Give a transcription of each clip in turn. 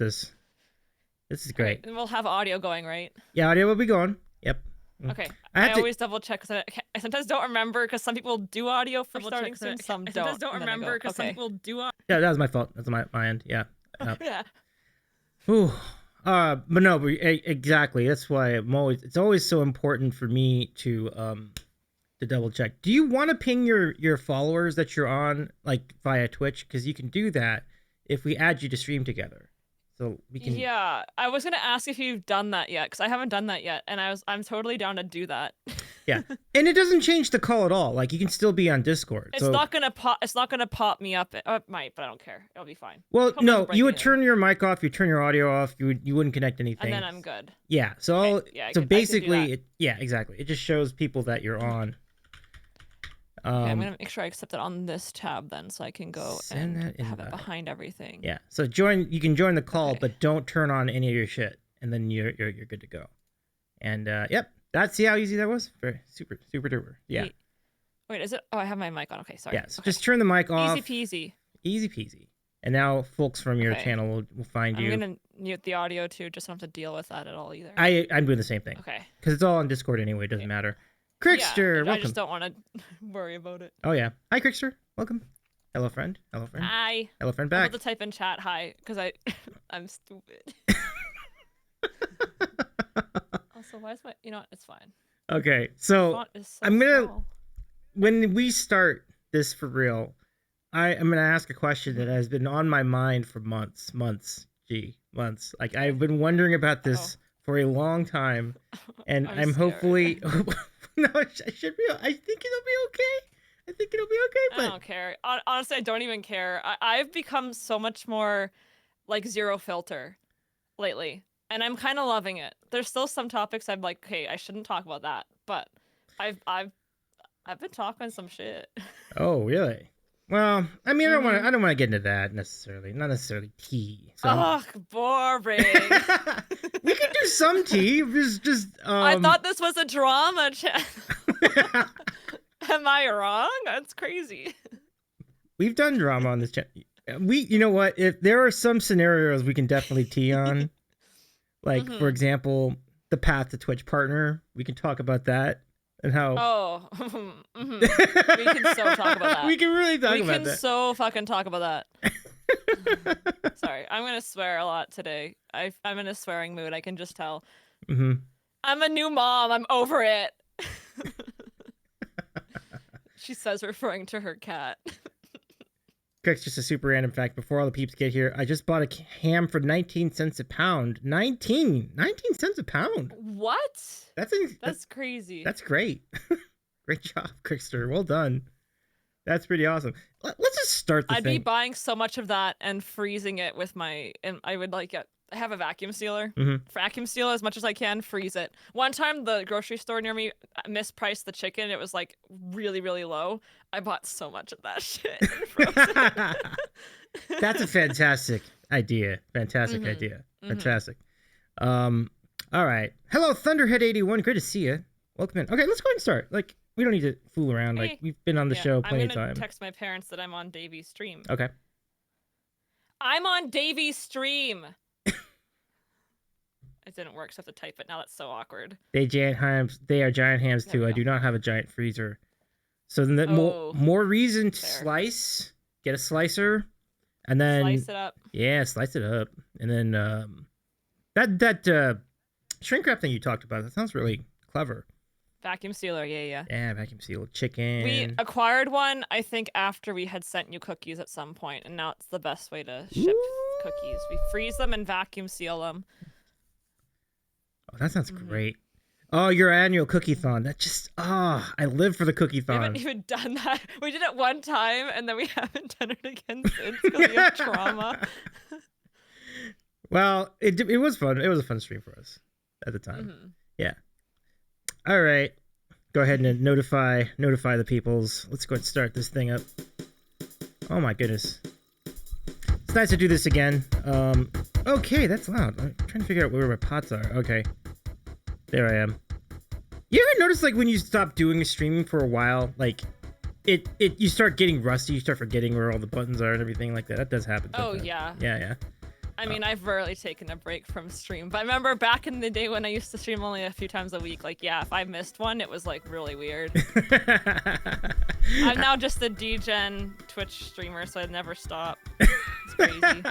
this. This is great. And we'll have audio going, right? Yeah, audio will be going. Yep. Okay. I always double check because I sometimes don't remember because some people do audio for starting soon, some don't. I sometimes don't remember because some people do audio. Yeah, that was my fault. That's my end. Yeah. Yeah. Whew. But no, exactly. That's why it's always so important for me to double check. Do you want to ping your followers that you're on like via Twitch? Because you can do that if we add you to stream together. So we can. Yeah, I was gonna ask if you've done that yet because I haven't done that yet, and I'm totally down to do that. Yeah, and it doesn't change the call at all. Like you can still be on Discord. It's not gonna pop. It's not gonna pop me up. It might, but I don't care. It'll be fine. Well, no, you would turn your mic off. You turn your audio off. You wouldn't connect anything. And then I'm good. Yeah. So okay. Basically, exactly. It just shows people that you're on. Okay, I'm gonna make sure I accept it on this tab then, so I can go and have it behind everything. Yeah. So you can join the call, but don't turn on any of your shit, and then you're good to go. And yep, see how easy that was. Very super duper. Yeah. Wait, is it? Oh, I have my mic on. Okay, sorry. Yeah. So just turn the mic off. Easy peasy. Easy peasy. And now folks from your channel will find you. I'm gonna mute the audio too, just don't have to deal with that at all either. I'm doing the same thing. Okay. Because it's all on Discord anyway. It doesn't matter. Crickster, welcome. I just don't want to worry about it. Oh yeah. Hi, Crickster. Welcome. Hello, friend. Hi. Hello, friend. Back. I'm about to type in chat hi because I'm stupid. Also, why is my? You know what? It's fine. Okay, so I'm gonna small. When we start this for real, I'm gonna ask a question that has been on my mind for months. Like I've been wondering about this for a long time, and I'm hopefully. No, I should be. I think it'll be okay. But I don't care. Honestly, I don't even care. I've become so much more like zero filter lately, and I'm kind of loving it. There's still some topics I'm like, okay, I shouldn't talk about that, but I've been talking some shit. Oh, really? Well, I mean, I don't want to get into that necessarily. Not necessarily tea. So. Ugh, boring. We can do some tea. Just. I thought this was a drama channel. Am I wrong? That's crazy. We've done drama on this channel. You know what? If there are some scenarios we can definitely tea on, like for example, the path to Twitch partner. We can talk about that. And how? We can so talk about that. We can really talk about that. We can so fucking talk about that. Sorry, I'm gonna swear a lot today. I'm in a swearing mood. I can just tell. I'm a new mom. I'm over it. She says, referring to her cat. Correct. Just a super random fact. Before all the peeps get here, I just bought a ham for 19 cents a pound. 19 cents a pound. What? That's crazy. That's great. Great job, Crickster. Well done. That's pretty awesome. Let's just start the I'd be buying so much of that and freezing it with my, and I would like I have a vacuum sealer. Vacuum seal as much as I can, freeze it. One time the grocery store near me mispriced the chicken. It was like really, really low. I bought so much of that shit and froze it. That's a fantastic idea. Fantastic. All right. Hello, Thunderhead81. Great to see you. Welcome in. Okay, let's go ahead and start. Like, we don't need to fool around. Hey. Like, we've been on the show plenty of time. I'm gonna text my parents that I'm on Davy's stream. Okay. I'm on Davy's stream. It didn't work, so I have to type it now. That's so awkward. They are giant hams too. I do not have a giant freezer. So then more reason to slice. Get a slicer, and then slice it up. Yeah, slice it up, and then that shrink wrap thing you talked about. That sounds really clever. Vacuum sealer, yeah. Yeah, vacuum sealed chicken. We acquired one, I think, after we had sent you cookies at some point, and now it's the best way to ship cookies. We freeze them and vacuum seal them. Oh, that sounds great. Oh, your annual cookie-thon. That just, I live for the cookie-thon. We haven't even done that. We did it one time, and then we haven't done it again since because we have trauma. Well, it was fun. It was a fun stream for us at the time. Yeah. All right. Go ahead and notify the peoples. Let's go ahead and start this thing up. Oh, my goodness. It's nice to do this again. Okay, that's loud. I'm trying to figure out where my pots are. Okay. There I am. You ever notice, like, when you stop doing streaming for a while, like, you start getting rusty, you start forgetting where all the buttons are and everything like that? That does happen sometimes. Oh, yeah. Yeah. I mean, I've rarely taken a break from stream, but I remember back in the day when I used to stream only a few times a week, like, yeah, if I missed one, it was, like, really weird. I'm now just a DGen Twitch streamer, so I never stop. It's crazy.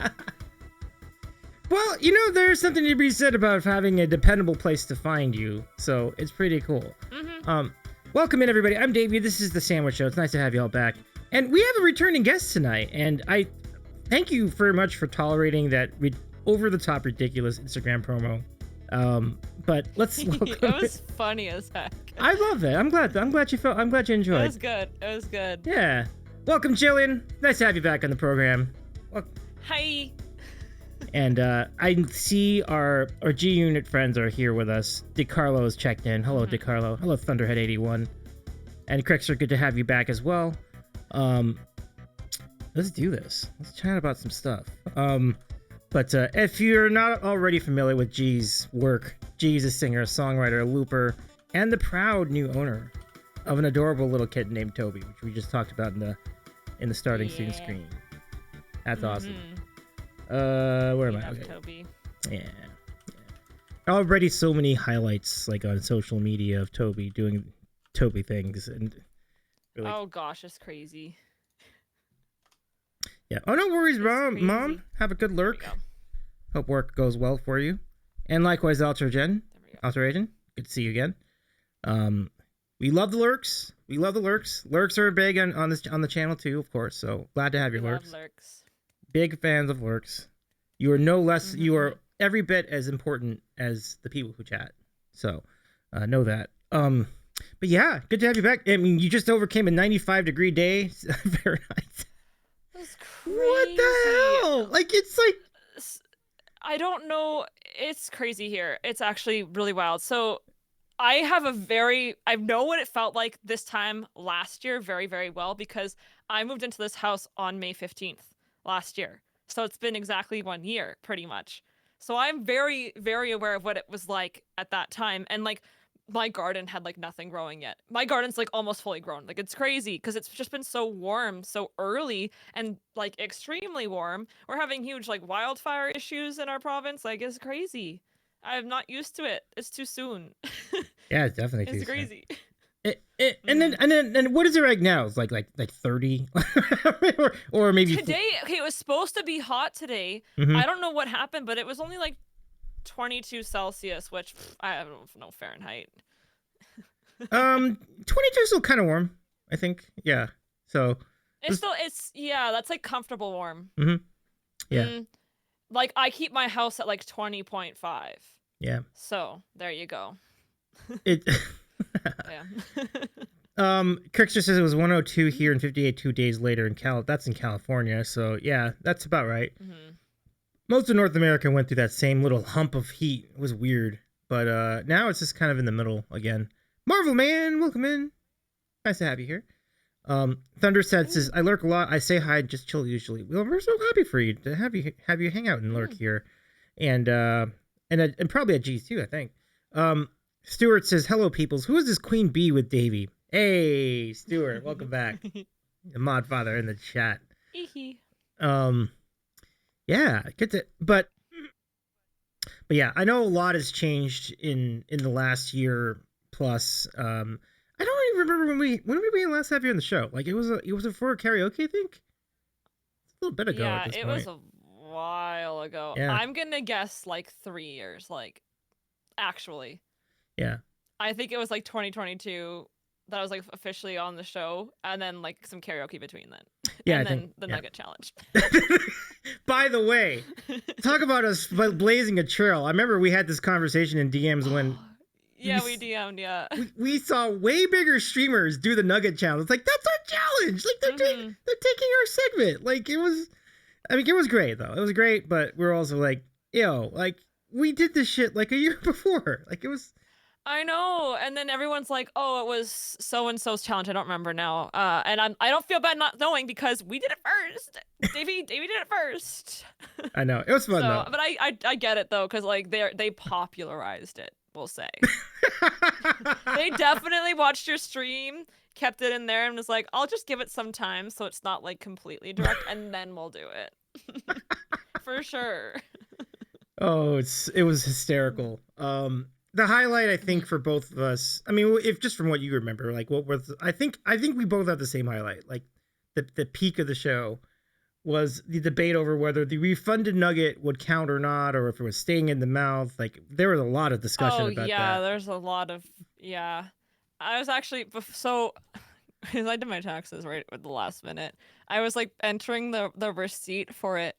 Well, you know, there's something to be said about having a dependable place to find you, so it's pretty cool. Welcome in, everybody. I'm Davey. This is The Sandwich Show. It's nice to have you all back. And we have a returning guest tonight, and I thank you very much for tolerating that over-the-top ridiculous Instagram promo. But let's welcome it was funny as heck. I love it. I'm glad you enjoyed. It was good. It was good. Yeah. Welcome, Gillian. Nice to have you back on the program. Hi. And I see our G Unit friends are here with us. DeCarlo is checked in. Hello, DeCarlo. Hello, Thunderhead81. And Crixer, good to have you back as well. Let's do this. Let's chat about some stuff. But if you're not already familiar with G's work, G's a singer, songwriter, a looper, and the proud new owner of an adorable little kitten named Toby, which we just talked about in the starting screen. That's awesome. Where am I? Okay. Toby. Yeah. Already so many highlights like on social media of Toby doing Toby things and really... Oh gosh, it's crazy. Yeah. Oh, no worries, Mom. Have a good lurk. Hope work goes well for you. And likewise, Altergen. Good to see you again. We love the lurks. Lurks are big on the channel too, of course. So glad to have your lurks. Big fans of lurks. You are no less. You are every bit as important as the people who chat. So know that. But yeah, good to have you back. I mean, you just overcame a 95-degree day Fahrenheit. That's crazy. What the hell? Like, it's like... I don't know. It's crazy here. It's actually really wild. So I know what it felt like this time last year very, very well because I moved into this house on May 15th last year. So it's been exactly 1 year, pretty much. So I'm very, very aware of what it was like at that time. And like, my garden had like nothing growing yet. My garden's like almost fully grown. Like it's crazy because it's just been so warm so early and like extremely warm. We're having huge like wildfire issues in our province. Like it's crazy. I'm not used to it. It's too soon. Yeah, it's definitely it's crazy. And then what is it right now? It's like 30 or maybe today. Okay, it was supposed to be hot today. I don't know what happened, but it was only like 22 Celsius, which I don't know Fahrenheit. 22 is still kind of warm, I think. Yeah. So it's that's like comfortable warm. Yeah. Like I keep my house at like 20.5. Yeah. So there you go. It. Yeah. Crickster says it was 102 here and 58 2 days later in that's in California. So yeah, that's about right. Most of North America went through that same little hump of heat. It was weird. But now it's just kind of in the middle again. Marvel Man, welcome in. Nice to have you here. Thunder says, I lurk a lot. I say hi and just chill usually. Well, we're so happy for you to have you hang out and lurk here. And probably at G's too, I think. Stuart says, hello, peoples. Who is this Queen Bee with Davey? Hey, Stuart, welcome back. The mod father in the chat. Yeah, but yeah, I know a lot has changed in the last year plus. I don't even remember when we last have you on the show. Like it was for karaoke, I think. A little bit ago. Yeah, at this it point. was a while ago. Yeah. I'm gonna guess like 3 years. Like, actually. Yeah. I think it was like 2022 that I was like officially on the show, and then like some karaoke between then. Yeah, and then the Nugget Challenge. By the way, talk about us blazing a trail. I remember we had this conversation in DMs when. Yeah, we DM'd. Yeah. We saw way bigger streamers do the Nugget Challenge. It's like that's our challenge. Like they're taking our segment. Like it was. I mean, it was great though. It was great, but we're also like, yo, like we did this shit like a year before. Like it was. I know, and then everyone's like, "Oh, it was so and so's challenge." I don't remember now, and I don't feel bad not knowing because we did it first. Davey did it first. I know it was fun though. But I get it though, because like they popularized it. We'll say they definitely watched your stream, kept it in there, and was like, "I'll just give it some time so it's not like completely direct, and then we'll do it." For sure. Oh, it was hysterical. The highlight I think for both of us, I mean, if just from what you remember, like what was I think we both have the same highlight. Like the peak of the show was the debate over whether the refunded nugget would count or not, or if it was staying in the mouth. Like there was a lot of discussion about that. Oh yeah, there's a lot of I was actually so because I did my taxes right at the last minute. I was like entering the receipt for it,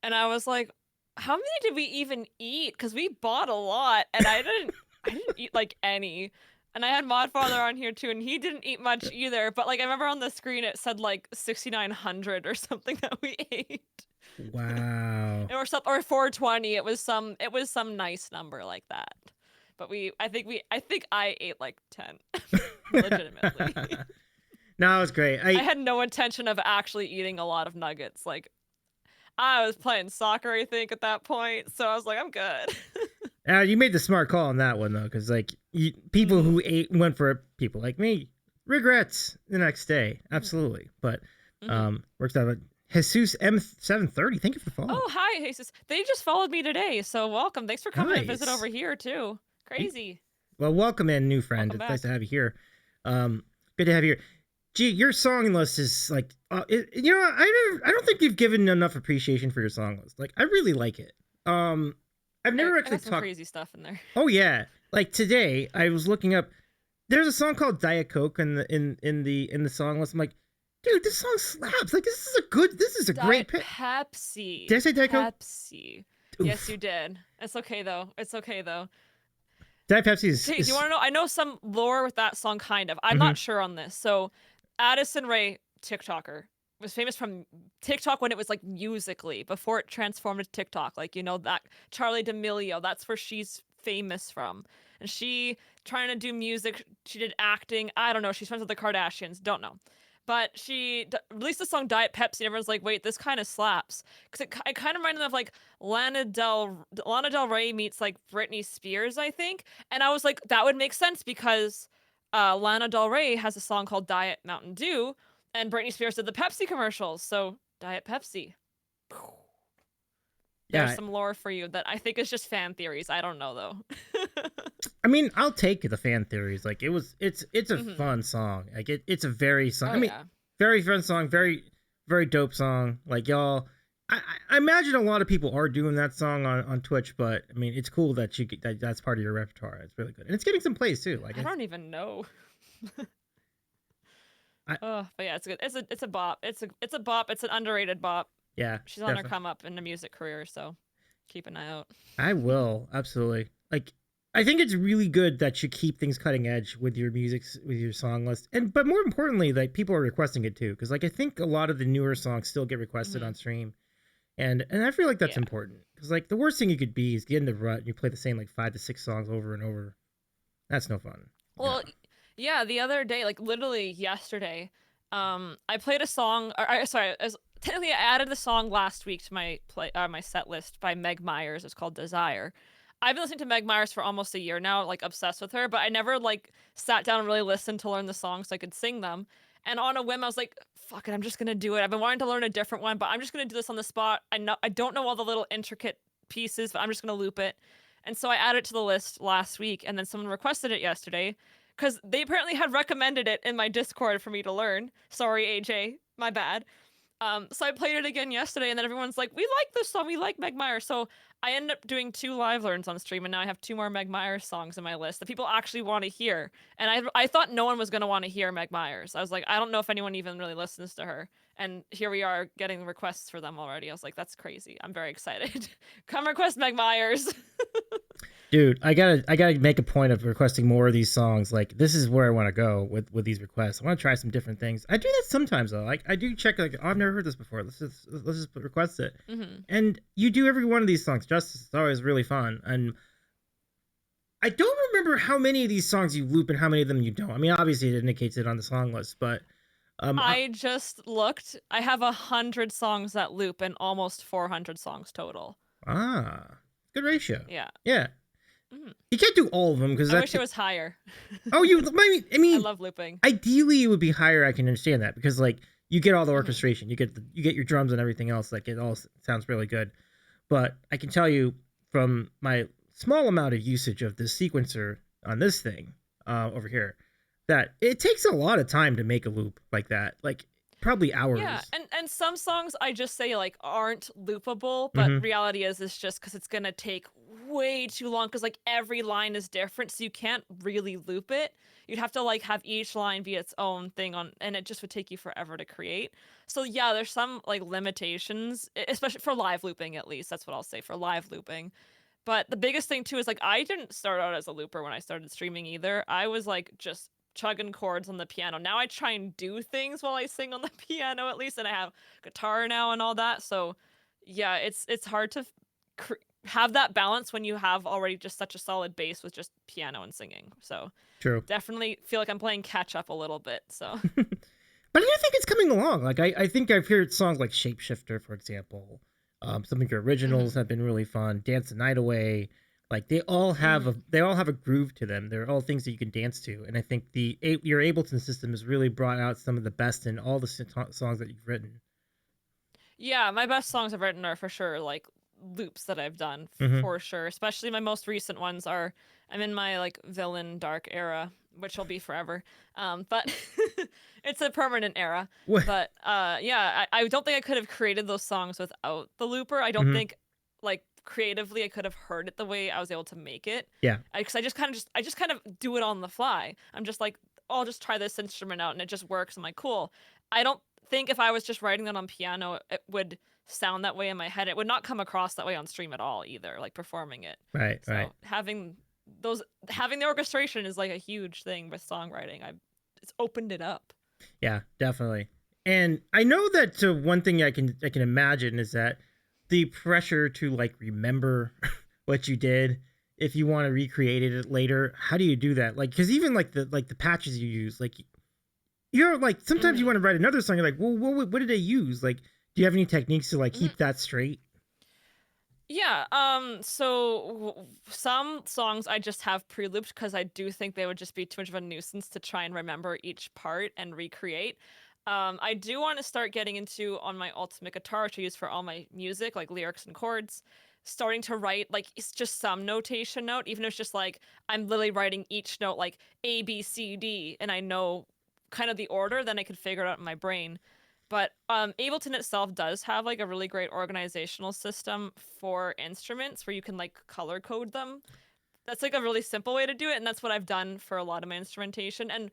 and I was like, how many did we even eat? Because we bought a lot, and I didn't eat like any. And I had Modfather on here too, and he didn't eat much either. But like I remember on the screen it said like 6,900 or something that we ate. Wow. or 420. It was some nice number like that. But I think I ate like 10. Legitimately. No, it was great. I had no intention of actually eating a lot of nuggets. Like I was playing soccer, I think, at that point. So I was like, I'm good. You made the smart call on that one though, because like people who went for it, people like me, regrets the next day, absolutely. But works out. Jesus M730, thank you for the follow. Oh, hi, Jesus. They just followed me today, so welcome. Thanks for coming to visit over here too. Crazy. Well, welcome in, new friend. It's nice to have you here. Good to have you here. Gee, your song list is like, I don't think you've given enough appreciation for your song list. Like, I really like it. I've never actually some crazy stuff in there. Oh yeah, like today I was looking up. There's a song called Diet Coke in the song list. I'm like, dude, this song slaps. Like, this is a great pick. Pepsi. Did I say Diet Coke? Pepsi. Oof. Yes, you did. It's okay though. Diet Pepsi is. Hey, do you want to know? I know some lore with that song, kind of. I'm not sure on this. So, Addison Rae, TikToker, was famous from TikTok when it was like Musical.ly, before it transformed to TikTok. Like, you know, that Charli D'Amelio, that's where she's famous from. And she trying to do music, she did acting. I don't know. She's friends with the Kardashians. Don't know. But she released the song Diet Pepsi, and everyone's like, wait, this kind of slaps. Because it kind of reminded me of like Lana Del Rey meets like Britney Spears, I think. And I was like, that would make sense because Lana Del Rey has a song called Diet Mountain Dew, and Britney Spears did the Pepsi commercials. So Diet Pepsi. There's some lore for you that I think is just fan theories. I don't know though. I mean, I'll take the fan theories. Like it's a fun song. Like it's a very song. Very fun song. Very, very dope song. Like y'all, I imagine a lot of people are doing that song on Twitch, but I mean, it's cool that that's part of your repertoire. It's really good, and it's getting some plays too. Like I don't even know. But yeah, it's good. It's a bop. It's a bop. It's an underrated bop. Yeah, she's on her come up in the music career, so keep an eye out. I will, absolutely. Like, I think it's really good that you keep things cutting edge with your music, with your song list, but more importantly, like people are requesting it too, because like I think a lot of the newer songs still get requested on stream, and I feel like that's important, because like the worst thing you could be is get in the rut and you play the same like 5 to 6 songs over and over. That's no fun. Well, yeah, the other day, like literally yesterday, I played a song. Technically, I added the song last week to my my set list by Meg Myers. It's called Desire. I've been listening to Meg Myers for almost a year now, like obsessed with her, but I never like sat down and really listened to learn the songs so I could sing them. And on a whim, I was like, fuck it, I'm just gonna do it. I've been wanting to learn a different one, but I'm just gonna do this on the spot. I don't know all the little intricate pieces, but I'm just gonna loop it. And so I added it to the list last week, and then someone requested it yesterday because they apparently had recommended it in my Discord for me to learn. Sorry, AJ, my bad. So I played it again yesterday, and then everyone's like, we like this song, we like Meg Myers. So I ended up doing 2 live learns on stream, and now I have 2 more Meg Myers songs in my list that people actually want to hear. And I thought no one was going to want to hear Meg Myers. I was like, I don't know if anyone even really listens to her. And here we are getting requests for them already. I was like, that's crazy. I'm very excited. Come request Meg Myers. Dude, I gotta make a point of requesting more of these songs. Like, this is where I want to go with these requests. I want to try some different things. I do that sometimes though. Like, I do check like, oh, I've never heard this before. Let's just request it. And you do every one of these songs. Justice is always really fun. And I don't remember how many of these songs you loop and how many of them you don't. I mean, obviously it indicates it on the song list, but I just looked. I have 100 songs that loop and almost 400 songs total. Good ratio. Yeah. You can't do all of them because I wish it was higher. Oh, I mean, I love looping. Ideally, it would be higher. I can understand that because like you get all the orchestration, you get your drums and everything else. Like it all sounds really good. But I can tell you, from my small amount of usage of the sequencer on this thing over here, that it takes a lot of time to make a loop like that, like probably hours. Yeah, and some songs I just say like aren't loopable, but reality is it's just because it's gonna take way too long because like every line is different, so you can't really loop it. You'd have to like have each line be its own thing on, and it just would take you forever to create. So yeah, there's some like limitations, especially for live looping. At least that's what I'll say for live looping. But the biggest thing too is like I didn't start out as a looper when I started streaming either. I was like just chugging chords on the piano. Now I try and do things while I sing on the piano at least, and I have guitar now and all that. So yeah, it's hard to have that balance when you have already just such a solid base with just piano and singing. So true, definitely feel like I'm playing catch up a little bit. So but I do think it's coming along. Like I think I've heard songs like Shapeshifter, for example. Some of your originals have been really fun. Dance the Night Away. Like they all have a groove to them. They're all things that you can dance to, and I think your Ableton system has really brought out some of the best in all the songs that you've written. Yeah, my best songs I've written are for sure like loops that I've done for sure. Especially my most recent ones are I'm in my like villain dark era, which will be forever. But it's a permanent era. What? But yeah, I don't think I could have created those songs without the looper. I don't think like creatively I could have heard it the way I was able to make it. Yeah. Because I just kind of do it on the fly. I'm just like, I'll just try this instrument out and it just works. I'm like, cool. I don't think if I was just writing that on piano, it would sound that way in my head. It would not come across that way on stream at all either, like performing it. Right, so right. having the orchestration is like a huge thing with songwriting. It's opened it up. Yeah, definitely. And I know that one thing I can imagine is that the pressure to like remember what you did if you want to recreate it later. How do you do that? Like, because even like the patches you use, like you're like sometimes you want to write another song. You're like, well, what did I use? Like, do you have any techniques to like keep that straight? Yeah, so some songs I just have pre-looped because I do think they would just be too much of a nuisance to try and remember each part and recreate. I do want to start getting into on my ultimate guitar, which I use for all my music, like lyrics and chords, starting to write like it's just some notation note, even if it's just like I'm literally writing each note like A, B, C, D, and I know kind of the order, then I could figure it out in my brain. But Ableton itself does have like a really great organizational system for instruments where you can like color code them. That's like a really simple way to do it, and that's what I've done for a lot of my instrumentation. And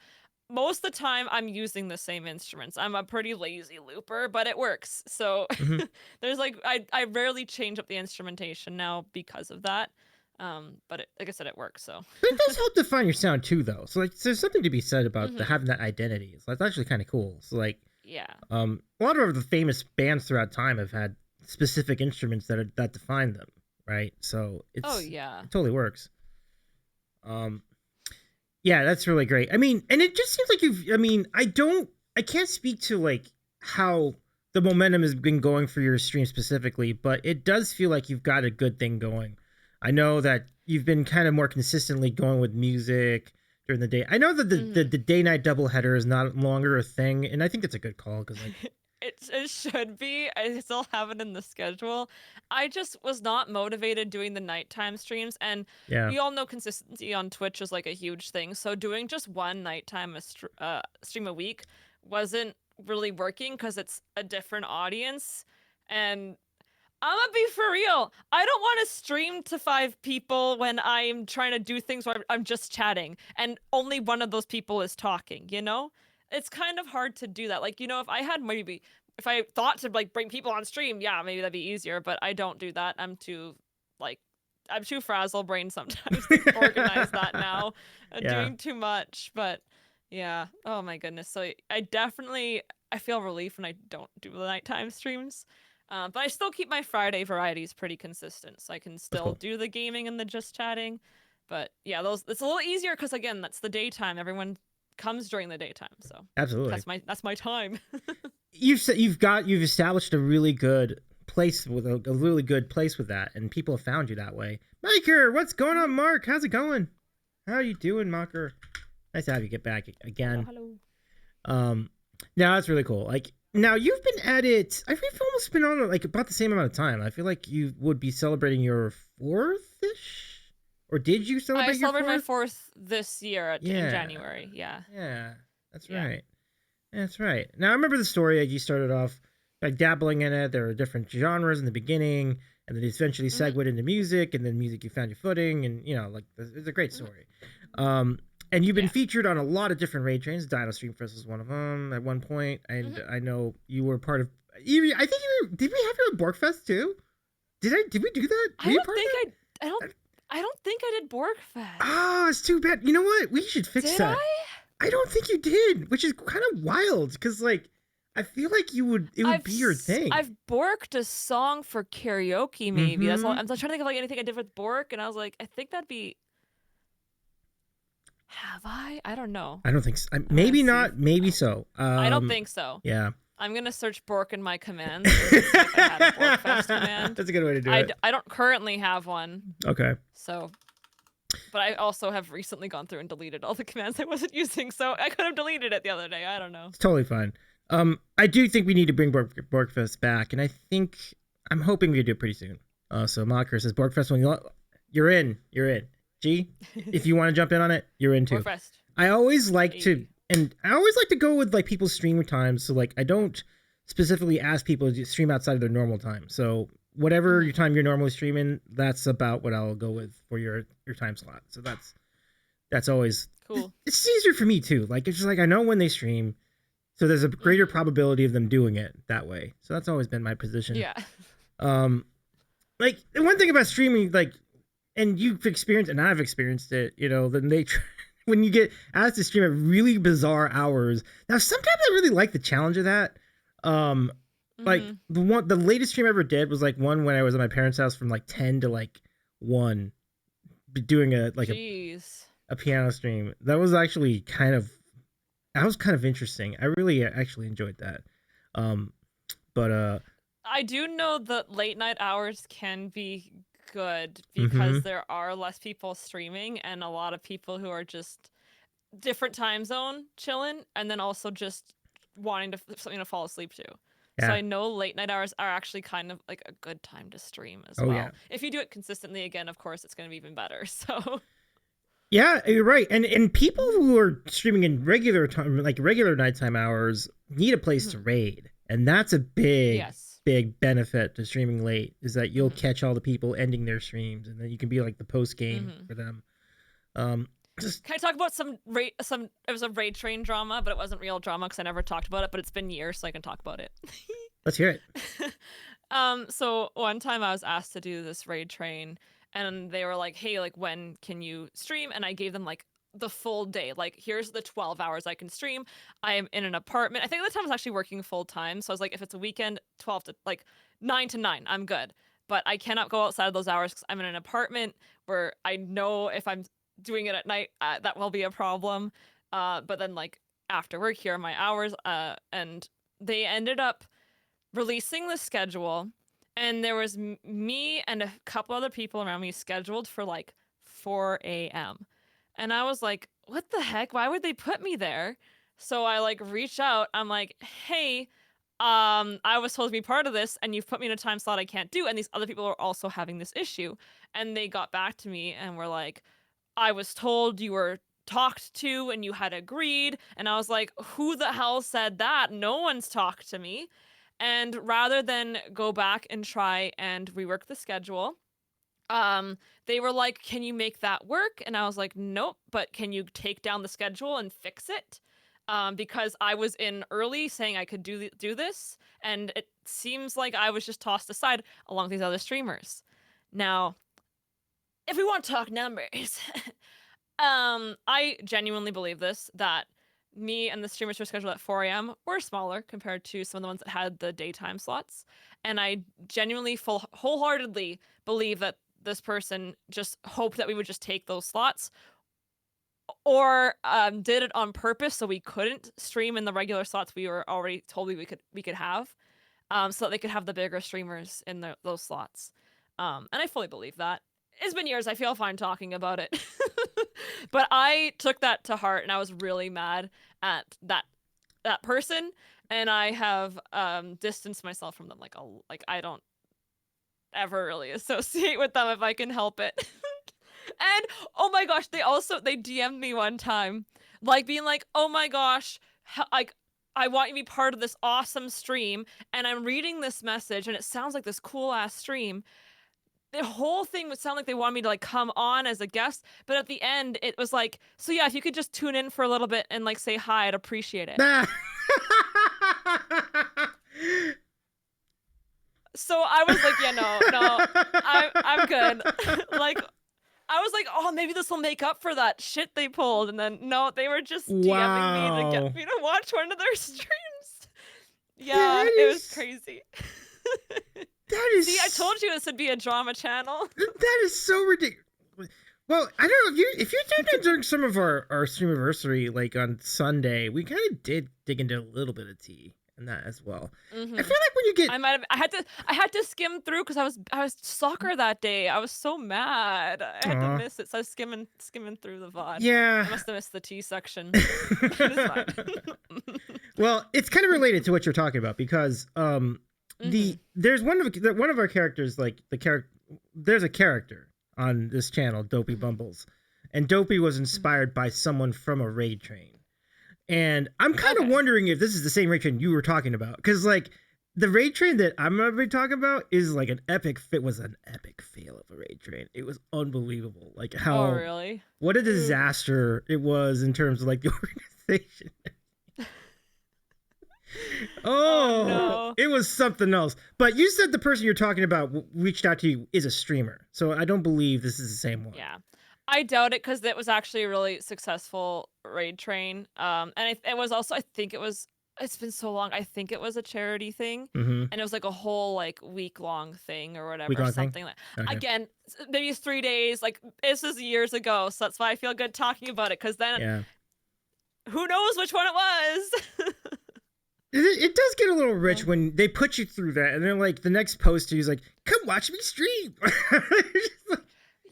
most of the time I'm using the same instruments. I'm a pretty lazy looper, but it works. So there's like I rarely change up the instrumentation now because of that. But like I said, it works. So but it does help define your sound too, though. So like, there's something to be said about having that identity. So that's actually kind of cool. So like, yeah, a lot of the famous bands throughout time have had specific instruments that define them, right? So it totally works. Yeah, that's really great. I mean, and it just seems like I can't speak to like how the momentum has been going for your stream specifically, but it does feel like you've got a good thing going. I know that you've been kind of more consistently going with music during the day. I know that the day-night doubleheader is not longer a thing, and I think it's a good call because like it should be. I still have it in the schedule. I just was not motivated doing the nighttime streams, and we all know consistency on Twitch is like a huge thing. So doing just one nighttime stream a week wasn't really working because it's a different audience, and I'm gonna be for real. I don't want to stream to 5 people when I'm trying to do things where I'm just chatting and only one of those people is talking, you know? It's kind of hard to do that. Like, you know, if I thought to like bring people on stream, yeah, maybe that'd be easier, but I don't do that. I'm too frazzle brain sometimes to organize that now. Doing too much, but yeah. Oh my goodness. So I feel relief when I don't do the nighttime streams. But I still keep my Friday varieties pretty consistent, so I can still do the gaming and the just chatting. But yeah, it's a little easier because again, that's the daytime. Everyone comes during the daytime, so absolutely that's my time. You've established a really good place with a really good place with that, and people have found you that way. Maker, what's going on, Mark? How's it going? How are you doing, Marker? Nice to have you get back again. Hello. No, that's really cool. Like, Now you've been at it. I've almost been on it like about the same amount of time. I feel like you would be celebrating your 4th-ish, or did you celebrate? I celebrated my 4th this year in January. Yeah. Yeah, that's right. That's right. Now I remember the story. Like you started off like dabbling in it. There were different genres in the beginning, and then you eventually segued into music, and then music you found your footing, and like it's a great story. And you've been featured on a lot of different raid trains. Dino Stream Fest was one of them at one point, and I know you were part of. I think you were. Did we have you at Borgfest too? Did we do that? I don't think I did Borgfest. Oh, it's too bad. You know what? We should fix that. I don't think you did, which is kind of wild because like I feel like it would be your thing. I've borked a song for karaoke maybe. That's all. I'm trying to think of like anything I did with Bork, and I was like, I think that'd be. Have I? I don't know. I don't think so. Maybe not. Maybe so. I don't think so. Yeah. I'm gonna search Bork in my commands. See if I had a Borkfest command. That's a good way to do it. I don't currently have one. Okay. So, but I also have recently gone through and deleted all the commands I wasn't using, so I could have deleted it the other day. I don't know. It's totally fine. I do think we need to bring Borkfest back, and I'm hoping we can do it pretty soon. So Mocker says Borkfest when you're in. G, if you want to jump in on it, you're in too. Borkfest. I always like to go with like people's stream times. So like I don't specifically ask people to stream outside of their normal time. So whatever your time you're normally streaming, that's about what I'll go with for your time slot. So that's always cool. It's easier for me too. Like it's just like I know when they stream, so there's a greater probability of them doing it that way. So that's always been my position. Yeah. Like the one thing about streaming, like. And you've experienced, and I've experienced it, then when you get asked to stream at really bizarre hours. Now, sometimes I really like the challenge of that. Like the latest stream I ever did was like one when I was at my parents' house from like 10 to like 1, doing a piano stream. That was actually kind of interesting. I really actually enjoyed that. But I do know that late night hours can be good because there are less people streaming and a lot of people who are just different time zone chilling and then also just wanting something to fall asleep to. So I know late night hours are actually kind of like a good time to stream as well. Yeah. If you do it consistently, again, of course, it's going to be even better. So yeah, you're right. And people who are streaming in regular time, like regular nighttime hours, need a place to raid, and that's a big benefit to streaming late, is that you'll catch all the people ending their streams, and then you can be like the post game for them. Can I talk about it was a raid train drama, but it wasn't real drama because I never talked about it, but it's been years, so I can talk about it. Let's hear it. So one time I was asked to do this raid train, and they were like, hey, like, when can you stream? And I gave them like the full day. Like, here's the 12 hours I can stream. I am in an apartment. I think at the time I was actually working full time. So I was like, if it's a weekend, 9 to 9, I'm good. But I cannot go outside of those hours because I'm in an apartment where I know if I'm doing it at night, that will be a problem. But then like after work, here are my hours. And they ended up releasing the schedule, and there was me and a couple other people around me scheduled for like 4 a.m. And I was like, what the heck? Why would they put me there? So I like reached out. I'm like, hey, I was supposed to be part of this, and you've put me in a time slot I can't do. And these other people are also having this issue. And they got back to me and were like, I was told you were talked to and you had agreed. And I was like, who the hell said that? No one's talked to me. And rather than go back and try and rework the schedule, they were like, can you make that work? And I was like, nope, but can you take down the schedule and fix it? Because I was in early saying I could do this, and it seems like I was just tossed aside along with these other streamers. Now, if we want to talk numbers, I genuinely believe this, that me and the streamers who were scheduled at 4 a.m. were smaller compared to some of the ones that had the daytime slots. And I genuinely, wholeheartedly believe that this person just hoped that we would just take those slots, or did it on purpose so we couldn't stream in the regular slots we were already told we could have, so that they could have the bigger streamers in those slots. And I fully believe that. It's been years. I feel fine talking about it. But I took that to heart, and I was really mad at that person. and I have distanced myself from them. Like I don't ever really associate with them if I can help it. And oh my gosh, they DM'd me one time, like being like, oh my gosh, like I want you to be part of this awesome stream, and I'm reading this message, and it sounds like this cool ass stream. The whole thing would sound like they wanted me to like come on as a guest, but at the end it was like, so yeah, if you could just tune in for a little bit and like say hi, I'd appreciate it. So I was like, yeah, no, I'm good. Like, I was like, oh, maybe this will make up for that shit they pulled, and then no, they were just DMing me to get me to watch one of their streams. Yeah, it was crazy. That is. See, I told you this would be a drama channel. That is so ridiculous. Well, I don't know if you tuned in during some of our streamiversary, like on Sunday, we kind of did dig into a little bit of tea and that as well. Mm-hmm. I feel like when you get, I had to skim through because I was soccer that day. I was so mad. I had to miss it, so I was skimming through the VOD. Yeah, I must have missed the tea section. Well, it's kind of related to what you're talking about because there's one of our characters, like there's a character on this channel, Dopey Bumbles, and Dopey was inspired by someone from a raid train. And I'm kind of wondering if this is the same raid train you were talking about, because like the raid train that I'm gonna be talking about is like an epic fail of a raid train. It was unbelievable, like how really what a disaster it was in terms of like the organization. No. It was something else. But you said the person you're talking about reached out to you is a streamer, so I don't believe this is the same one. Yeah. I doubt it because it was actually a really successful raid train. And it was also, I think it's been so long. I think it was a charity thing, and it was like a whole like week-long thing or whatever, something like. Okay. Again, maybe it's 3 days. Like this is years ago, so that's why I feel good talking about it. Because then, who knows which one it was? It does get a little rich when they put you through that, and then like the next post, he's like, "Come watch me stream."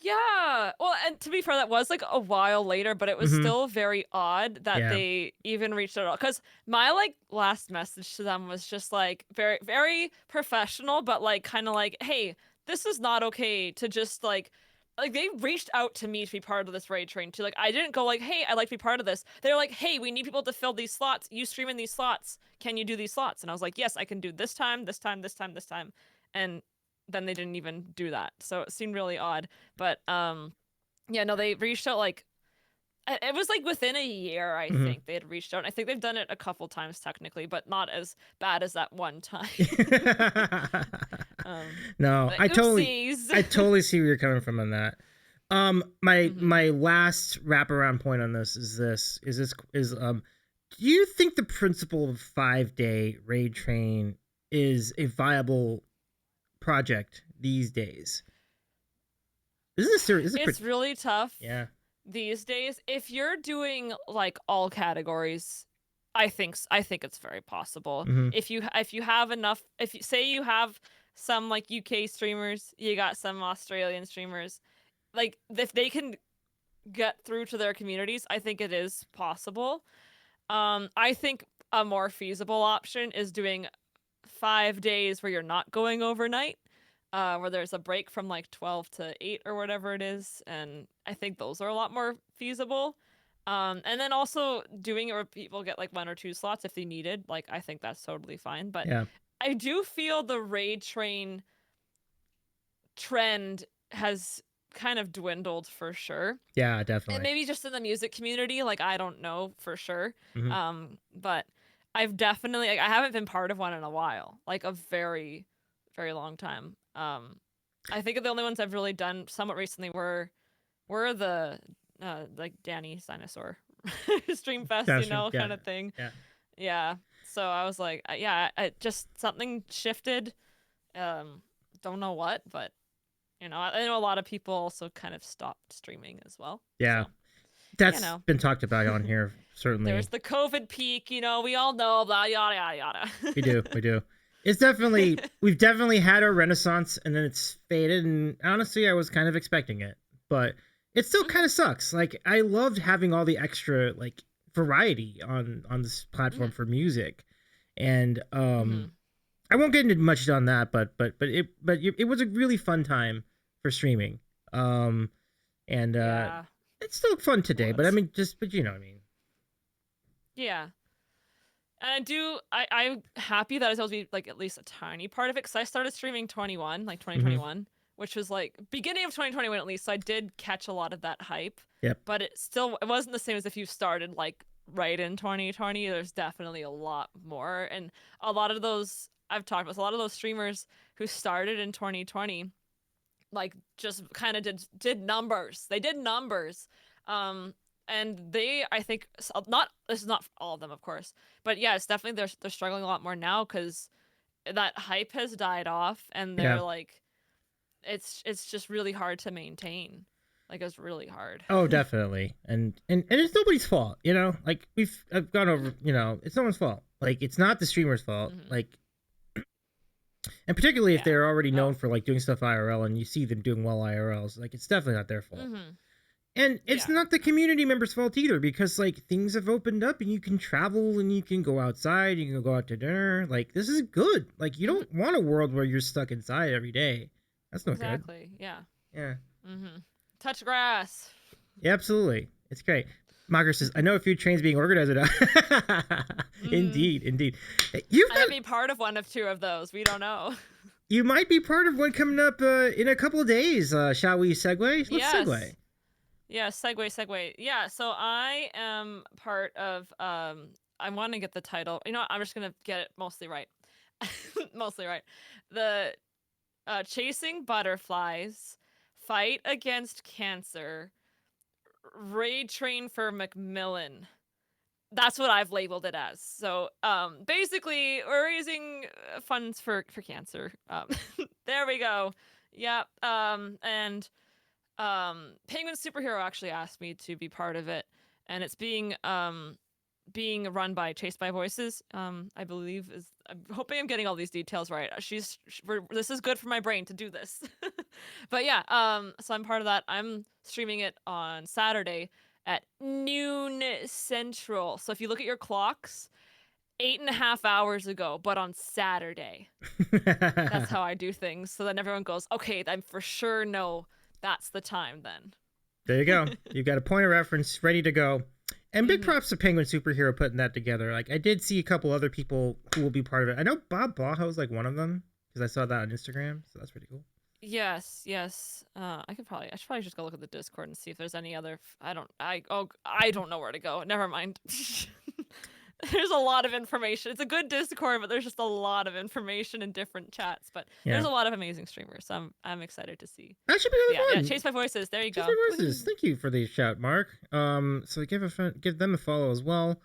Yeah. Well, and to be fair, that was like a while later, but it was still very odd that they even reached out. Because my like last message to them was just like very, very professional, but like kind of like, hey, this is not okay to just like they reached out to me to be part of this raid train too. Like I didn't go like, hey, I'd like to be part of this. They were like, hey, we need people to fill these slots. You stream in these slots. Can you do these slots? And I was like, yes, I can do this time, this time, this time, this time. And then they didn't even do that, so it seemed really odd. But yeah, no, they reached out like it was like within a year. I think they had reached out, and I think they've done it a couple times technically, but not as bad as that one time. No, I totally see where you're coming from on that. My last wraparound point on this is do you think the principle of 5-day raid train is a viable project these days? It's really tough. Yeah. These days, if you're doing like all categories, I think it's very possible. If you have enough, if you say you have some like UK streamers, you got some Australian streamers, like if they can get through to their communities, I think it is possible. I think a more feasible option is doing 5 days where you're not going overnight, where there's a break from like 12 to 8 or whatever it is, and I think those are a lot more feasible. And then also doing it where people get like 1 or 2 slots if they needed. Like I think that's totally fine. But I do feel the raid train trend has kind of dwindled for sure. Yeah, definitely. And maybe just in the music community, like I don't know for sure. But I've definitely I haven't been part of one in a while, like a very, very long time. I think the only ones I've really done somewhat recently were the like Danny Dinosaur Stream Fest, kind of thing. Yeah. So I was like, just something shifted. Don't know what, but I know a lot of people also kind of stopped streaming as well. Yeah. So, that's been talked about on here, certainly. There's the COVID peak, we all know, blah, yada, yada, yada. We do. It's definitely, we've definitely had our renaissance, and then it's faded, and honestly, I was kind of expecting it, but it still kind of sucks. Like, I loved having all the extra, like, variety on this platform for music, And I won't get into much on that, but it was a really fun time for streaming. And it's still fun today, but I mean, but you know what I mean. Yeah. And I'm happy that I was able to be like at least a tiny part of it, because I started streaming 2021, which was like beginning of 2021 at least. So I did catch a lot of that hype. Yep. But it wasn't the same as if you started like right in 2020. There's definitely a lot more, and a lot of those I've talked with a lot of those streamers who started in 2020, like just kind of did numbers. They did numbers. And I think this is not all of them, of course, but yeah, it's definitely they're struggling a lot more now because that hype has died off, and they're like, it's just really hard to maintain. Like, it's really hard. Oh, definitely, and it's nobody's fault, you know. Like I've gone over, you know, it's no one's fault. Like, it's not the streamer's fault. Like, and particularly if they're already known for like doing stuff IRL, and you see them doing well IRLs, like it's definitely not their fault. And it's not the community members' fault either, because like things have opened up and you can travel and you can go outside, you can go out to dinner. Like, this is good. Like, you don't want a world where you're stuck inside every day. That's no good. Exactly. Yeah. Yeah. Touch grass. Yeah, absolutely. It's great. Margaret says, I know a few trains being organized. Indeed. I might be part of one of two of those. We don't know. You might be part of one coming up in a couple of days. Shall we segue? Let's segue. Yeah, segue. Yeah, so I am part of, I want to get the title. You know what? I'm just going to get it mostly right. The Chasing Butterflies, Fight Against Cancer, Raid Train for Macmillan. That's what I've labeled it as. So basically, we're raising funds for cancer. There we go. Yep. And Penguin Superhero actually asked me to be part of it, and it's being run by Chased by Voices. I believe I'm hoping I'm getting all these details right. This is good for my brain to do this. But yeah, so I'm part of that. I'm streaming it on Saturday at noon Central. So if you look at your clocks, 8.5 hours ago, but on Saturday. That's how I do things. So then everyone goes, okay, I'm for sure know that's the time then. There you go. You've got a point of reference ready to go. And big props to Penguin Superhero putting that together. Like, I did see a couple other people who will be part of it. I know Bob Blaha was like one of them, because I saw that on Instagram, so that's pretty cool. Yes. I should probably just go look at the Discord and see if there's any other. I don't know where to go. Never mind. There's a lot of information. It's a good Discord, but there's just a lot of information in different chats. But there's a lot of amazing streamers, so I'm excited to see. That should be really fun. Yeah, Chase by Voices. There you go. Chase by Voices. Thank you for the shout, Mark. So give them a follow as well.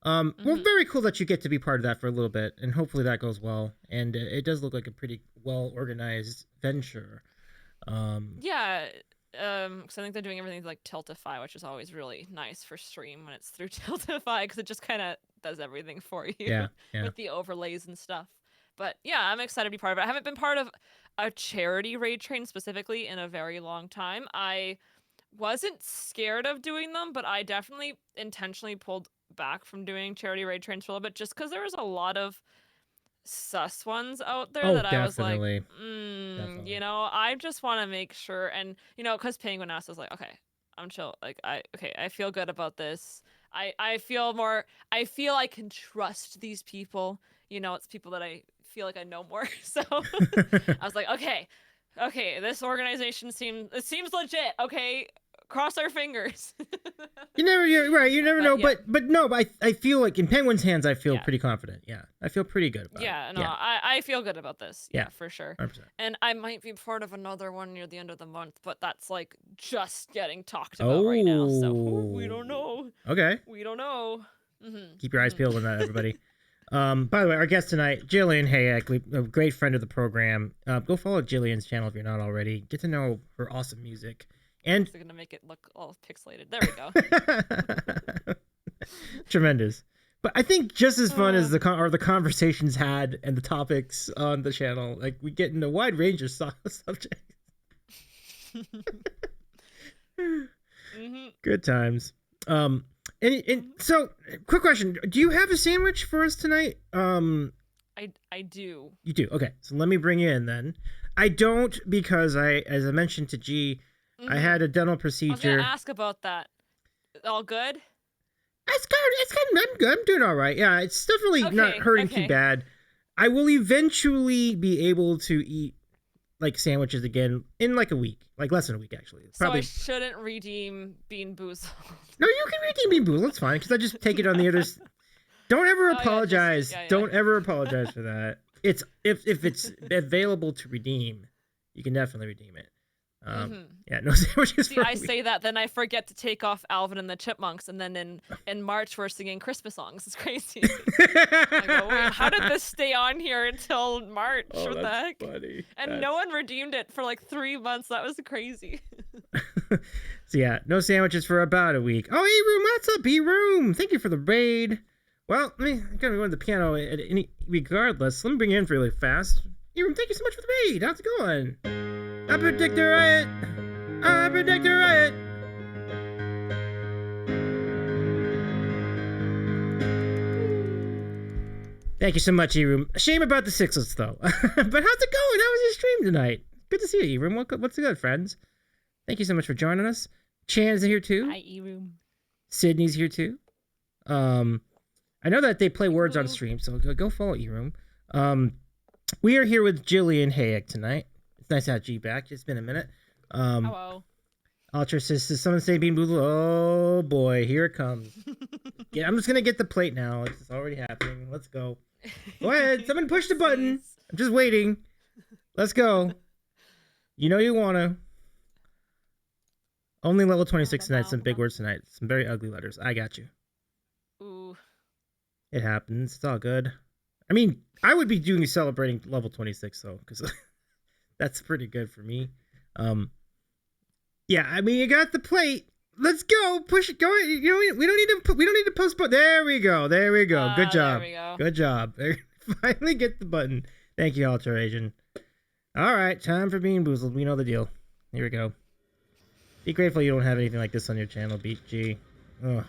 Well, very cool that you get to be part of that for a little bit, and hopefully that goes well. And it does look like a pretty well organized venture. Yeah. Because I think they're doing everything like Tiltify, which is always really nice for stream when it's through Tiltify, because it just kind of does everything for you with the overlays and stuff. But yeah, I'm excited to be part of it. I haven't been part of a charity raid train specifically in a very long time. I wasn't scared of doing them, but I definitely intentionally pulled back from doing charity raid trains for a little bit, just because there was a lot of sus ones out there that I was like, you know, I just want to make sure. And you know, because Penguin asked, I was like, okay, I'm chill. Like, I feel good about this. I feel I can trust these people. You know, it's people that I feel like I know more. So I was like, okay, this organization seems legit. Okay, cross our fingers. You're right. You never know. Yeah. But no, I feel like in Penguin's hands, I feel pretty confident. Yeah, I feel pretty good about it. No, I feel good about this. Yeah, for sure. 100%. And I might be part of another one near the end of the month, but that's like just getting talked about right now. So we don't know. Okay. We don't know. Keep your eyes peeled on that, everybody. By the way, our guest tonight, Gillian Hayek, a great friend of the program. Go follow Gillian's channel if you're not already. Get to know her awesome music. And it's gonna make it look all pixelated. There we go. Tremendous. But I think just as fun as the conversations had and the topics on the channel, like we get into a wide range of subjects. Good times. And so, quick question: do you have a sandwich for us tonight? I do. You do. Okay, so let me bring you in then. I don't because as I mentioned to G, I had a dental procedure. I was gonna ask about that. All good? It's good. I'm good. I'm doing all right. Yeah, it's definitely not hurting too bad. I will eventually be able to eat like sandwiches again in like a week, like less than a week actually. Probably. So I shouldn't redeem Bean Boozled. No, you can redeem Bean Boozled. That's fine because I just take it on the other. Don't ever apologize. Don't ever apologize for that. It's if it's available to redeem, you can definitely redeem it. Yeah, no sandwiches. See, I say that, then I forget to take off Alvin and the Chipmunks, and then in March we're singing Christmas songs. It's crazy. I go, wait, how did this stay on here until March? What the heck? Funny. And no one redeemed it for like 3 months. That was crazy. So yeah, no sandwiches for about a week. Oh, E-Room, what's up, E-Room? Thank you for the raid. Well, I'm gonna go to the piano regardless. Let me bring you in really fast. E-Room, thank you so much for the raid. How's it going? I predict a riot. I predict a riot. Thank you so much, E-Room. Shame about the Sixlets, though. But how's it going? How was your stream tonight? Good to see you, E-Room. What's good, friends? Thank you so much for joining us. Chan's here, too. Hi, E-Room. Sydney's here, too. I know that they play words on stream, so go follow E-Room. We are here with Gillian Hayek tonight. It's nice to have G back. It's been a minute. Hello. Ultra says, someone say Bean Boozled? Oh boy, here it comes. Yeah, I'm just gonna get the plate now. It's already happening. Let's go. Go ahead. Someone push the button. I'm just waiting. Let's go. You know you wanna. Only level 26 tonight. Some big words tonight. Some very ugly letters. I got you. Ooh. It happens. It's all good. I mean, I would be celebrating level 26 though, because that's pretty good for me. Yeah, I mean, you got the plate. Let's go. Push it. Go. You know, we don't need to postpone. There we go. Good job. There we go. Good job. Finally get the button. Thank you, Alteration. All right, time for Bean Boozled. We know the deal. Here we go. Be grateful you don't have anything like this on your channel, BG. Oh.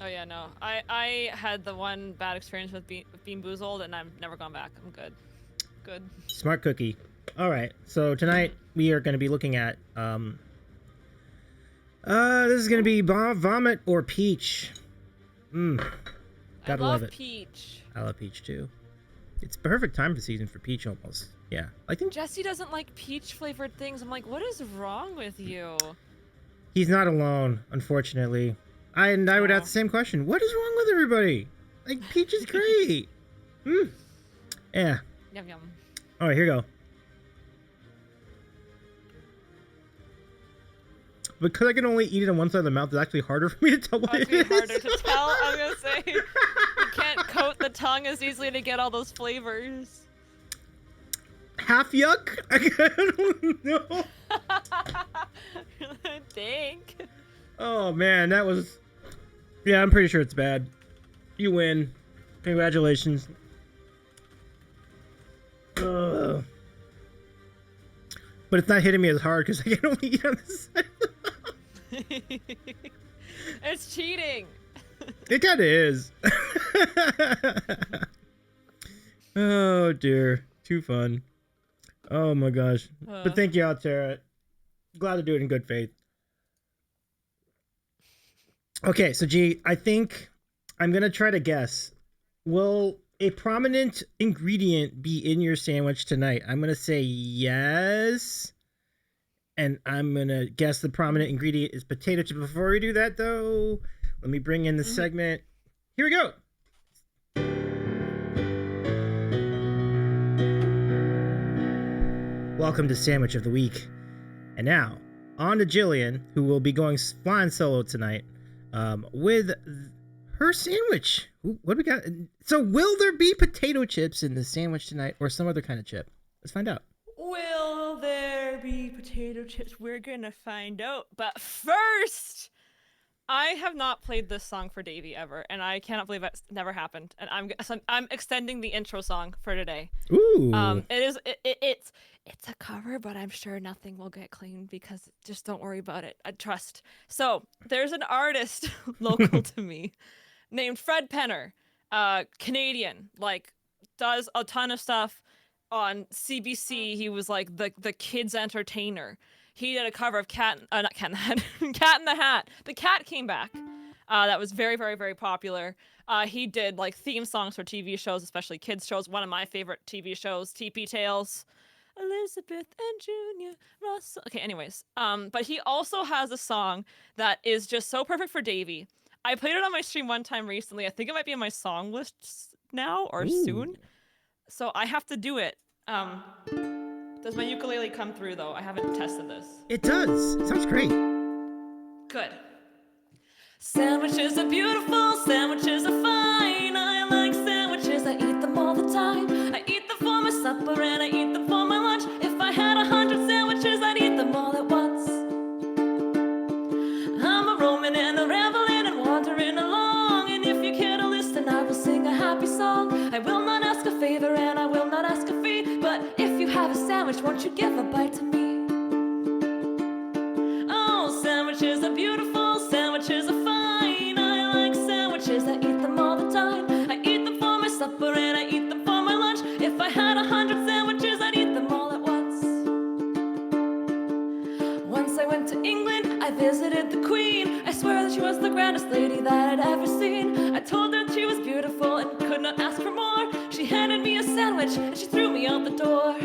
Oh yeah, no. I had the one bad experience with Bean Boozled, and I've never gone back. I'm good. Good. Smart cookie. All right. So tonight we are going to be looking at this is going to be vomit or peach. Gotta love it. Peach. I love peach too. It's perfect time of the season for peach almost. Yeah. I think Jesse doesn't like peach flavored things. I'm like, what is wrong with you? He's not alone, unfortunately. I would ask the same question. What is wrong with everybody? Like, peach is great. Yeah. Yum yum. All right, here we go. Because I can only eat it on one side of the mouth, it's actually harder for me to tell what it is. It's harder to tell, I'm going to say. You can't coat the tongue as easily to get all those flavors. Half yuck? I don't know. Think. Oh, man, that was... Yeah, I'm pretty sure it's bad. You win. Congratulations. But it's not hitting me as hard because I can only eat on this side. It's cheating. It kind of is. Oh, dear. Too fun. Oh, my gosh. But thank you, Altera. Glad to do it in good faith. Okay, so G, I think I'm going to try to guess. Will a prominent ingredient be in your sandwich tonight? I'm going to say yes. And I'm going to guess the prominent ingredient is potato chip. Before we do that, though, let me bring in the segment. Here we go. Welcome to Sandwich of the Week. And now, on to Gillian, who will be going flying solo tonight with her sandwich. What do we got? So, will there be potato chips in the sandwich tonight or some other kind of chip? Let's find out. Will there be potato chips? We're gonna find out. But first, I have not played this song for Davey ever, and I cannot believe it's never happened. And I'm extending the intro song for today. Ooh. It's a cover, but I'm sure nothing will get cleaned because just don't worry about it. I trust. So there's an artist local to me named Fred Penner, Canadian, like does a ton of stuff on CBC. He was like the kids entertainer. He did a cover of not Cat in the Hat, Cat in the Hat. The Cat came back. That was very, very, very popular. He did like theme songs for TV shows, especially kids shows. One of my favorite TV shows, TP Tales, Elizabeth and Junior Russell. Okay, anyways. But he also has a song that is just so perfect for Davey. I played it on my stream one time recently. I think it might be in my song list now or soon. So I have to do it. Does my ukulele come through, though? I haven't tested this. It does. It sounds great. Good. Sandwiches are beautiful. Sandwiches are fine. I like sandwiches. I eat them all the time. I eat them for my supper and I eat them for my lunch. If I had 100 sandwiches, I'd eat them all at once. I'm a roaming and a rambling and wandering along. And if you care to listen, I will sing a happy song. I will not ask a favor and I will not ask a fee. But if you have a sandwich, won't you give a bite to me? Oh, sandwiches are beautiful, sandwiches are fine. I like sandwiches, I eat them all the time. I eat them for my supper and I eat them for my lunch. If I had 100 sandwiches, I'd eat them all at once. Once I went to England, I visited the Queen. I swear that she was the grandest lady that I'd ever seen. I told her she was beautiful and could not ask for more. She handed me a sandwich and she threw me out the door.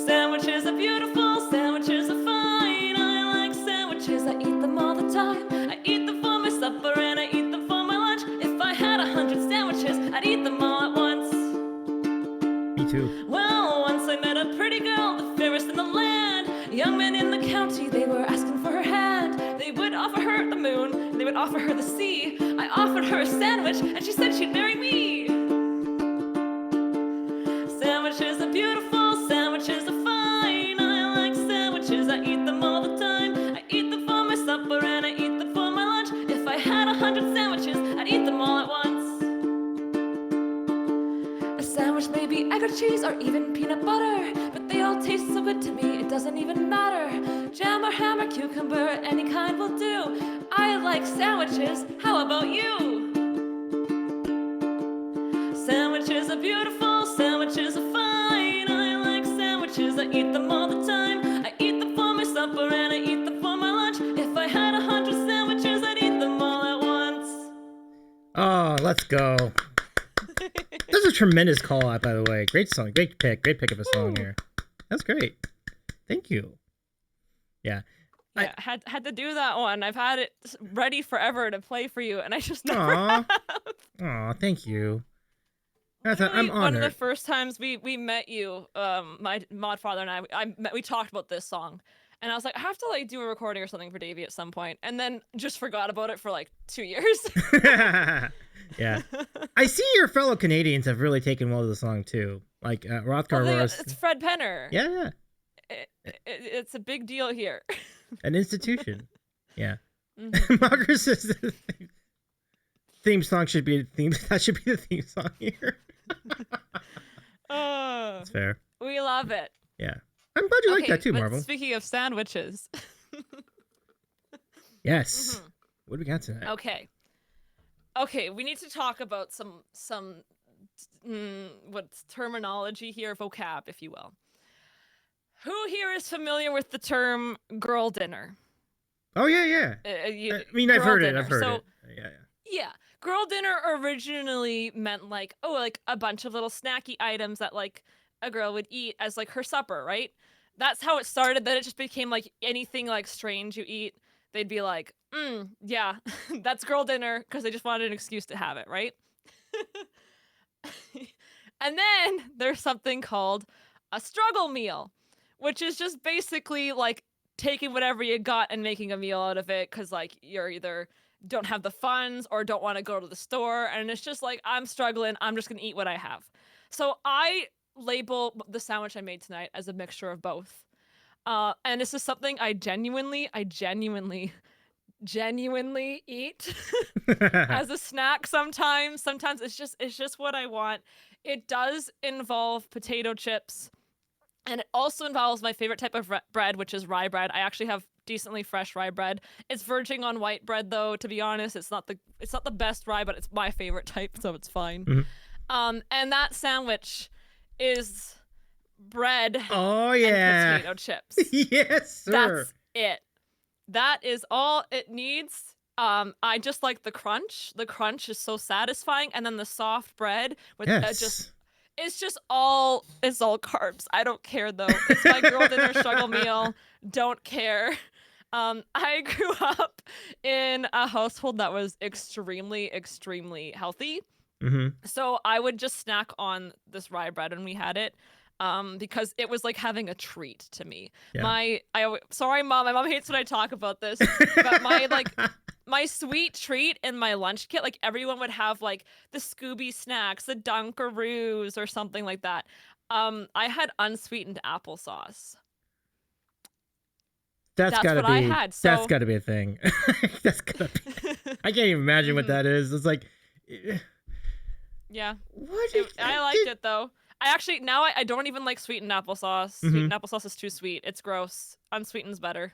Sandwiches are beautiful, sandwiches are fine. I like sandwiches, I eat them all the time. I eat them for my supper and I eat them for my lunch. If I had 100 sandwiches, I'd eat them all at once. Me too. Well, once I met a pretty girl, the fairest in the land. Young men in the county, they were asking for her hand. They would offer her the moon, and they would offer her the sea. I offered her a sandwich, and she said she'd marry me. Sandwiches are beautiful, sandwiches are fine. I like sandwiches, I eat them all the time. I eat them for my supper and I eat them for my lunch. If I had 100 sandwiches, I'd eat them all at once. A sandwich may be egg or cheese or even peanut butter, but they all taste so good to me, it doesn't even matter. Jam or ham or cucumber, any kind will do. I like sandwiches, how about you? Sandwiches are beautiful, sandwiches are fine. I like sandwiches, I eat them all the time. I eat them for my supper and I eat them for my lunch. If I had 100 sandwiches, I'd eat them all at once. Oh, let's go. That's a tremendous call out, by the way. Great song, great pick of a song here. That's great. Thank you. Yeah. Yeah, had to do that one. I've had it ready forever to play for you, and I just never have. Aw, thank you. I'm honored. One of the first times we met you, my mod father and we talked about this song, and I was like, I have to like do a recording or something for Davey at some point, and then just forgot about it for like 2 years. Yeah, I see your fellow Canadians have really taken well to the song too. Like Rothgar it's Fred Penner. Yeah. It's a big deal here. An institution. Yeah. Margaret says the theme song should be that should be the theme song here. That's fair. We love it. Yeah. I'm glad you like that too, Marvel. Speaking of sandwiches. Yes. Mm-hmm. What do we got tonight? Okay, we need to talk about some what's terminology here, vocab, if you will. Who here is familiar with the term girl dinner? Oh, yeah. I've heard it. Yeah. Girl dinner originally meant like a bunch of little snacky items that like a girl would eat as like her supper, right? That's how it started. Then it just became like anything like strange you eat, they'd be like, yeah, that's girl dinner, because they just wanted an excuse to have it, right? And then there's something called a struggle meal, which is just basically like taking whatever you got and making a meal out of it, because like you're either don't have the funds or don't want to go to the store, and it's just like, I'm struggling, I'm just gonna eat what I have. So I label the sandwich I made tonight as a mixture of both. And this is something I genuinely eat as a snack sometimes. Sometimes it's just what I want. It does involve potato chips, and it also involves my favorite type of bread, which is rye bread. I actually have decently fresh rye bread. It's verging on white bread though, to be honest. It's not the best rye, but it's my favorite type, so it's fine. And that sandwich is bread and potato chips. Yes, sir. That's it. That is all it needs. I just like the crunch. The crunch is so satisfying, and then the soft bread with it's all carbs. I don't care though. It's my girl dinner struggle meal. Don't care. I grew up in a household that was extremely, extremely healthy. So I would just snack on this rye bread when we had it. Because it was like having a treat to me. Yeah. Sorry, Mom. My mom hates when I talk about this, but my sweet treat in my lunch kit, like everyone would have like the Scooby snacks, the Dunkaroos, or something like that. I had unsweetened applesauce. That's what I had. So... That's gotta be a thing. That's gotta be. I can't even imagine what that is. It's like, yeah. I liked it though. I don't even like sweetened applesauce. Sweetened applesauce is too sweet. It's gross. Unsweetened's better.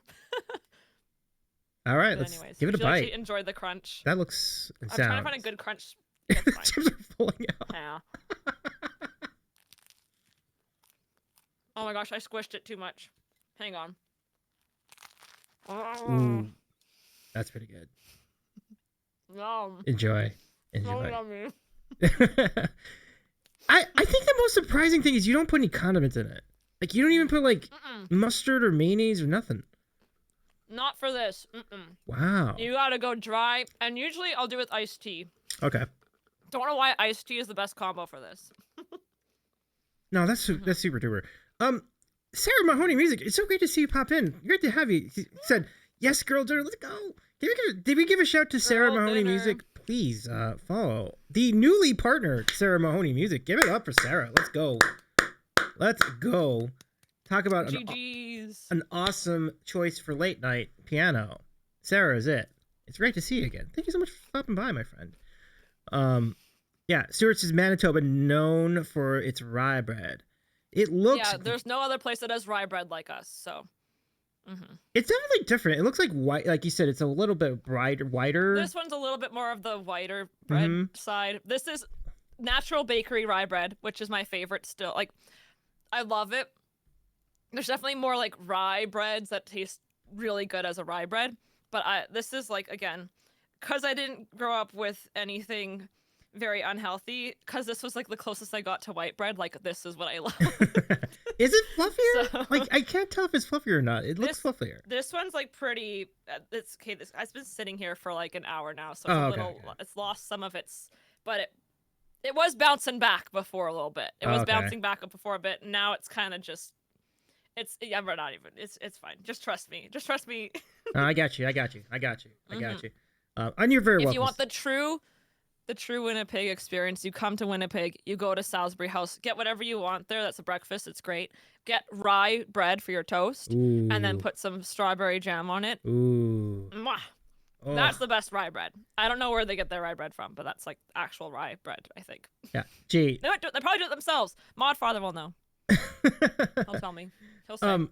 All right, let's give it a bite. Enjoy the crunch. That looks. I'm trying to find a good crunch. Chips are falling out. Yeah. Oh my gosh, I squished it too much. Hang on. Ooh, that's pretty good. Yum. Enjoy. So yummy. I think the most surprising thing is you don't put any condiments in it. Like, you don't even put, like, mustard or mayonnaise or nothing. Not for this. Wow. You gotta go dry, and usually I'll do it with iced tea. Okay. Don't know why iced tea is the best combo for this. No, that's super duper. Sarah Mahoney Music, it's so great to see you pop in. Great to have you. He said, yes, girl dinner, let's go. Did we give a shout to Sarah Mahoney Music? Please follow the newly partnered Sarah Mahoney Music. Give it up for Sarah. Let's go. Let's go. Talk about an awesome choice for late night piano. Sarah is it. It's great to see you again. Thank you so much for stopping by, my friend. Yeah, Stewart's is Manitoba, known for its rye bread. It looks... Yeah, there's no other place that does rye bread like us, so... It's definitely different. It looks like white, like you said. It's a little bit whiter. This one's a little bit more of the whiter bread side. This is natural bakery rye bread, which is my favorite still. Like, I love it. There's definitely more like rye breads that taste really good as a rye bread, but this is like, again, because I didn't grow up with anything very unhealthy, because this was like the closest I got to white bread. Like, this is what I love. Is it fluffier? So, like, I can't tell if it's fluffier or not. It looks fluffier. This one's like pretty. It's okay. I've been sitting here for like an hour now, so it's It's lost some of its, but it was bouncing back before a little bit. It was bouncing back up before a bit. And now it's kind of just. We're not even. It's fine. Just trust me. Just trust me. I got you. And you're very welcome. If you want the true Winnipeg experience, you come to Winnipeg, you go to Salisbury House, get whatever you want there. That's a breakfast. It's great. Get rye bread for your toast, and then put some strawberry jam on it. Ooh. Mwah. Oh. That's the best rye bread. I don't know where they get their rye bread from, but that's like actual rye bread, I think. Yeah. Gee. They probably do it themselves. Mod Father will know. He'll tell me. He'll say.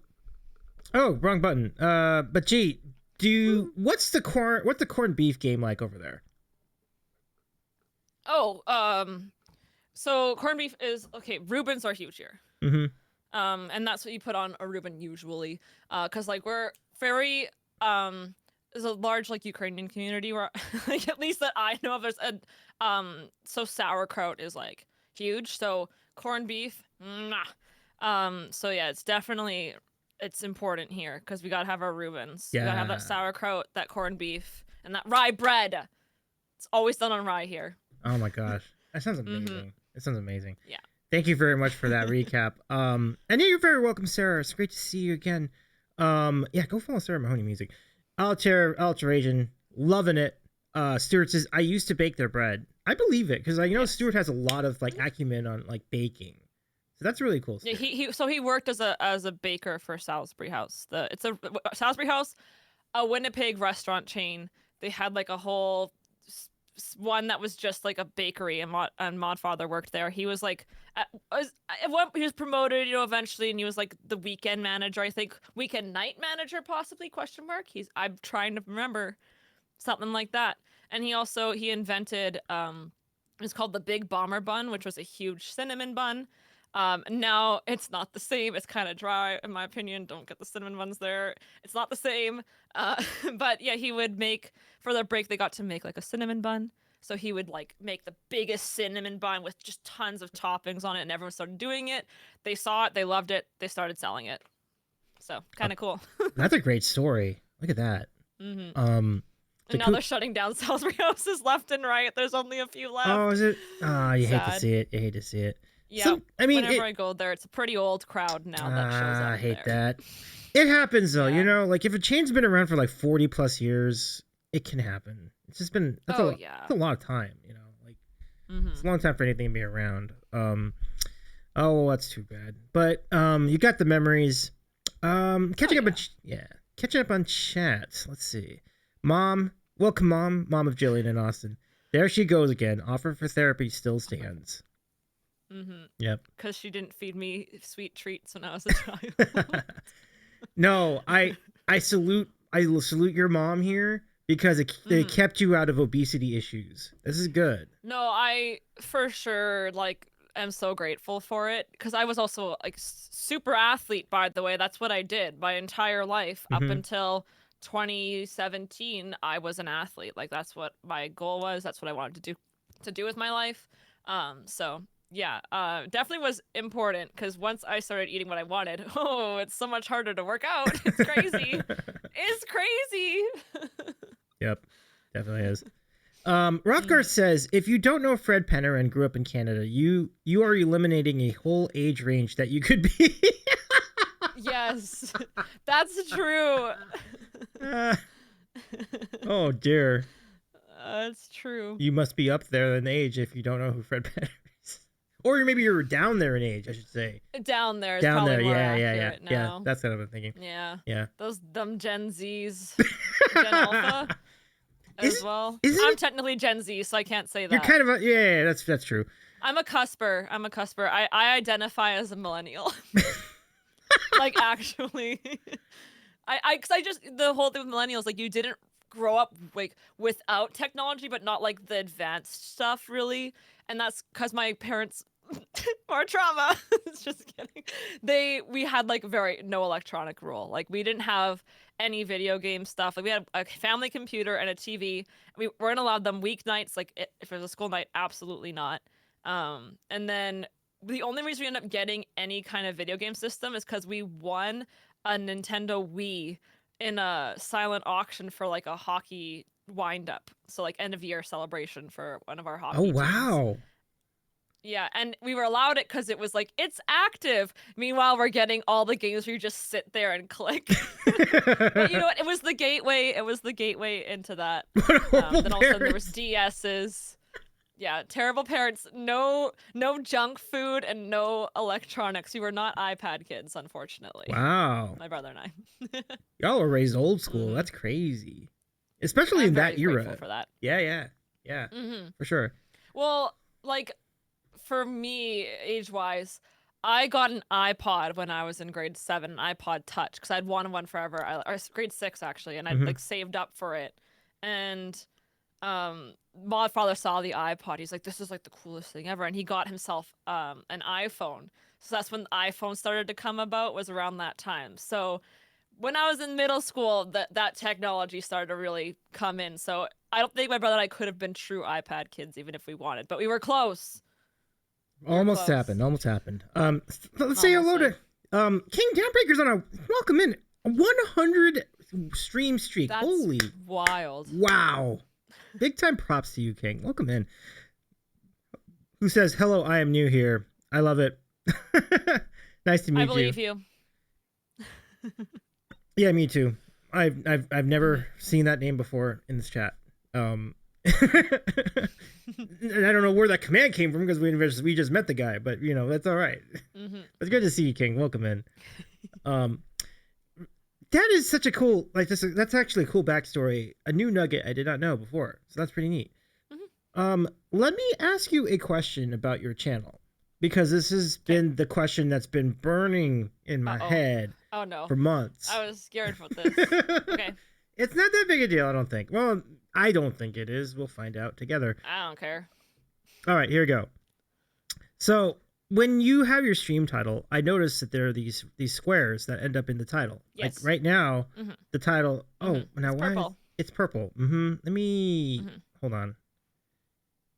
Oh, wrong button. But gee, what's the corned beef game like over there? So corned beef is okay. Reubens are huge here. And that's what you put on a Reuben usually, because like we're very there's a large like Ukrainian community where like at least that I know of. There's so sauerkraut is like huge. So corned beef, so yeah, it's important here because we gotta have our Reubens. Yeah. We gotta have that sauerkraut, that corned beef, and that rye bread. It's always done on rye here. Oh my gosh, that sounds amazing. It sounds amazing. Yeah. Thank you very much for that recap. And yeah, you're very welcome, Sarah. It's great to see you again. Yeah, go follow Sarah Mahoney Music. Alteration, loving it. Stuart says, I used to bake their bread. I believe it because Stuart has a lot of like acumen on like baking. So that's a really cool story. Yeah, he worked as a baker for Salisbury House. It's a Salisbury House, a Winnipeg restaurant chain. They had like a whole one that was just like a bakery, and Modfather worked there. He was like, he was promoted, eventually, and he was like the weekend manager, I think, weekend night manager, possibly, question mark. I'm trying to remember, something like that. And he invented, it's called the Big Bomber Bun, which was a huge cinnamon bun. Now it's not the same. It's kind of dry, in my opinion. Don't get the cinnamon buns there. It's not the same. But yeah, he would make, for their break, they got to make like a cinnamon bun. So he would like make the biggest cinnamon bun with just tons of toppings on it, and everyone started doing it. They saw it, they loved it, they started selling it. So kind of cool. That's a great story. Look at that. Mm-hmm. And now they're shutting down Salisbury houses left and right. There's only a few left. Oh, is it? Oh, you hate to see it. You hate to see it. Yeah, I mean, whenever I go there, it's a pretty old crowd now that shows up. I hate that. It happens though, like if a chain's been around for like 40 plus years, it can happen. It's just been that's a lot of time, like it's a long time for anything to be around. Oh, that's too bad. But you got the memories. Catching up on chat. Let's see. Welcome, mom of Gillian in Austin. There she goes again. Offer for therapy still stands. Mm-hmm. Yep. Because she didn't feed me sweet treats when I was a child. No, I salute your mom here because it kept you out of obesity issues. This is good. No, I for sure am so grateful for it, because I was also like super athlete, by the way. That's what I did my entire life up until 2017. I was an athlete. Like that's what my goal was. That's what I wanted to do with my life. So yeah, definitely was important, because once I started eating what I wanted, it's so much harder to work out. It's crazy. It's crazy. Yep, definitely is. Rothgar says, if you don't know Fred Penner and grew up in Canada, you are eliminating a whole age range that you could be. Yes, that's true. Oh dear. That's true. You must be up there in age if you don't know who Fred Penner is. Or maybe you're down there in age, I should say. Down there is probably more accurate now. Yeah, that's what I'm thinking. Yeah. Them Gen Zs. Gen Alpha as well. I'm technically Gen Z, so I can't say that. You're kind of that's true. I'm a cusper. I identify as a millennial. Like, actually. The whole thing with millennials, like, you didn't grow up like without technology, but not like the advanced stuff really. And that's because my parents more trauma. Just kidding. We had like no electronic rule. Like we didn't have any video game stuff. Like we had a family computer and a TV. We weren't allowed them weeknights. Like if it was a school night, absolutely not. And then the only reason we ended up getting any kind of video game system is because we won a Nintendo Wii in a silent auction for like a hockey wind up. So like end of year celebration for one of our hockey teams. Wow. Yeah, and we were allowed it because it was like, it's active. Meanwhile, we're getting all the games where you just sit there and click. But you know what? It was the gateway. It was the gateway into that. Then all of a sudden there was DSs. Yeah, terrible parents. No junk food and no electronics. We were not iPad kids, unfortunately. Wow. My brother and I. Y'all were raised old school. Mm-hmm. That's crazy. Especially in that era. For that. Yeah. Mm-hmm. For sure. Well, like, for me, age-wise, I got an iPod when I was in grade 7, an iPod Touch, because I'd wanted one forever. Or grade 6, actually, and I'd like saved up for it. And Modfather saw the iPod. He's like, this is like the coolest thing ever. And he got himself an iPhone. So that's when the iPhone started to come about, was around that time. So when I was in middle school, that technology started to really come in. So I don't think my brother and I could have been true iPad kids even if we wanted, but we were close. Almost happened. Let's say hello to King Downbreaker's on a welcome in 100 stream streak. That's holy wild. Wow. Big time props to you, King. Welcome in. Who says, hello, I am new here. I love it. Nice to meet you. I believe you. Yeah, me too. I've never seen that name before in this chat. And I don't know where that command came from because we just met the guy, but that's all right. It's good to see you, King. Welcome in. That is such a cool that's actually a cool backstory. A new nugget I did not know before, so that's pretty neat. Let me ask you a question about your channel, because this has been the question that's been burning in my head for months. I was scared for this. Okay. It's not that big a deal, I don't think. Well, I don't think it is. We'll find out together. I don't care. All right, here we go. So when you have your stream title, I noticed that there are these squares that end up in the title. Yes. Like right now, the title. Oh, now it's why? Purple. It's purple. Let me hold on.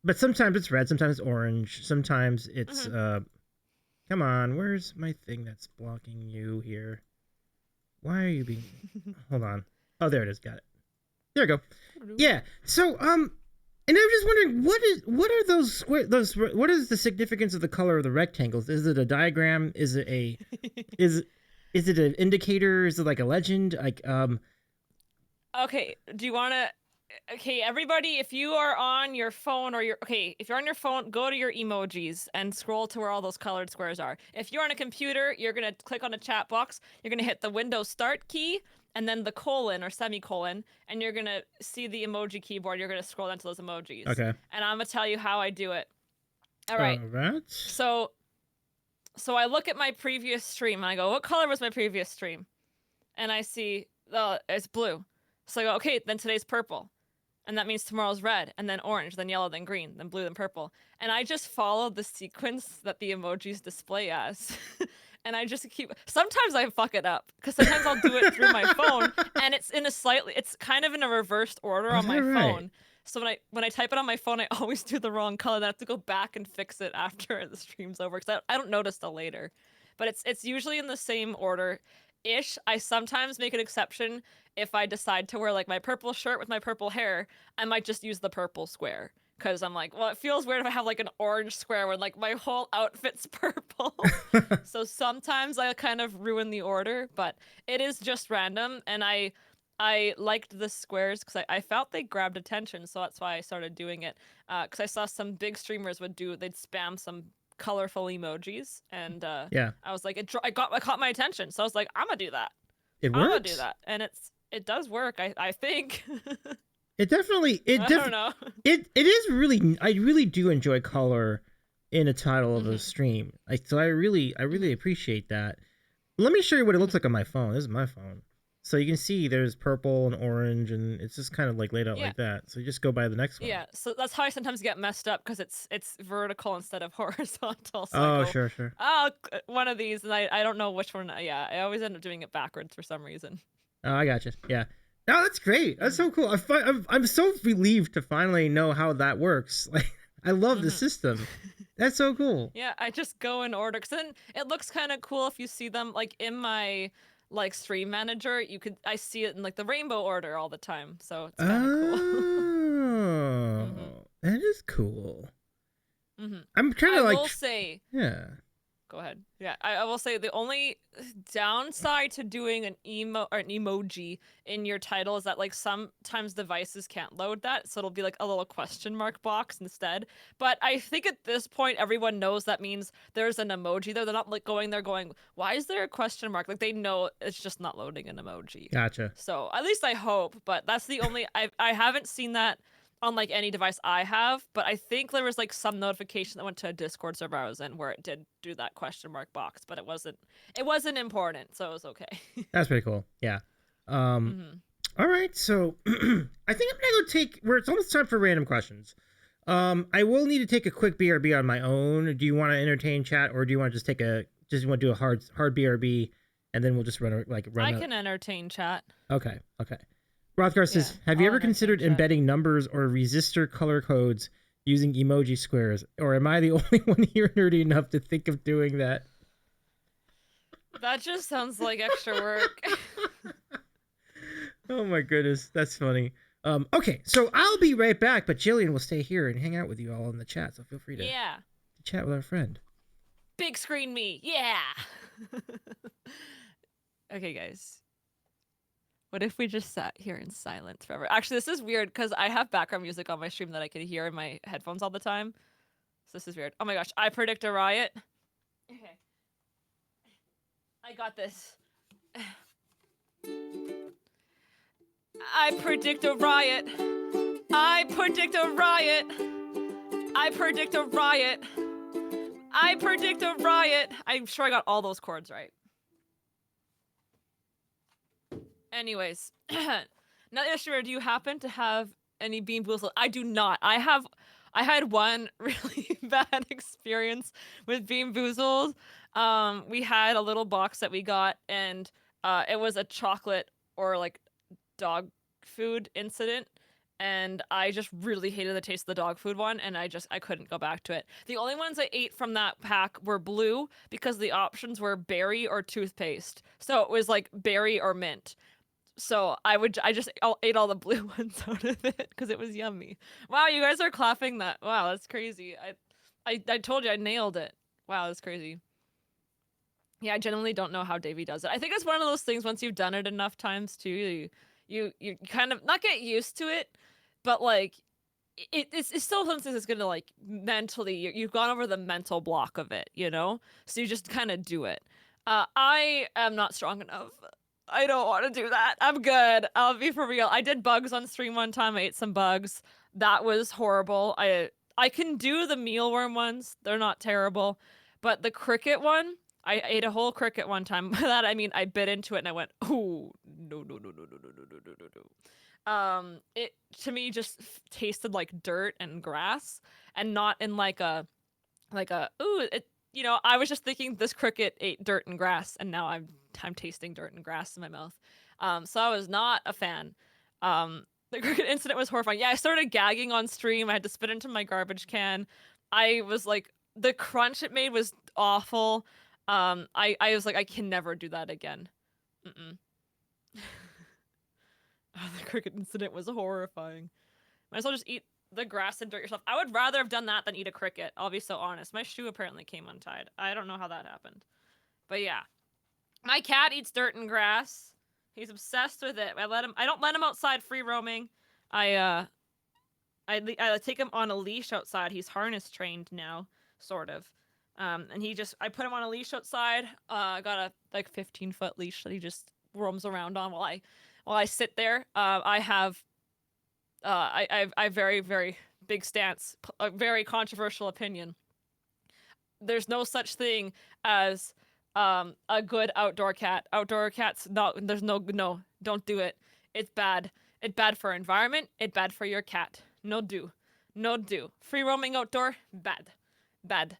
But sometimes it's red, sometimes it's orange, sometimes it's come on, where's my thing that's blocking you here? Why are you being hold on. Oh, there it is, got it. There we go. Yeah. So and I'm just wondering what are those square what is the significance of the color of the rectangles? Is it a diagram? Is it a is it an indicator? Is it like a legend? Like Okay, do you want to Okay, everybody, if you are on your phone if you're on your phone, go to your emojis and scroll to where all those colored squares are. If you're on a computer, you're going to click on a chat box, you're going to hit the Windows Start key, and then the colon or semicolon, and you're going to see the emoji keyboard. You're going to scroll down to those emojis. Okay. And I'm going to tell you how I do it. All right. So I look at my previous stream, and I go, what color was my previous stream? And I see, it's blue. So I go, okay, then today's purple. And that means tomorrow's red, and then orange, then yellow, then green, then blue, then purple. And I just follow the sequence that the emojis display as. And I just sometimes I fuck it up, because sometimes I'll do it through my phone, and it's kind of in a reversed order on my phone. So when I type it on my phone, I always do the wrong color. Then I have to go back and fix it after the stream's over, because I don't notice till later. But it's usually in the same order-ish. I sometimes make an exception. If I decide to wear like my purple shirt with my purple hair, I might just use the purple square, because I'm like, well, it feels weird if I have like an orange square when like my whole outfit's purple. So sometimes I kind of ruin the order, but it is just random. And I liked the squares because I felt they grabbed attention, so that's why I started doing it. Because I saw some big streamers they'd spam some colorful emojis, and I was like, it caught my attention, so I was like, I'm gonna do that. I'm gonna do that, and it does work. I think. It definitely. I don't know. It is really. I really do enjoy color in a title of a stream. So I really appreciate that. Let me show you what it looks like on my phone. This is my phone. So you can see there's purple and orange, and it's just kind of like laid out like that. So you just go by the next one. Yeah, so that's how I sometimes get messed up, because it's vertical instead of horizontal. So oh, sure. Oh, one of these, and I don't know which one. Yeah, I always end up doing it backwards for some reason. Oh, I gotcha. Yeah. No, that's great. That's so cool. I'm so relieved to finally know how that works. Like, I love the system. That's so cool. Yeah, I just go in order, because then it looks kind of cool if you see them like in my like stream manager. I see it in like the rainbow order all the time, so it's kind of cool. Oh, that is cool. I'm trying to I will say, yeah. Go ahead. Yeah, I will say the only downside to doing an emoji in your title is that like sometimes devices can't load that, so it'll be like a little question mark box instead. But I think at this point everyone knows that means there's an emoji there. They're not like going, why is there a question mark? Like they know it's just not loading an emoji. Gotcha. So at least I hope, but that's the only I haven't seen that on like any device I have, but I think there was like some notification that went to a Discord server I was in where it did do that question mark box, but it wasn't important, so it was okay. That's pretty cool. Yeah. All right, so I think I'm gonna go it's almost time for random questions. I will need to take a quick BRB on my own. Do you want to entertain chat, or do you want to just want to do a hard BRB, and then we'll just run. I can entertain chat. Okay. Rothgar says, have you ever considered embedding numbers or resistor color codes using emoji squares? Or am I the only one here nerdy enough to think of doing that? That just sounds like extra work. Oh my goodness, that's funny. Okay, so I'll be right back, but Gillian will stay here and hang out with you all in the chat, so feel free to chat with our friend. Big screen me, yeah! Okay, guys. What if we just sat here in silence forever? Actually, this is weird because I have background music on my stream that I can hear in my headphones all the time. So this is weird. Oh my gosh, I predict a riot. Okay. I got this. I predict a riot. I predict a riot. I predict a riot. I predict a riot. I'm sure I got all those chords right. Anyways, now Ishmael, do you happen to have any Bean Boozled? I do not. I had one really bad experience with Bean Boozled. We had a little box that we got, and it was a chocolate or like dog food incident, and I just really hated the taste of the dog food one, and I couldn't go back to it. The only ones I ate from that pack were blue because the options were berry or toothpaste. So it was like berry or mint. So I just ate all the blue ones out of it because it was yummy. Wow, you guys are clapping that. Wow, that's crazy. I told you I nailed it. Wow, that's crazy. Yeah, I genuinely don't know how Davey does it. I think it's one of those things once you've done it enough times too, you kind of not get used to it, but like it's still something that's gonna like mentally you've gone over the mental block of it, you know? So you just kind of do it. I am not strong enough. I don't want to do that. I'm good. I'll be for real. I did bugs on stream one time. I ate some bugs. That was horrible. I can do the mealworm ones. They're not terrible. But the cricket one, I ate a whole cricket one time. By that I mean I bit into it and I went, oh, no, no, no, no, no, no, no, no, no, no. It to me just tasted like dirt and grass and not in like a ooh, it, you know, I was just thinking this cricket ate dirt and grass, and now I'm tasting dirt and grass in my mouth. So I was not a fan. The cricket incident was horrifying. Yeah, I started gagging on stream. I had to spit into my garbage can. I was like, the crunch it made was awful. I was like, I can never do that again. Mm-mm. Oh, the cricket incident was horrifying. Might as well just eat the grass and dirt yourself. I would rather have done that than eat a cricket. I'll be so honest. My shoe apparently came untied. I don't know how that happened. But yeah. My cat eats dirt and grass. He's obsessed with it. I don't let him outside free roaming. I take him on a leash outside. He's harness trained now, sort of. And I put him on a leash outside. I got a like 15-foot leash that he just roams around on while I sit there. I have very, very big stance, a very controversial opinion. There's no such thing as a good outdoor cat. Outdoor cats, no, don't do it. It's bad. It's bad for environment. It's bad for your cat. No do. Free roaming outdoor, bad.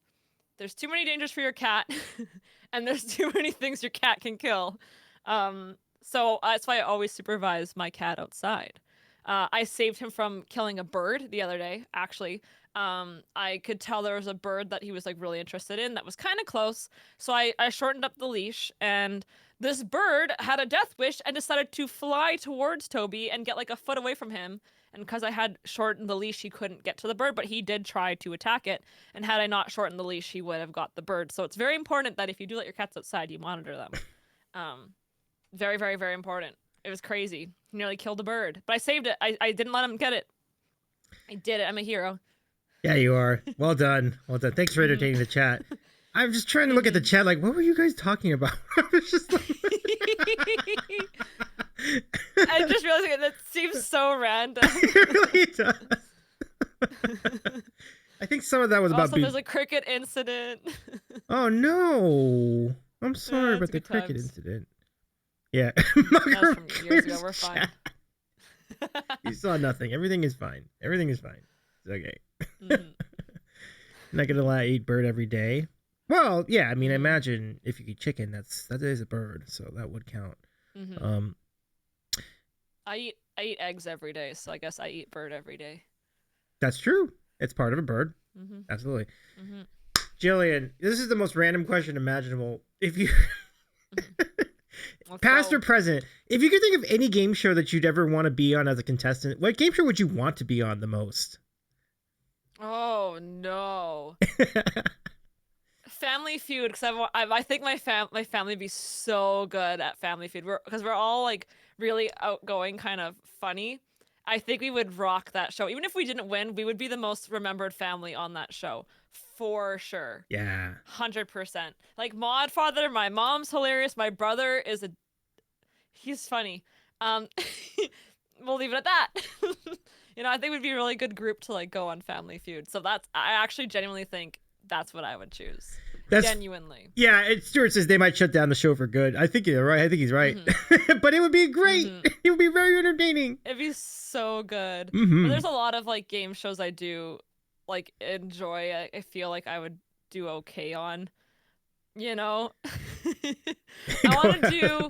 There's too many dangers for your cat, and there's too many things your cat can kill. So that's why I always supervise my cat outside. I saved him from killing a bird the other day, actually. I could tell there was a bird that he was like really interested in that was kind of close. So I shortened up the leash, and this bird had a death wish and decided to fly towards Toby and get like a foot away from him. And because I had shortened the leash, he couldn't get to the bird, but he did try to attack it. And had I not shortened the leash, he would have got the bird. So it's very important that if you do let your cats outside, you monitor them. Very, very, very important. It was crazy. He nearly killed a bird, but I saved it. I didn't let him get it. I did it. I'm a hero. Yeah, you are. Well done. Well done. Thanks for entertaining the chat. I'm just trying to look at the chat like, what were you guys talking about? I was just like... I just realized that seems so random. It really does. I think some of that was about there's a cricket incident. Oh, no. I'm sorry about the cricket incident. Yeah. That was from years ago. We're fine. You saw nothing. Everything is fine. It's okay. I'm not gonna lie, eat bird every day. Well, yeah, I mean, imagine if you eat chicken, that is a bird, so that would count. I eat eggs every day, so I guess I eat bird every day. That's true. It's part of a bird. Absolutely. Gillian, this is the most random question imaginable. If you past or present, if you could think of any game show that you'd ever want to be on as a contestant, what game show would you want to be on the most? Oh no. Family Feud, because I think my family would be so good at Family Feud, because we're all like really outgoing, kind of funny, I think we would rock that show. Even if we didn't win, we would be the most remembered family on that show. For sure. Yeah. 100%. Like Mod Father, my mom's hilarious. My brother he's funny. We'll leave it at that. I think we'd be a really good group to like go on Family Feud. So I actually genuinely think that's what I would choose. Genuinely. Yeah, Stuart says they might shut down the show for good. I think you're right. I think he's right. But it would be great. It would be very entertaining. It'd be so good. But there's a lot of like game shows I do like enjoy. I feel like I would do okay on. I want to do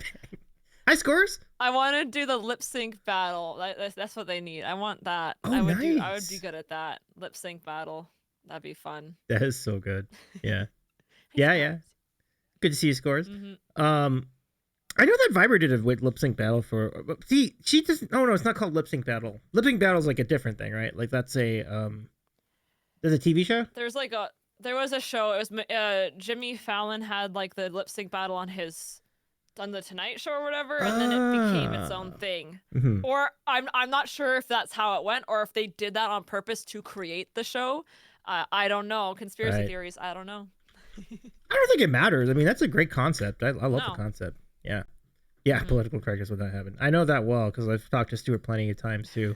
high scores. I want to do the lip sync battle. That's what they need. I want that. Oh, I would nice. be good at that lip sync battle. That'd be fun. That is so good. Yeah. Yeah. Good to see your scores. I know that Viber did a lip sync battle for. See, she doesn't. Oh no, it's not called lip sync battle. Lip sync battle is like a different thing, right? Like that's a there's a TV show. There was a show. It was Jimmy Fallon had like the lip sync battle on the Tonight Show or whatever, and then it became its own thing. Or I'm not sure if that's how it went, or if they did that on purpose to create the show. I don't know. Conspiracy theories. I don't know. I don't think it matters. I mean, that's a great concept. I love the concept. Yeah. Political correctness would not happen. I know that well because I've talked to Stuart plenty of times too.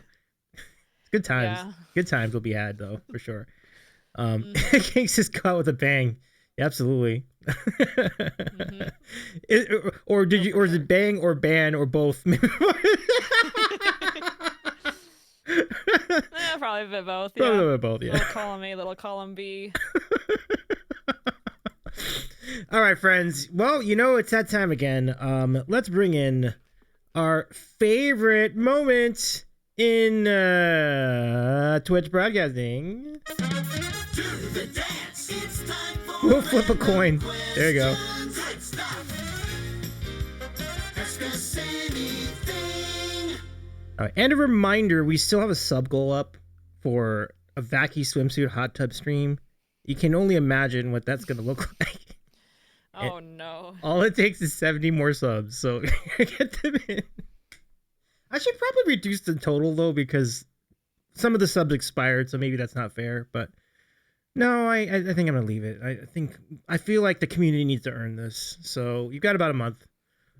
It's good times. Yeah. Good times will be had though, for sure. Kinks is caught with a bang. Yeah, absolutely. Or is it bang or ban or both? Probably a bit both. Yeah. Probably a bit both. Yeah. Little column A, little column B. All right, friends. Well, it's that time again. Let's bring in our favorite moment in Twitch broadcasting. Do the dance. It's time for we'll flip a coin. There you go. All right, and a reminder, we still have a sub goal up for a Vacky swimsuit hot tub stream. You can only imagine what that's going to look like. Oh, no. All it takes is 70 more subs, so get them in. I should probably reduce the total, though, because some of the subs expired, so maybe that's not fair. But no, I think I'm going to leave it. I feel like the community needs to earn this. So you've got about a month.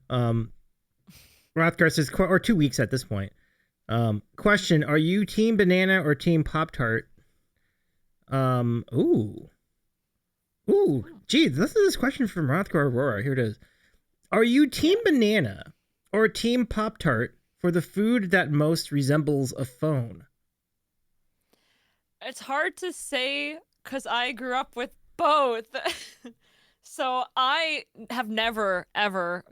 Rothgar says, or 2 weeks at this point. Question, are you Team Banana or Team Pop-Tart? Ooh, geez, listen to this question from Rothgar Aurora. Here it is. Are you Team Banana or Team Pop-Tart for the food that most resembles a phone? It's hard to say because I grew up with both. So I have never, ever,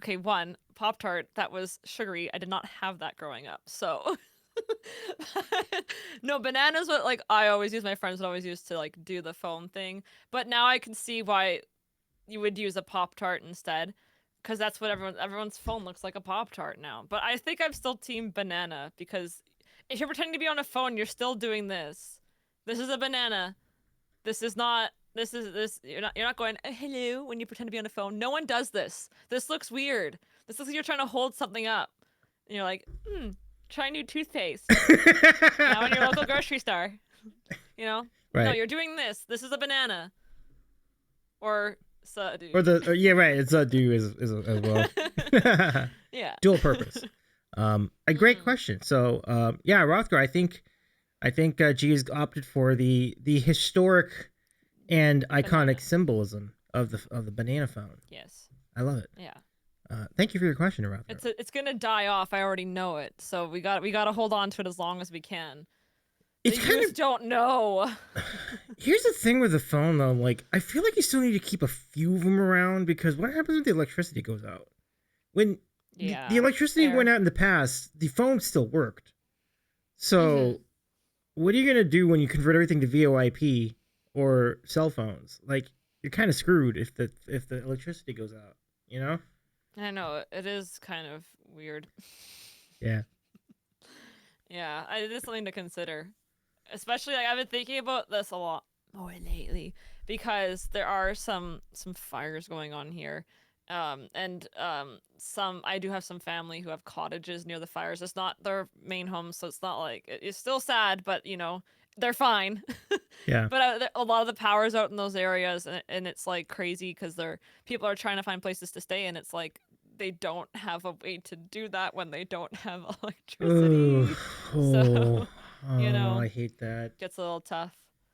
Pop-Tart that was sugary. I did not have that growing up. So no, bananas what like I always use, my friends would always use to like do the phone thing. But now I can see why you would use a Pop-Tart instead. Because that's what everyone's phone looks like, a Pop-Tart now. But I think I'm still Team Banana because if you're pretending to be on a phone, you're still doing this. This is a banana. This. You're not going hello when you pretend to be on a phone. No one does this. This looks weird. This looks like you're trying to hold something up. And you're like, try new toothpaste. Now in your local grocery store. Right. No, you're doing this. This is a banana. Or Sadu. Yeah, right. It's Sadu as well. Yeah. Dual purpose. A great question. So, Rothgar, I think G has opted for the historic and iconic symbolism of the banana phone. Yes. I love it. Yeah. Thank you for your question, Rothgar. It's gonna die off. I already know it. So we got to hold on to it as long as we can. It's kind of don't know. Here's the thing with the phone though. Like, I feel like you still need to keep a few of them around because what happens if the electricity goes out? When the electricity went out in the past, the phone still worked. So, what are you gonna do when you convert everything to VoIP or cell phones? Like, you're kind of screwed if the electricity goes out. I know, it is kind of weird. Yeah. Yeah, it is something to consider. Especially, like, I've been thinking about this a lot more lately because there are some fires going on here, And I do have some family who have cottages near the fires. It's not their main home, so it's not like it's still sad, but they're fine. Yeah. But a lot of the power's out in those areas, and it's like crazy because people are trying to find places to stay, and it's like they don't have a way to do that when they don't have electricity. So I hate that. Gets a little tough.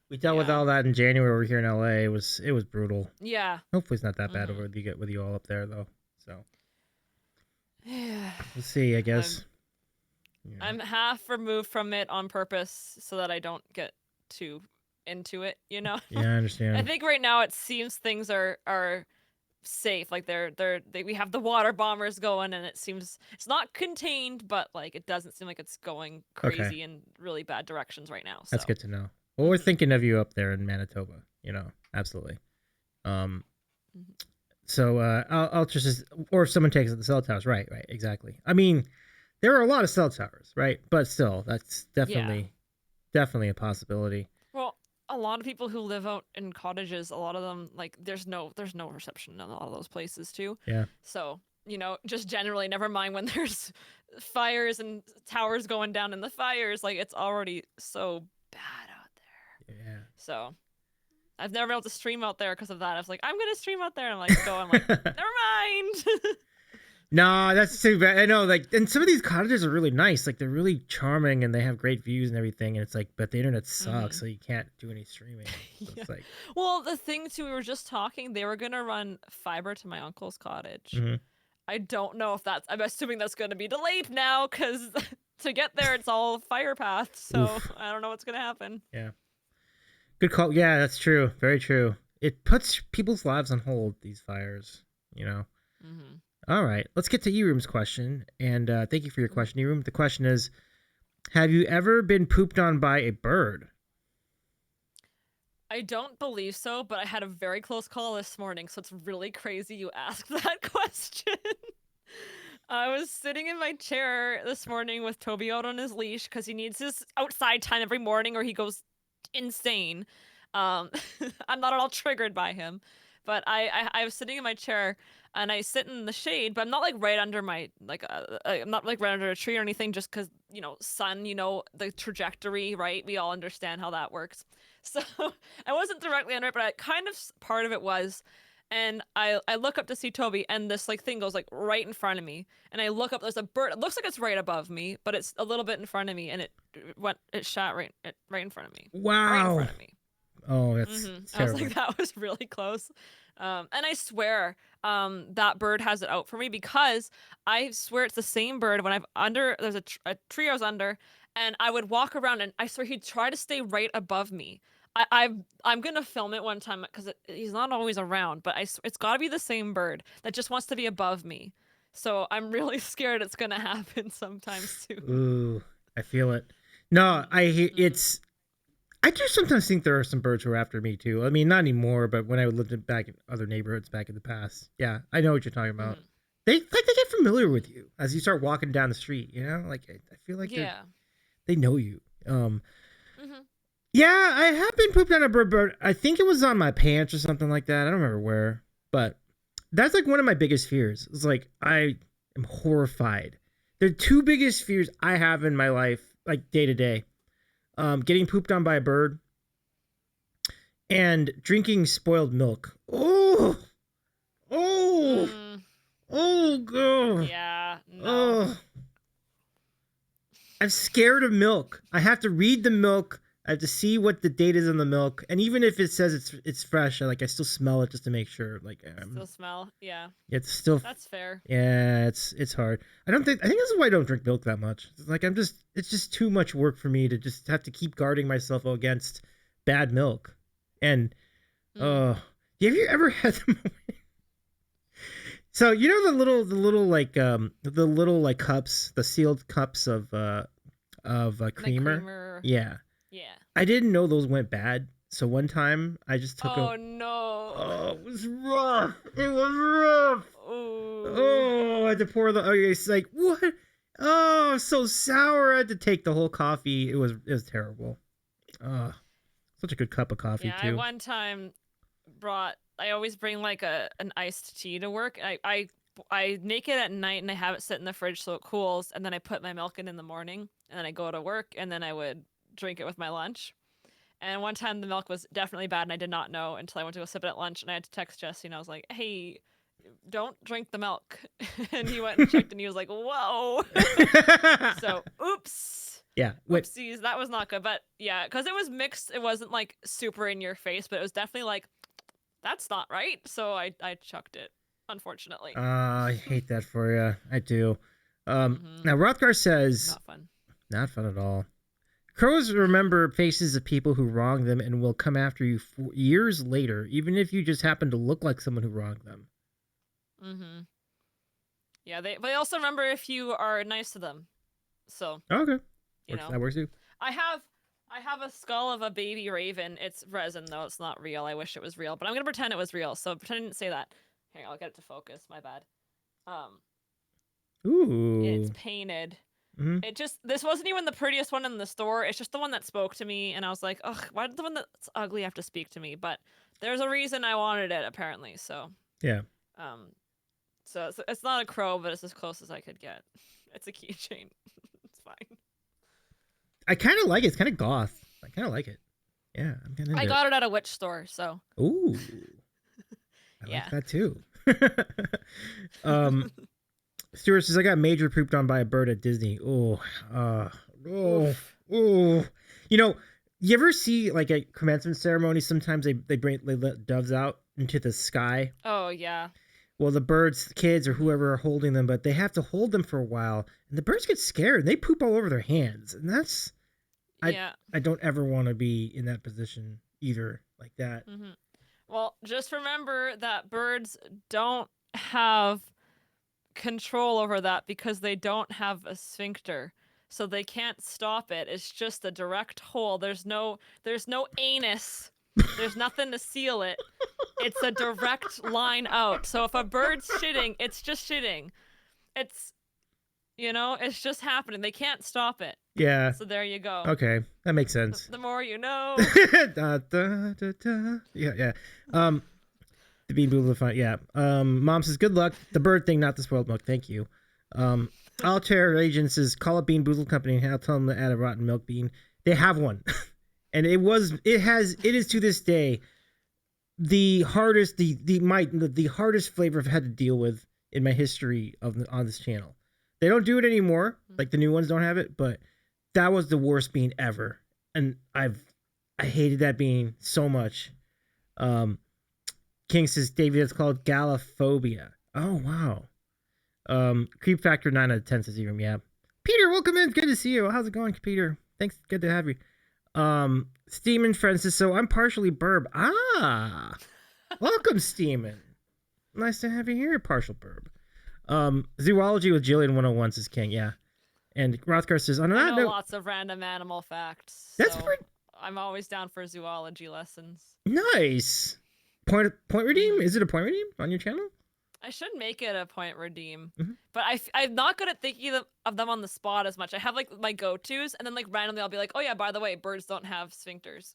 We dealt with all that in January over here in LA. It was brutal. Yeah. Hopefully it's not that bad over with you all up there though. So we'll see, I guess. I'm half removed from it on purpose so that I don't get too into it, Yeah, I understand. I think right now it seems things are safe. Like we have the water bombers going, and it seems it's not contained, but like it doesn't seem like it's going crazy in really bad directions right now. So. That's good to know. Well, we're thinking of you up there in Manitoba, absolutely. So I'll just, or if someone takes it, the cell towers, right, exactly. I mean, there are a lot of cell towers, right? But still, that's definitely a possibility. Well, a lot of people who live out in cottages, a lot of them, like, there's no reception in a lot of those places too. Yeah. So, just generally, never mind when there's fires and towers going down in the fires, like, it's already so bad out there. Yeah. So I've never been able to stream out there because of that. I was like, I'm gonna stream out there, and I'm like, never mind. No, that's too bad. I know, like, and some of these cottages are really nice. Like, they're really charming, and they have great views and everything. And it's like, but the internet sucks, so you can't do any streaming. So it's like, well, the thing too, we were just talking. They were gonna run fiber to my uncle's cottage. I don't know if I'm assuming that's gonna be delayed now because to get there, it's all fire paths. So I don't know what's gonna happen. Yeah. Good call. Yeah, that's true. Very true. It puts people's lives on hold, these fires, All right, let's get to E-Room's question. And thank you for your question, E-Room. The question is, have you ever been pooped on by a bird? I don't believe so, but I had a very close call this morning, so it's really crazy you asked that question. I was sitting in my chair this morning with Toby out on his leash because he needs his outside time every morning or he goes insane. I'm not at all triggered by him, but I was sitting in my chair and I sit in the shade, but I'm not like right under I'm not like right under a tree or anything, just because sun, the trajectory, right? We all understand how that works. So I wasn't directly under it, but kind of part of it was. And I look up to see Toby, and this like thing goes like right in front of me. And I look up, there's a bird. It looks like it's right above me, but it's a little bit in front of me, and it shot right in front of me. Wow. Right in front of me. Oh, that's terrible. I was like, that was really close. And I swear, that bird has it out for me because I swear it's the same bird. When there's a tree I was under, and I would walk around, and I swear he'd try to stay right above me. I'm gonna film it one time because he's not always around, but it's got to be the same bird that just wants to be above me. So I'm really scared it's gonna happen sometime soon. Ooh, I feel it. No, I do sometimes think there are some birds who are after me too. I mean, not anymore, but when I lived back in other neighborhoods back in the past, yeah, I know what you're talking about. They get familiar with you as you start walking down the street. Like I feel like they know you. Yeah, I have been pooped on a bird, but I think it was on my pants or something like that. I don't remember where, but that's like one of my biggest fears. It's like I am horrified. The two biggest fears I have in my life, like day to day, getting pooped on by a bird and drinking spoiled milk. Oh, God. Yeah. No. Oh, I'm scared of milk. I have to read the milk. I have to see what the date is on the milk, and even if it says it's fresh, I still smell it just to make sure. Still smell, yeah. It's still. That's fair. Yeah, it's hard. I think this is why I don't drink milk that much. It's just too much work for me to just have to keep guarding myself against bad milk. And have you ever had the moment? So the little cups, the sealed cups of creamer. Yeah. Yeah. I didn't know those went bad. So one time I just took Oh, no. Oh, it was rough. Oh, I had to pour it's like, what? Oh, so sour. I had to take the whole coffee. It was such a good cup of coffee, too. I one time I always bring like an iced tea to work. I make it at night and I have it sit in the fridge so it cools, and then I put my milk in the morning, and then I go to work, and then I would drink it with my lunch. And one time the milk was definitely bad, and I did not know until I went to go sip it at lunch, and I had to text Jesse, and I was like, "Hey, don't drink the milk." And he went and checked, and he was like, "Whoa." So, oops. Yeah. Oopsies, that was not good. But yeah, because it was mixed. It wasn't like super in your face, but it was definitely like, that's not right. So I chucked it, unfortunately. I hate that for you. I do. Now, Rothgar says... Not fun. Not fun at all. Crows remember faces of people who wronged them and will come after you years later, even if you just happen to look like someone who wronged them. Yeah, they also remember if you are nice to them. So... Okay. You know, that works too. I have a skull of a baby raven. It's resin though. It's not real. I wish it was real, but I'm gonna pretend it was real. So pretend I didn't say that. Here, I'll get it to focus. My bad. Ooh. It's painted. This wasn't even the prettiest one in the store. It's just the one that spoke to me, and I was like, ugh, why did the one that's ugly have to speak to me? But there's a reason I wanted it, apparently. So yeah. So it's not a crow, but it's as close as I could get. It's a keychain. It's fine. I kind of like it. It's kind of goth. I kind of like it. Yeah, I'm kind of. I got it at a witch store, so. Ooh. I like that too. Stuart says, I got major pooped on by a bird at Disney. Oh. You know, you ever see like at commencement ceremonies? Sometimes they let doves out into the sky. Oh yeah. Well, the birds, the kids, or whoever are holding them, but they have to hold them for a while, and the birds get scared and they poop all over their hands, and that's, I don't ever want to be in that position either, like that. Well, just remember that birds don't have control over that because they don't have a sphincter, so they can't stop it. It's just a direct hole. There's no anus. There's nothing to seal it. It's a direct line out. So if a bird's shitting, it's just shitting. It's, it's just happening. They can't stop it. Yeah. So there you go. Okay, that makes sense. The more you know. Da, da, da, da. Yeah. The bean boodle fine. Yeah. Mom says, good luck. The bird thing, not the spoiled milk. Thank you. Altair agent says, call up Bean Boodle Company and I'll tell them to add a rotten milk bean. They have one. And it is to this day the hardest the hardest flavor I've had to deal with in my history on this channel. They don't do it anymore, like the new ones don't have it, but that was the worst bean ever, and I hated that bean so much. King says, David, it's called Gallophobia. Oh wow. Creep factor 9 out of 10 says even. Yeah. Peter, welcome in. Good to see you. How's it going, Peter? Thanks. Good to have you. Steeman Francis, so I'm partially burb. Welcome, Steeman. Nice to have you here, partial burb. Zoology with Gillian 101 says King, yeah. And Rothgar says, I know lots of random animal facts. That's so pretty... I'm always down for zoology lessons. Nice. Point redeem? Is it a point redeem on your channel? I should make it a point redeem, but I'm not good at thinking of them on the spot as much. I have like my go-tos, and then like randomly I'll be like, oh yeah, by the way, birds don't have sphincters.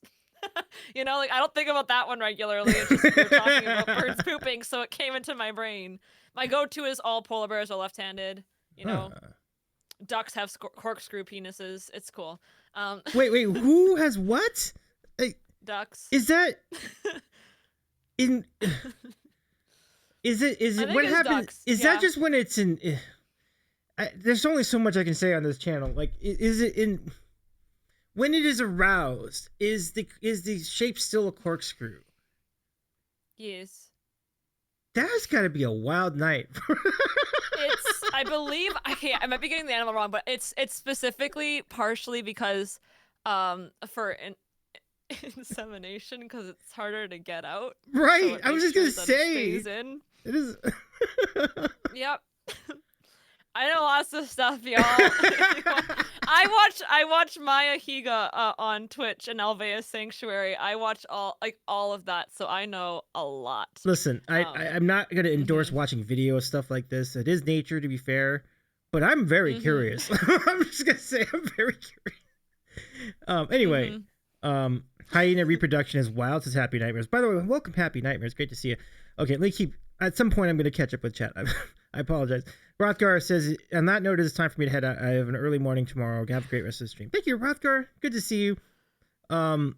Like I don't think about that one regularly. It's just we're talking about birds pooping, so it came into my brain. My go-to is all polar bears are left-handed. Ducks have corkscrew penises. It's cool. Wait, who has what? Ducks. Is that in? Is it what happens? Ducks. Is that just when it's in? There's only so much I can say on this channel. Like, is it in? When it is aroused, is the shape still a corkscrew? Yes. That's got to be a wild night. I believe I might be getting the animal wrong, but it's specifically partially because for insemination, because it's harder to get out. Right. So I was just gonna say it stays in. It is. Yep. I know lots of stuff, y'all. I watch Maya Higa on Twitch and Alvea's Sanctuary. I watch all of that, so I know a lot. Listen, I'm not gonna endorse watching video stuff like this. It is nature, to be fair, but I'm very curious. I'm just gonna say I'm very curious. Anyway, Hyena reproduction is wild, says Happy Nightmares. By the way, welcome Happy Nightmares. Great to see you. Okay, let me keep... At some point, I'm going to catch up with chat. I apologize. Rothgar says, on that note, it is time for me to head out. I have an early morning tomorrow. Have a great rest of the stream. Thank you, Rothgar. Good to see you. And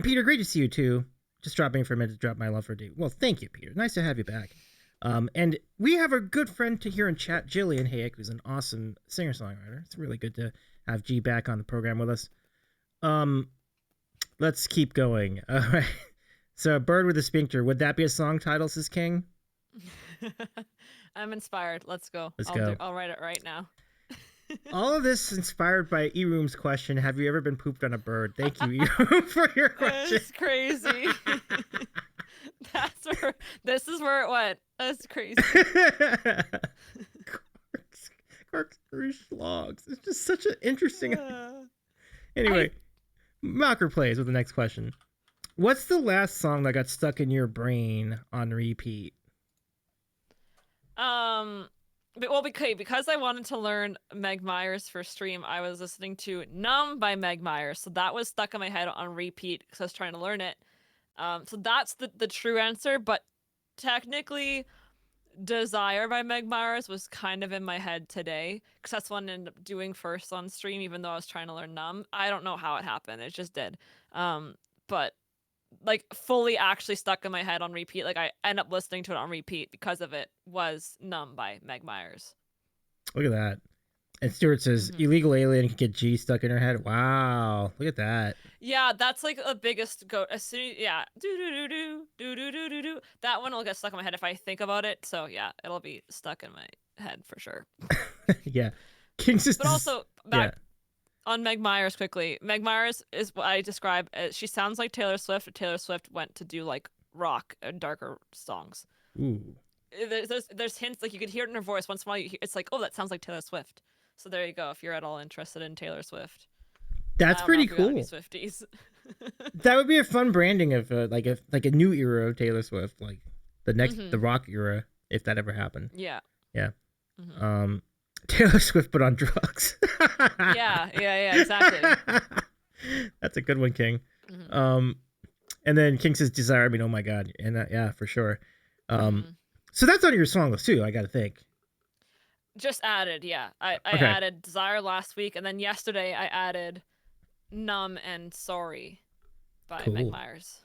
Peter, great to see you too. Just dropping for a minute to drop my love for D. Well, thank you, Peter. Nice to have you back. And we have a good friend to here in chat, Gillian Hayek, who's an awesome singer-songwriter. It's really good to have G back on the program with us. Let's keep going. All right. So, Bird with a Sphincter. Would that be a song title, says King? I'm inspired. Let's go. I'll write it right now. All of this inspired by E-Room's question, have you ever been pooped on a bird? Thank you, E-Room, for your question. That's crazy. This is where it went. That's crazy. Corkscrew schlogs. It's just such an interesting... Anyway, Malker plays with the next question. What's the last song that got stuck in your brain on repeat? Well, because I wanted to learn Meg Myers for stream, I was listening to Numb by Meg Myers. So that was stuck in my head on repeat because I was trying to learn it. So that's the true answer. But technically, Desire by Meg Myers was kind of in my head today because that's what I ended up doing first on stream, even though I was trying to learn Numb. I don't know how it happened. It just did. But like fully actually stuck in my head on repeat. Like I end up listening to it on repeat because of it was Numb by Meg Myers. Look at that. And Stuart says illegal alien can get G stuck in her head. Wow. Look at that. Yeah, that's like the biggest go. As soon yeah. Do. That one will get stuck in my head if I think about it. So yeah, it'll be stuck in my head for sure. Yeah. King's But also back on Meg Myers quickly. Meg Myers is what I describe as she sounds like Taylor Swift, but Taylor Swift went to do like rock and darker songs. Ooh. There's hints, like you could hear it in her voice. Once in a while, it's like, oh, that sounds like Taylor Swift. So there you go. If you're at all interested in Taylor Swift, that's pretty cool. Swifties. That would be a fun branding of like a new era of Taylor Swift, like the next the rock era, if that ever happened. Yeah. Yeah. Taylor Swift but on drugs. yeah, exactly. That's a good one, King. And then King says Desire. I mean, oh my God, and yeah, for sure. So that's on your song list too. I got to think. Just added, yeah. I added Desire last week, and then yesterday I added Numb and Sorry by Meg Myers.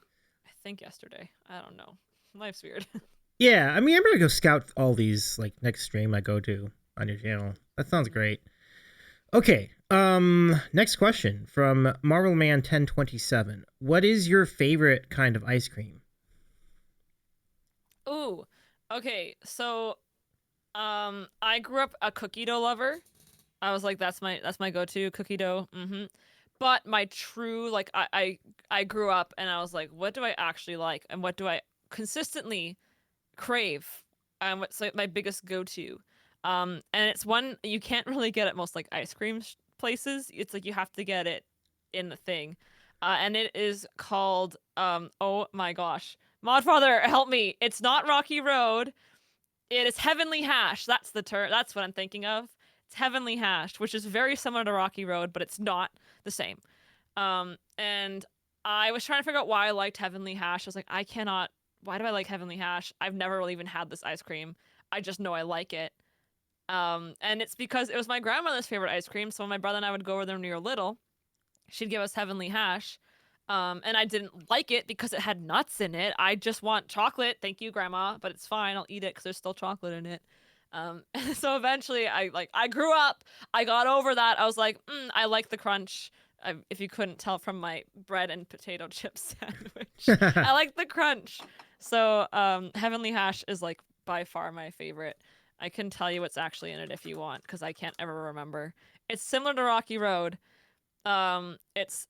I think yesterday. I don't know. Life's weird. Yeah, I mean, I'm gonna go scout all these like next stream I go to on your channel. That sounds great. Okay. Next question from Marvelman 1027. What is your favorite kind of ice cream? Ooh. Okay, so I grew up a cookie dough lover. I was like, that's my go-to, cookie dough. But my true, like, I grew up and I was like, what do I actually like and what do I consistently crave? What's like my biggest go-to? And it's one you can't really get at most like ice cream places. It's like you have to get it in the thing. And it is called oh my gosh. Modfather, help me. It's not Rocky Road. It is Heavenly Hash. That's the term. That's what I'm thinking of. It's Heavenly Hash, which is very similar to Rocky Road, but it's not the same. And I was trying to figure out why I liked Heavenly Hash. I was like, why do I like Heavenly Hash? I've never really even had this ice cream. I just know I like it. And it's because it was my grandmother's favorite ice cream. So when my brother and I would go over there when we were little, she'd give us Heavenly Hash. And I didn't like it because it had nuts in it. I just want chocolate. Thank you, Grandma. But it's fine. I'll eat it because there's still chocolate in it. So eventually I grew up. I got over that. I was like, I like the crunch. If you couldn't tell from my bread and potato chip sandwich, I like the crunch. So Heavenly Hash is like by far my favorite. I can tell you what's actually in it if you want because I can't ever remember. It's similar to Rocky Road. It's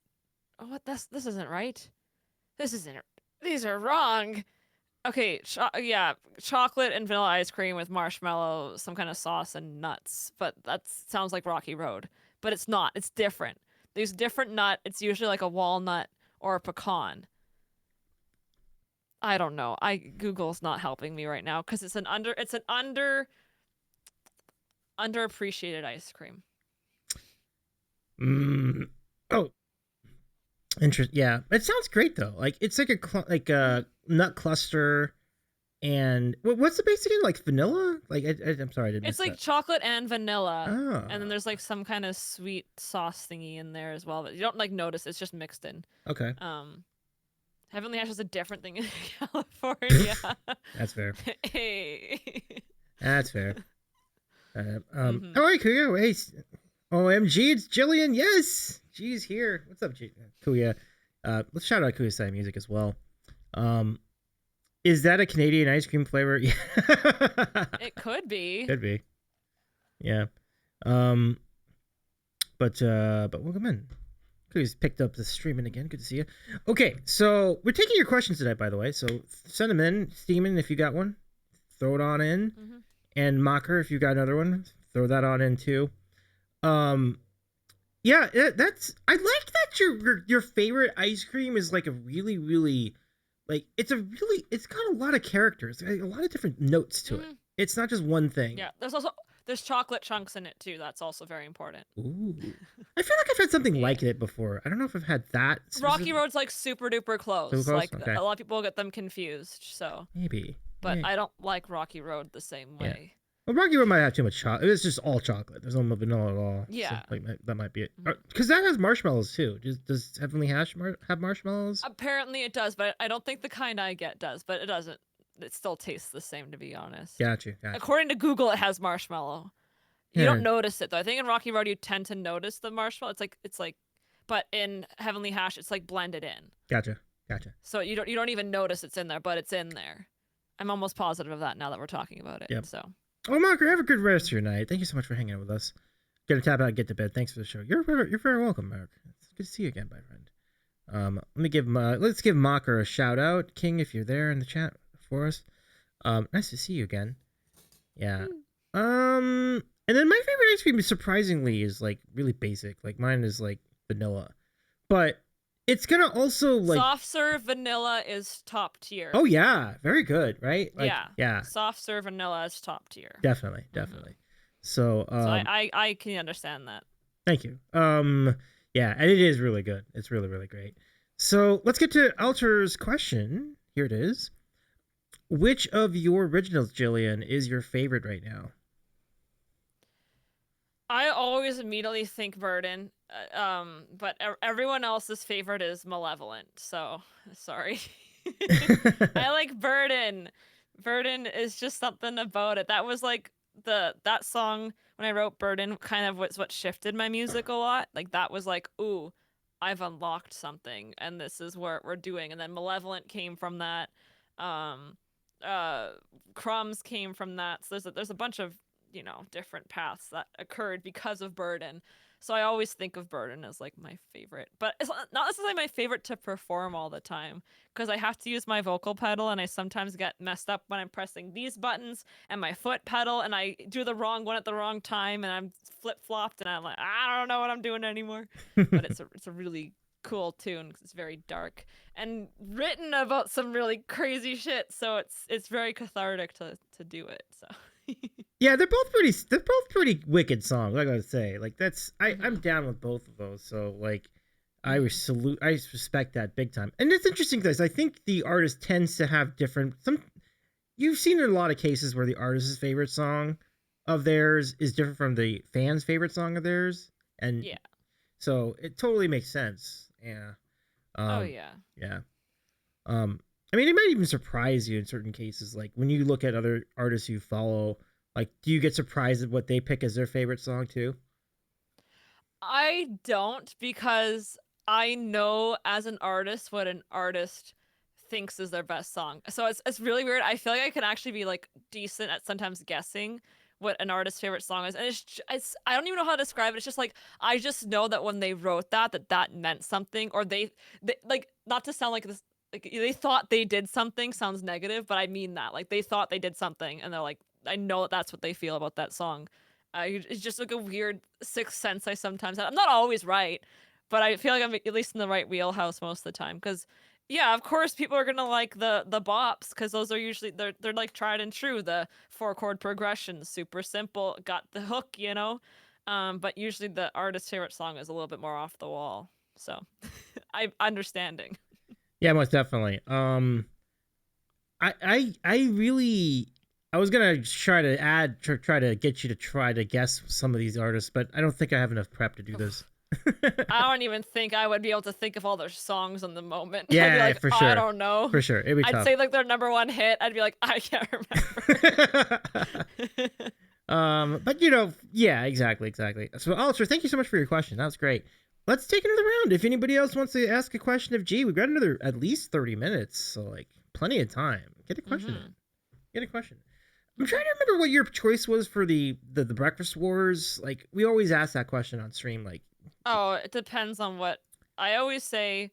what this isn't right. These are wrong. Okay, chocolate and vanilla ice cream with marshmallow, some kind of sauce and nuts. But that sounds like Rocky Road. But it's not. It's different. There's a different nut. It's usually like a walnut or a pecan. I don't know. Google's not helping me right now because it's an underappreciated ice cream. Oh. Yeah, it sounds great though. Like it's like a nut cluster. And what's the base again? Like vanilla? Like I'm sorry, I didn't miss It's like that. chocolate and vanilla, and then Oh, there's like some kind of sweet sauce thingy in there as well. But you don't like notice. It's just mixed in. okay. Heavenly Hash is a different thing in California. That's fair. Hey. That's fair. Mm-hmm. All right, Kuya. Hey, OMG, it's Gillian. Yes, she's here. What's up, Kuya? Let's shout out Kuya Side Music as well. Is that a Canadian ice cream flavor? Yeah. It could be. Could be. Yeah. But welcome in. Kuya's picked up the streaming again. Good to see you. Okay, so we're taking your questions tonight, by the way. So send them in, Steeman, if you got one. Throw it on in. Mm-hmm. And Mocker, if you got another one, throw that on in too. Yeah, that's. I like that your favorite ice cream is like a really, really, like it's got a lot of characters, like a lot of different notes to it. It's not just one thing. Yeah, there's chocolate chunks in it too. That's also very important. Ooh, I feel like I've had something like it before. I don't know if I've had that. Rocky Road's like super duper close. Super close? Like okay. A lot of people get them confused. So maybe, but I don't like Rocky Road the same way. Yeah. Well, Rocky Road might have too much chocolate. It's just all chocolate. There's no vanilla at all. Yeah. So, like, that might be it. Because that has marshmallows, too. Does Heavenly Hash have marshmallows? Apparently it does, but I don't think the kind I get does. But it doesn't. It still tastes the same, to be honest. Gotcha. According to Google, it has marshmallow. You don't notice it, though. I think in Rocky Road, you tend to notice the marshmallow. It's like, but in Heavenly Hash, it's like blended in. Gotcha. So you don't even notice it's in there, but it's in there. I'm almost positive of that now that we're talking about it. Yep. So. Oh, Marker, have a good rest of your night. Thank you so much for hanging out with us. Gonna tap out and get to bed. Thanks for the show. You're very welcome, Mark. It's good to see you again, my friend. Let's give Mocker a shout out. King, if you're there in the chat for us. Nice to see you again. Yeah. And then my favorite ice cream, surprisingly, is like really basic. Like mine is like vanilla, but it's gonna also like soft serve vanilla is top tier. Oh yeah, very good, right? Like, yeah. Soft serve vanilla is top tier. Definitely. So I can understand that. Thank you. Yeah, and it is really good. It's really, really great. So let's get to Alter's question. Here it is. Which of your originals, Gillian, is your favorite right now? I always immediately think Burden, but everyone else's favorite is Malevolent, so sorry. I like Burden. Burden is just something about it. That was like that song when I wrote Burden kind of was what shifted my music a lot. Like that was like, ooh, I've unlocked something and this is what we're doing. And then Malevolent came from that. Crumbs came from that. So there's a bunch of different paths that occurred because of Burden. So I always think of Burden as like my favorite, but it's not necessarily my favorite to perform all the time because I have to use my vocal pedal and I sometimes get messed up when I'm pressing these buttons and my foot pedal and I do the wrong one at the wrong time and I'm flip-flopped and I'm like, I don't know what I'm doing anymore. But it's a really cool tune because it's very dark and written about some really crazy shit. So it's very cathartic to do it. So. Yeah, they're both pretty wicked songs. I gotta say, like I'm down with both of those. So like, I respect that big time. And it's interesting because I think the artist tends to have different. You've seen in a lot of cases where the artist's favorite song of theirs is different from the fan's favorite song of theirs, and yeah, so it totally makes sense. Yeah. Yeah. I mean, it might even surprise you in certain cases. Like when you look at other artists you follow, like, do you get surprised at what they pick as their favorite song too? I don't, because I know as an artist what an artist thinks is their best song. So it's really weird. I feel like I can actually be like decent at sometimes guessing what an artist's favorite song is, and it's I don't even know how to describe it. It's just like I just know that when they wrote that meant something, or they like, not to sound like this. Like, they thought they did something sounds negative, but I mean that. Like, they thought they did something, and they're like, I know that's what they feel about that song. It's just like a weird sixth sense I sometimes have. I'm not always right, but I feel like I'm at least in the right wheelhouse most of the time. Because, yeah, of course, people are gonna like the bops, because those are usually they're like tried and true. The 4-chord progressions, super simple, got the hook, But usually the artist's favorite song is a little bit more off the wall. So I'm understanding. Yeah, most definitely. I was gonna try to get you to try to guess some of these artists, but I don't think I have enough prep to do this. I don't even think I would be able to think of all their songs in the moment. Yeah, I'd be like, for sure. I don't know. For sure. It'd be I'd tough. say like their number one hit. I'd be like, I can't remember. But yeah, exactly. So Alistair, thank you so much for your question. That was great. Let's take another round. If anybody else wants to ask a question of G, we've got another at least 30 minutes, so like plenty of time. Get a question in. Get a question. I'm trying to remember what your choice was for the Breakfast Wars. Like, we always ask that question on stream. Like, oh, it depends on what. I always say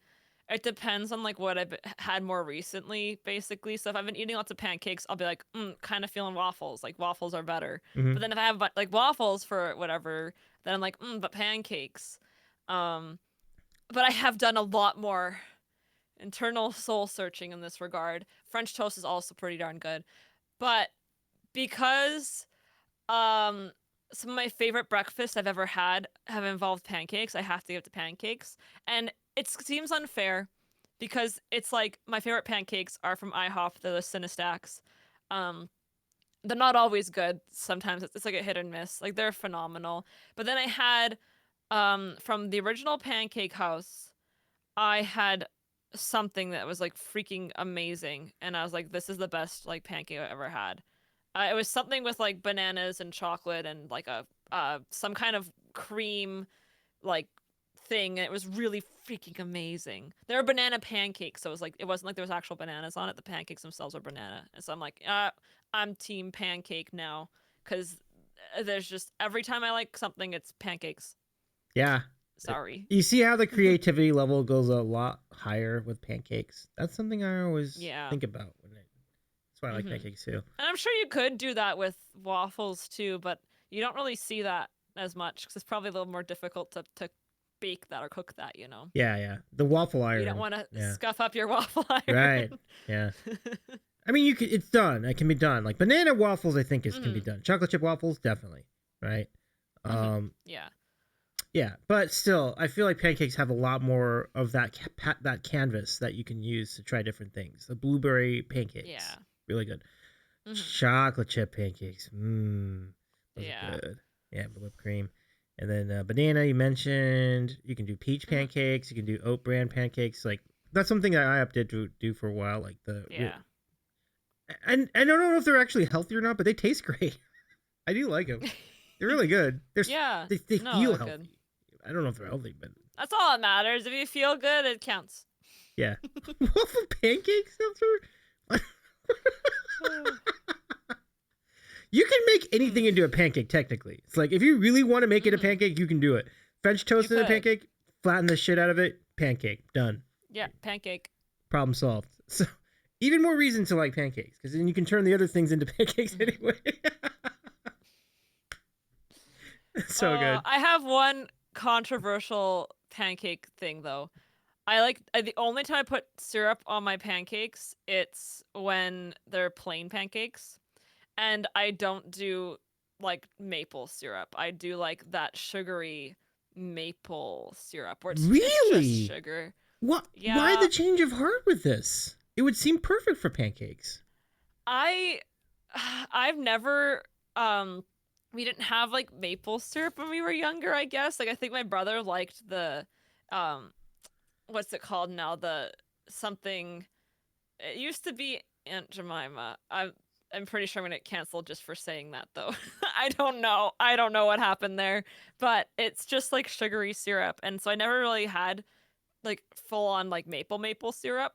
it depends on like what I've had more recently, basically. So if I've been eating lots of pancakes, I'll be like, kind of feeling waffles. Like waffles are better. But then if I have like waffles for whatever, then I'm like, but pancakes. But I have done a lot more internal soul searching in this regard. French toast is also pretty darn good, but because some of my favorite breakfasts I've ever had have involved pancakes, I have to give to pancakes. And it seems unfair because it's like my favorite pancakes are from IHOP, they're the Cinestacks. They're not always good. Sometimes it's like a hit and miss. Like, they're phenomenal. But then I had from the original Pancake House, I had something that was like freaking amazing, and I was like, this is the best like pancake I've ever had. It was something with like bananas and chocolate and like a some kind of cream like thing, and it was really freaking amazing. They were banana pancakes, so it wasn't like there was actual bananas on it. The pancakes themselves were banana, and so I'm like, I'm team pancake now, because there's just every time I like something, it's pancakes. Yeah. Sorry. You see how the creativity level goes a lot higher with pancakes? That's something I always think about. That's why I like pancakes too. And I'm sure you could do that with waffles too, but you don't really see that as much because it's probably a little more difficult to bake that or cook that, you know? Yeah. The waffle iron. You don't want to scuff up your waffle iron. Right. Yeah. I mean, it's done. It can be done. Like banana waffles, I think can be done. Chocolate chip waffles, definitely. Right. Yeah. Yeah, but still, I feel like pancakes have a lot more of that canvas that you can use to try different things. The blueberry pancakes, really good. Chocolate chip pancakes, good. Yeah, whipped cream, and then banana. You mentioned you can do peach pancakes. You can do oat bran pancakes. Like, that's something that I opted to do for a while. Like and I don't know if they're actually healthy or not, but they taste great. I do like them. They're really good. They feel healthy. Good. I don't know if they're healthy, but that's all that matters. If you feel good, it counts. Yeah. Waffle pancakes? You can make anything into a pancake, technically. It's like, if you really want to make it a pancake, you can do it. French toast in a pancake, flatten the shit out of it, pancake, done. Yeah, pancake. Problem solved. So, even more reason to like pancakes, because then you can turn the other things into pancakes anyway. So good. I have one controversial pancake thing though. The only time I put syrup on my pancakes, it's when they're plain pancakes, and I don't do like maple syrup. I do like that sugary maple syrup where it's just sugar. What? Yeah. Why the change of heart with this? It would seem perfect for pancakes. I've never we didn't have like maple syrup when we were younger, I guess. Like, I think my brother liked the what's it called now? The something. It used to be Aunt Jemima. I'm pretty sure I'm gonna get canceled just for saying that though. I don't know what happened there, but it's just like sugary syrup, and so I never really had like full on like maple syrup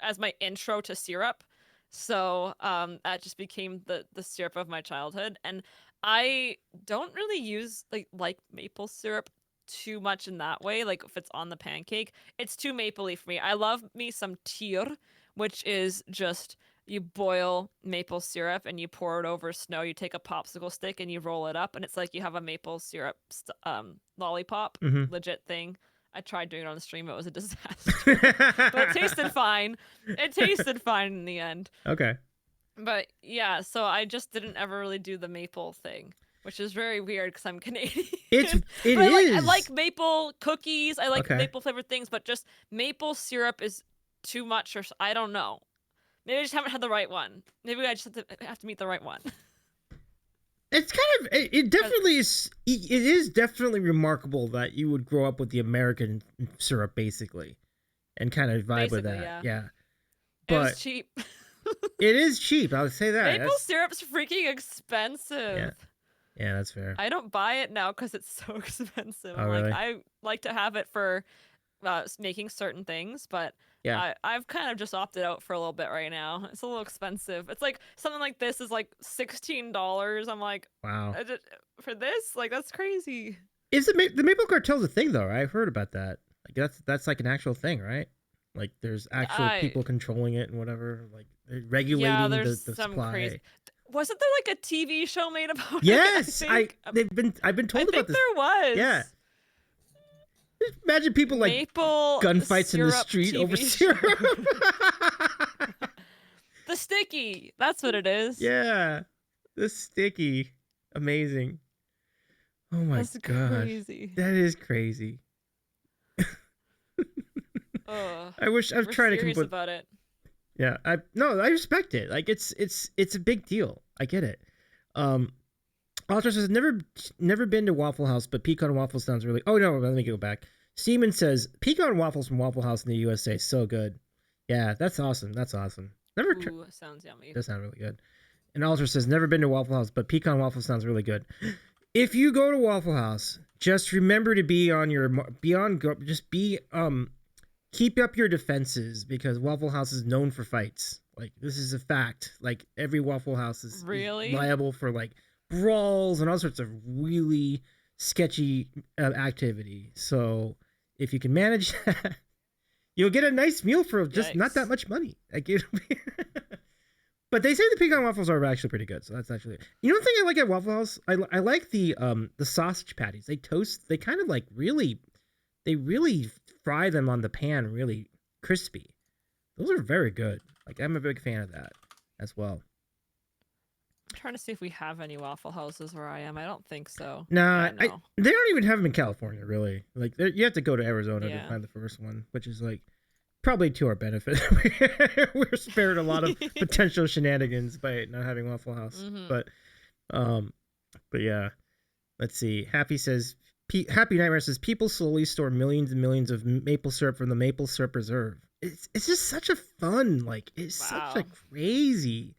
as my intro to syrup. So that just became the syrup of my childhood, and I don't really use like maple syrup too much in that way. Like, if it's on the pancake, it's too mapley for me. I love me some tir, which is just you boil maple syrup and you pour it over snow. You take a popsicle stick and you roll it up, and it's like you have a maple syrup lollipop. Legit thing. I tried doing it on the stream. It was a disaster. But it tasted fine. It tasted fine in the end. Okay. But yeah, so I just didn't ever really do the maple thing. which is very weird because I'm Canadian. It I like maple cookies. I like maple flavored things, but just maple syrup is too much, or I don't know. Maybe I just haven't had the right one. Maybe I just have to meet the right one. It's kind of it definitely is. It is definitely remarkable that you would grow up with the American syrup basically, and kind of vibe with that. Yeah. But it's cheap. It is cheap. I would say that maple syrup's freaking expensive. Yeah, that's fair. I don't buy it now because it's so expensive. Oh, really? I like to have it for making certain things, but I've kind of just opted out for a little bit right now. It's a little expensive. It's like something like this is like $16. I'm like, wow, for this, like that's crazy. Is the Maple Cartel's a thing though? I've heard about that. Like that's like an actual thing, right? Like there's actual people controlling it and whatever, like regulating the supply. Crazy. Wasn't there like a TV show made about it? Yes, I've been told about this. There was. Yeah. Imagine people like maple gunfights in the street TV over syrup. The sticky. That's what it is. Yeah. The sticky. Amazing. Oh my gosh. Crazy. That is crazy. I wish I've tried to come up with about it. Yeah, I respect it. Like it's a big deal. I get it. Alter says never been to Waffle House, but pecan waffle sounds really. Oh no, let me go back. Seaman says pecan waffles from Waffle House in the USA, so good. Yeah, that's awesome. That's awesome. Sounds yummy. Does sound really good. And Alter says never been to Waffle House, but pecan waffle sounds really good. If you go to Waffle House, just remember to keep up your defenses because Waffle House is known for fights. Like this is a fact. Like every Waffle House is liable for like brawls and all sorts of really sketchy activity. So if you can manage that, you'll get a nice meal for just not that much money. Like, but they say the pecan waffles are actually pretty good. So that's actually one thing I like at Waffle House. I like the sausage patties. They kind of like really fry them on the pan really crispy. Those are very good. Like I'm a big fan of that as well. I'm trying to see if we have any Waffle Houses where I am. I don't think so. Nah, they don't even have them in California, really. Like you have to go to Arizona to find the first one, which is like probably to our benefit. We're spared a lot of potential shenanigans by not having Waffle House. Mm-hmm. But yeah, let's see. Happy Nightmare says people slowly store millions and millions of maple syrup from the Maple Syrup Reserve. It's just such a fun, like it's such a crazy,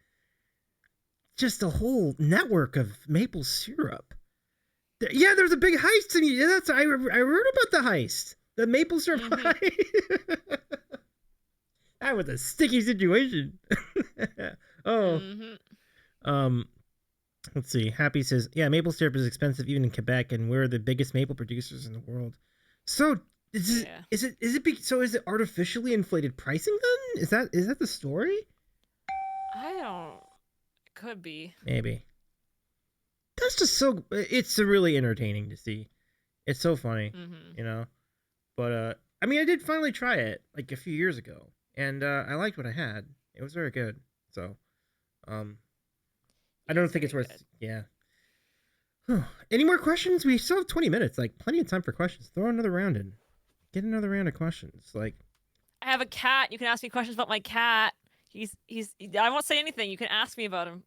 just a whole network of maple syrup. Yeah, there's a big heist. I wrote about the heist, the maple syrup heist. That was a sticky situation. Let's see. Happy says, yeah, maple syrup is expensive even in Quebec, and we're the biggest maple producers in the world. So is it artificially inflated pricing then? Is that the story? I don't. It could be. Maybe. That's just it's really entertaining to see. It's so funny, But I mean, I did finally try it like a few years ago, and I liked what I had. It was very good. So, I don't think it's worth. Yeah. Any more questions? We still have 20 minutes. Like plenty of time for questions. Throw another round in. Get another round of questions. Like, I have a cat. You can ask me questions about my cat. I won't say anything. You can ask me about him.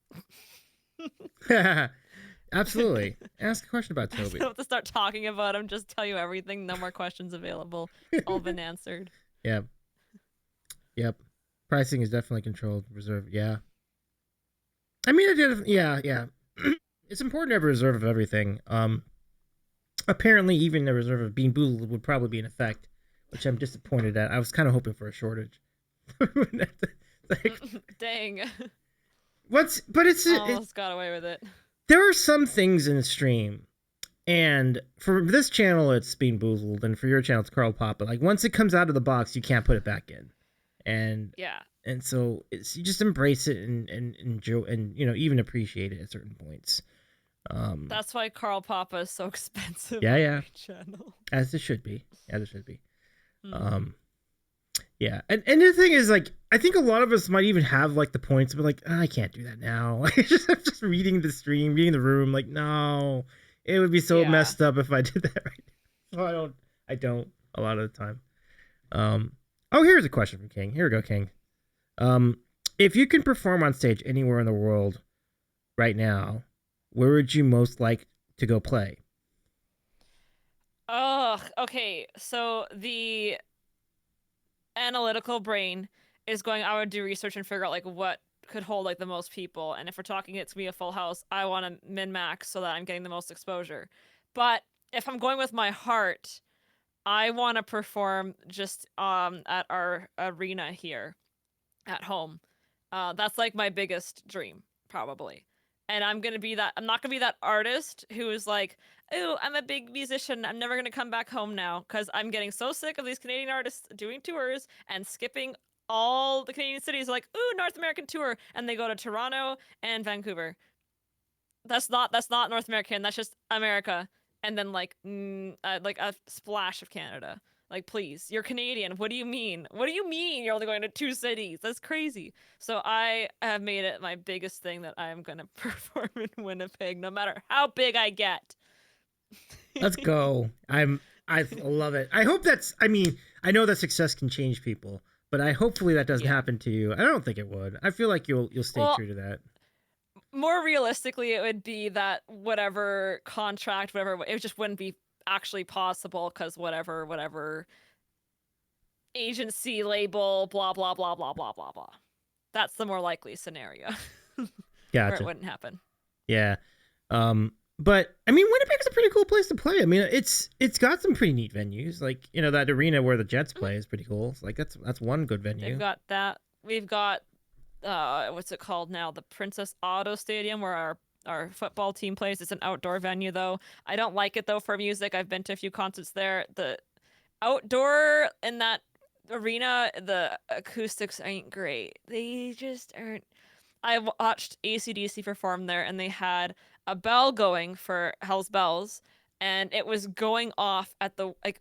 Absolutely. Ask a question about Toby. I don't have to start talking about him. Just tell you everything. No more questions available. It's all been answered. Yep. Pricing is definitely controlled. Reserve. Yeah. I mean, yeah. It's important to have a reserve of everything. Apparently, even a reserve of Bean Boozled would probably be in effect, which I'm disappointed at. I was kind of hoping for a shortage. Dang. Almost got away with it. There are some things in the stream, and for this channel, it's Bean Boozled, and for your channel, it's Carl Papa. Like, once it comes out of the box, you can't put it back in. And so you just embrace it and enjoy and even appreciate it at certain points. That's why Carl Papa is so expensive. Yeah. Channel. As it should be. Yeah, and the thing is, like, I think a lot of us might even have like the points, but like, I can't do that now. I'm just reading the stream, reading the room. Like, no, it would be so messed up if I did that right now. So I don't a lot of the time. Oh, here's a question from King. Here we go, King. If you can perform on stage anywhere in the world right now, where would you most like to go play? Oh, okay. So the analytical brain is going, I would do research and figure out like what could hold like the most people. And if we're talking it's me a full house, I want to min max so that I'm getting the most exposure. But if I'm going with my heart, I want to perform just at our arena here at home. That's like my biggest dream, probably. And I'm not gonna be that artist who is like, ooh, I'm a big musician. I'm never gonna come back home now because I'm getting so sick of these Canadian artists doing tours and skipping all the Canadian cities. Like, ooh, North American tour, and they go to Toronto and Vancouver. That's not North American. That's just America, and then like a splash of Canada. Like, please, you're Canadian. What do you mean? What do you mean you're only going to 2 cities? That's crazy. So I have made it my biggest thing that I'm going to perform in Winnipeg, no matter how big I get. Let's go. I love it. I hope I mean, I know that success can change people, but hopefully that doesn't happen to you. I don't think it would. I feel like you'll stay true to that. More realistically, it would be that whatever contract, whatever, it just wouldn't be actually possible because whatever agency label, blah blah blah blah blah blah blah. That's the more likely scenario. Gotcha. Where it wouldn't happen. Yeah. But I mean, Winnipeg's a pretty cool place to play. I mean, it's got some pretty neat venues. Like, you know, that arena where the Jets play is pretty cool. Like that's one good venue. They've got that. We've got what's it called now? The Princess Auto Stadium where our football team plays. It's an outdoor venue though. I don't like it though for music. I've been to a few concerts there. The outdoor in that arena, the acoustics ain't great. They just aren't. I watched AC/DC perform there, and they had a bell going for Hell's Bells, and it was going off at the it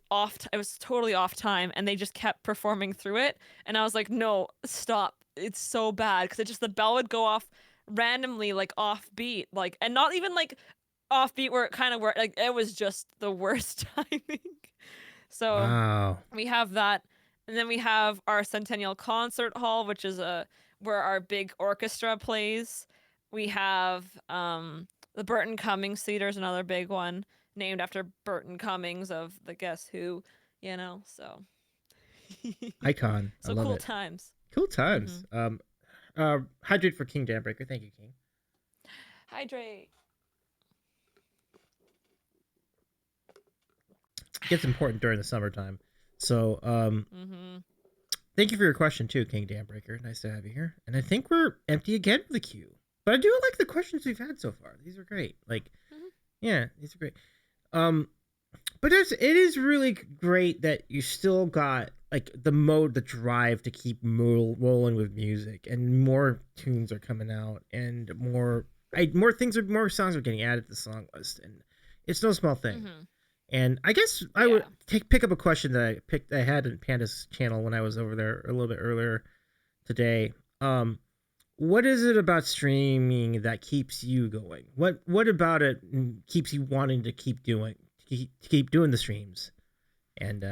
was totally off time, and they just kept performing through it, and I was like, no, stop, it's so bad, because it just, the bell would go off randomly, like off beat, like, and not even like off beat where it kind of worked, like it was just the worst timing. So wow. We have that, and then we have our Centennial Concert Hall, which is where our big orchestra plays. We have the Burton Cummings Theater is another big one, named after Burton Cummings of the Guess Who, you know, so. Icon. So I love cool it. times. Cool times. Hydrate for King Danbreaker. Thank you, King. Hydrate. Gets important during the summertime. So, thank you for your question too, King Danbreaker. Nice to have you here. And I think we're empty again for the queue. But I do like the questions we've had so far. These are great. Like, yeah, these are great. But it is really great that you still got like the drive to keep rolling with music, and more tunes are coming out, and more songs are getting added to the song list, and it's no small thing. And I guess I would pick up a question that I had in Panda's channel when I was over there a little bit earlier today. What is it about streaming that keeps you going? What about it keeps you wanting to keep doing the streams? And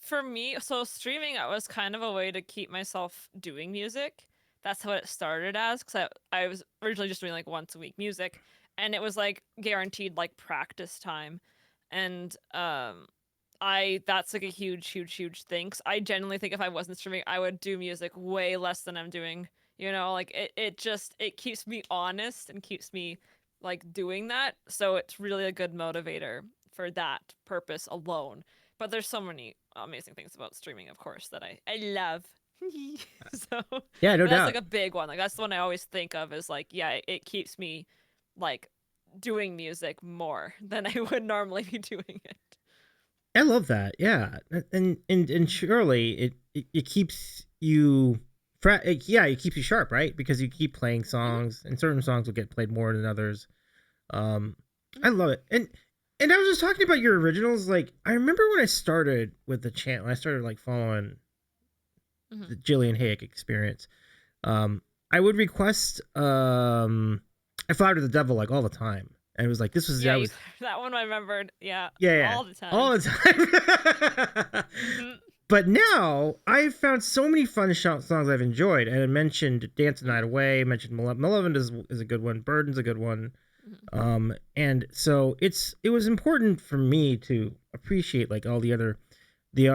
for me, so streaming, it was kind of a way to keep myself doing music. That's what it started as, because I was originally just doing like once a week music, and it was like guaranteed like practice time, and that's like a huge thing. 'Cause I genuinely think if I wasn't streaming, I would do music way less than I'm doing. You know, like it keeps me honest and keeps me like doing that. So it's really a good motivator for that purpose alone. But there's so many amazing things about streaming, of course, that I love. So yeah, no doubt. That's like a big one. Like that's the one I always think of is like, yeah, it keeps me like doing music more than I would normally be doing it. I love that. Yeah. And surely it keeps you it keeps you sharp, right? Because you keep playing songs, and certain songs will get played more than others. I love it. And And I was just talking about your originals. Like, I remember when I started with the channel, I started like following the Gillian Hayek experience. I would request I Fly to the Devil like all the time. And it was like, this was, that one I remembered. Yeah. All the time. All the time. But now I've found so many fun songs I've enjoyed. And I mentioned Dance the Night Away. I mentioned Malevolent is a good one. Burden's a good one. And so it was important for me to appreciate like all the other the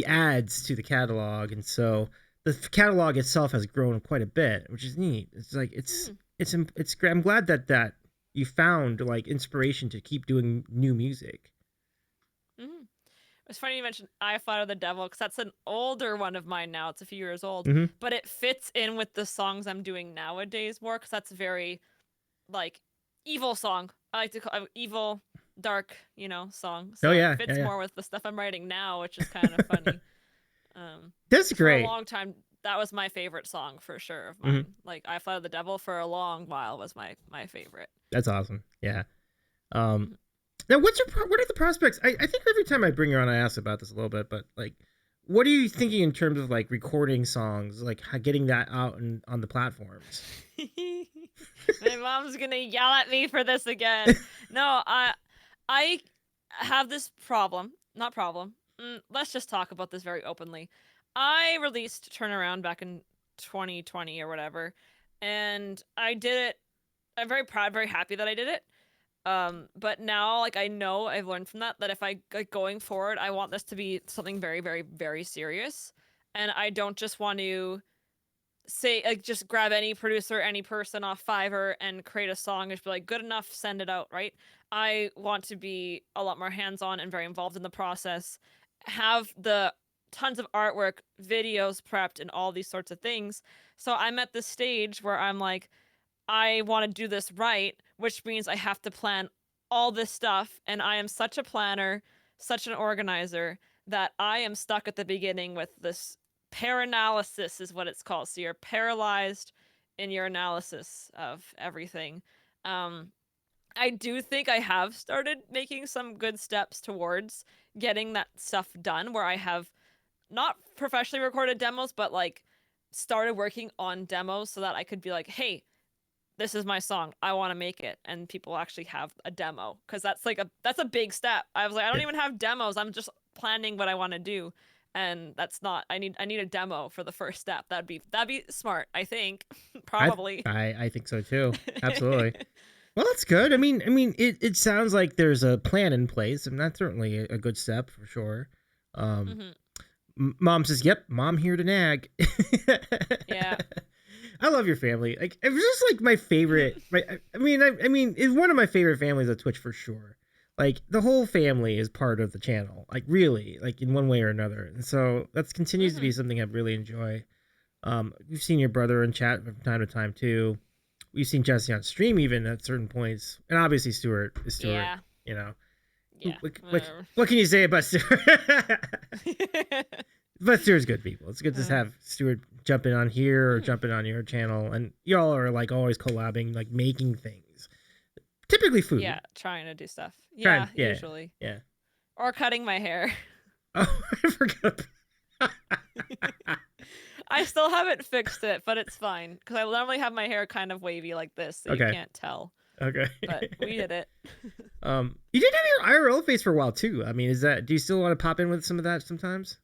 ads to the catalog. And so the catalog itself has grown quite a bit, which is neat. It's like it's I'm glad that you found like inspiration to keep doing new music. It's funny you mentioned I Fly to the Devil, because that's an older one of mine now. It's a few years old, but it fits in with the songs I'm doing nowadays more, because that's very like evil song. I like to call it evil, dark, song. So it fits more with the stuff I'm writing now, which is kind of funny. That's great. For a long time, that was my favorite song for sure of mine. Like I Fly to the Devil for a long while was my favorite. That's awesome. Yeah. Now, what are the prospects? I think every time I bring you on, I ask about this a little bit, but like, what are you thinking in terms of like recording songs, like getting that out on the platforms? My mom's gonna yell at me for this again. No, I have this problem. Not problem. Let's just talk about this very openly. I released Turnaround back in 2020 or whatever, and I did it. I'm very proud, very happy that I did it. But now, like, I know I've learned from that if I, like, going forward, I want this to be something very, very, very serious. And I don't just want to say, like, just grab any producer, any person off Fiverr and create a song and just be like, good enough, send it out, right? I want to be a lot more hands-on and very involved in the process, have the tons of artwork, videos prepped, and all these sorts of things. So I'm at this stage where I'm like, I want to do this right, which means I have to plan all this stuff. And I am such a planner, such an organizer, that I am stuck at the beginning with this paralysis is what it's called. So you're paralyzed in your analysis of everything. I do think I have started making some good steps towards getting that stuff done, where I have not professionally recorded demos, but like started working on demos so that I could be like, hey, this is my song, I want to make it, and people actually have a demo, because that's a big step. I was like, I don't even have demos, I'm just planning what I want to do, and that's not, I need a demo for the first step. That'd be smart, I think. Probably. I think so too. Absolutely. Well, that's good. I mean it sounds like there's a plan in place, and that's certainly a good step for sure. Mom says, yep, mom here to nag. Yeah. I love your family. Like, it was just like my favorite. Right? I mean, it's one of my favorite families on Twitch for sure. Like, the whole family is part of the channel. Like, really, like in one way or another. And so that continues to be something I really enjoy. We've seen your brother in chat from time to time too. We've seen Jesse on stream even at certain points, and obviously Stuart is Stuart. Yeah. You know. Yeah. What can you say about Stuart? But Stuart's good people. It's good to have Stuart jumping on here or jumping on your channel, and y'all are like always collabing, like making things. Typically food. Yeah, trying to do stuff. Yeah, usually. Yeah. Or cutting my hair. Oh, I forgot. I still haven't fixed it, but it's fine, because I normally have my hair kind of wavy like this, so you can't tell. Okay. But we did it. You did have your IRL face for a while too. I mean, do you still want to pop in with some of that sometimes?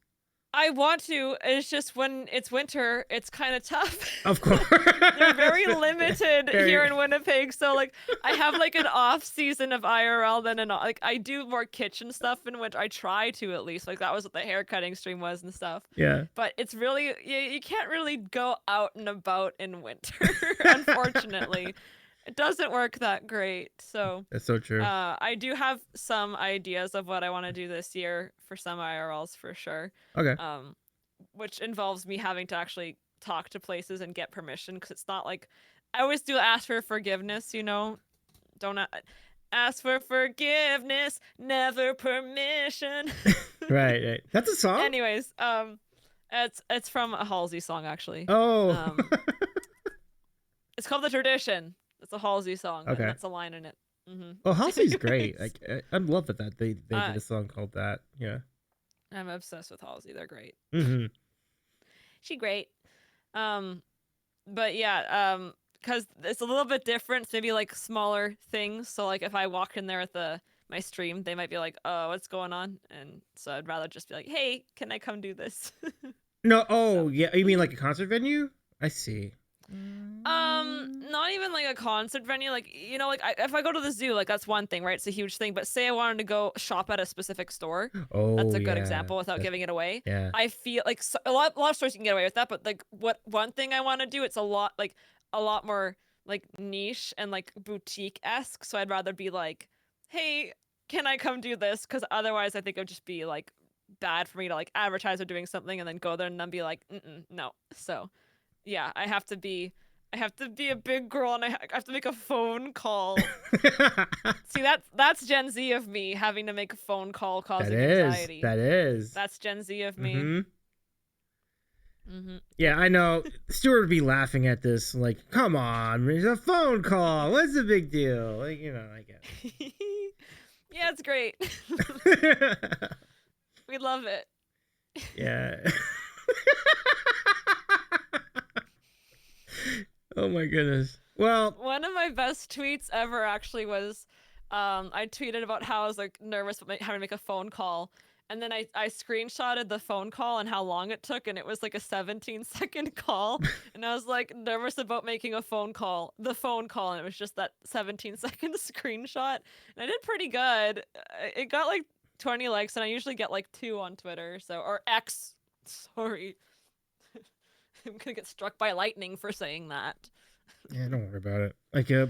I want to. It's just when it's winter, it's kind of tough. Of course. They're very limited here in Winnipeg. So like I have like an off season of IRL, then like I do more kitchen stuff in winter. I try to, at least. Like that was what the hair cutting stream was and stuff. Yeah. But it's really, you can't really go out and about in winter, unfortunately. It doesn't work that great. So that's so true. I do have some ideas of what I want to do this year for some IRLs for sure. Okay. Which involves me having to actually talk to places and get permission, because it's not like I always do ask for forgiveness, don't ask for forgiveness, never permission. Right. That's a song. Anyways, it's from a Halsey song actually. Oh. It's called The Tradition. It's a Halsey song. Okay. And that's a line in it. Oh, Halsey's great. Like I love that they did a song called that. Yeah. I'm obsessed with Halsey. They're great. She great. But yeah, because it's a little bit different. Maybe like smaller things. So like if I walk in there at my stream, they might be like, "Oh, what's going on?" And so I'd rather just be like, "Hey, can I come do this?" No. Oh, yeah. You mean like a concert venue? I see. Not even like a concert venue. Like, like if I go to the zoo, like that's one thing, right? It's a huge thing. But say I wanted to go shop at a specific store. Oh, that's a good example without giving it away. Yeah. I feel like a lot of stores you can get away with that. But like one thing I want to do, it's a lot more like niche and like boutique-esque. So I'd rather be like, hey, can I come do this? Because otherwise I think it would just be like bad for me to like advertise or doing something and then go there and then be like, no. So yeah, I have to be a big girl and I have to make a phone call. See, that's Gen Z of me having to make a phone call causing anxiety. That's Gen Z of me. Yeah, I know. Stuart would be laughing at this, like, come on, it's a phone call. What's the big deal? Like, I get it. Yeah, it's great. We love it. Yeah. Oh my goodness. Well, one of my best tweets ever actually was, I tweeted about how I was like nervous about having to make a phone call. And then I screenshotted the phone call and how long it took, and it was like a 17-second call. And I was like nervous about making the phone call, and it was just that 17-second screenshot. And I did pretty good. It got like 20 likes, and I usually get like 2 on Twitter, or X. Sorry. I'm gonna get struck by lightning for saying that. Yeah, don't worry about it. Like, yeah,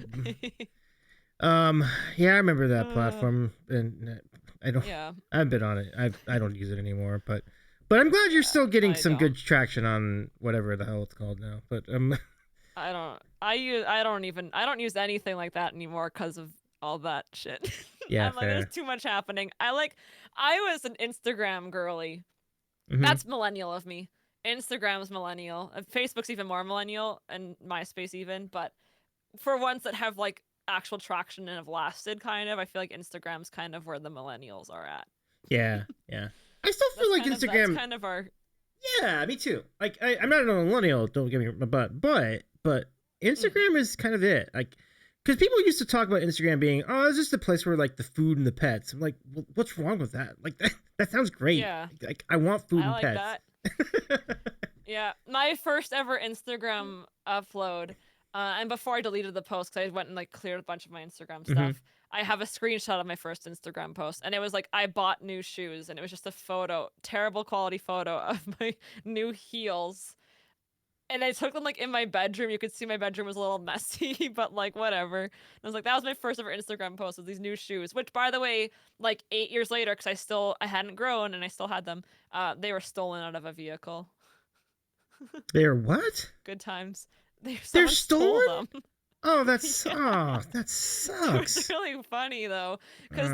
I remember that platform, and I don't. Yeah. I've been on it. I don't use it anymore, but I'm glad you're still getting some good traction on whatever the hell it's called now. But I don't use anything like that anymore because of all that shit. Yeah, I'm like, there's too much happening. I was an Instagram girly. That's millennial of me. Instagram's millennial. Facebook's even more millennial, and MySpace even. But for ones that have like actual traction and have lasted, kind of, I feel like Instagram's kind of where the millennials are at. Yeah. I still feel like Instagram. That's kind of our. Yeah, me too. Like I'm not a millennial. Don't get me wrong, but Instagram is kind of it. Like, because people used to talk about Instagram being, oh, it's just a place where like the food and the pets. I'm like, well, what's wrong with that? Like that sounds great. Yeah. Like I want food and like pets. That. Yeah, my first ever Instagram upload, and before I deleted the post because I went and like cleared a bunch of my Instagram stuff, I have a screenshot of my first Instagram post, and it was like I bought new shoes, and it was just a terrible quality photo of my new heels, and I took them like in my bedroom. You could see my bedroom was a little messy, but like whatever. And I was like, that was my first ever Instagram post with these new shoes, which by the way, like 8 years later, because I hadn't grown and I still had them, they were stolen out of a vehicle. They're what? Good times. They're stolen? Them. Oh, that sucks. It was really funny though, because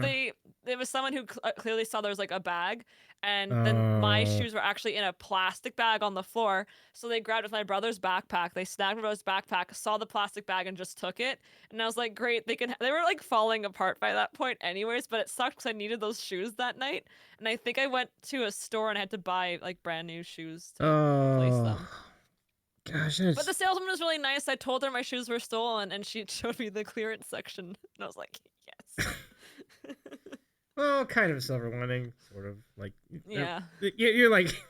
there was someone who clearly saw there was like a bag, and then my shoes were actually in a plastic bag on the floor. So they grabbed it with my brother's backpack. They snagged my brother's backpack, saw the plastic bag, and just took it. And I was like, great. They were like falling apart by that point, anyways. But it sucked because I needed those shoes that night, and I think I went to a store and I had to buy like brand new shoes to replace them. Gosh, but the saleswoman was really nice. I told her my shoes were stolen, and she showed me the clearance section, and I was like, yes. Well, kind of a silver lining, sort of. Like, yeah. You're like,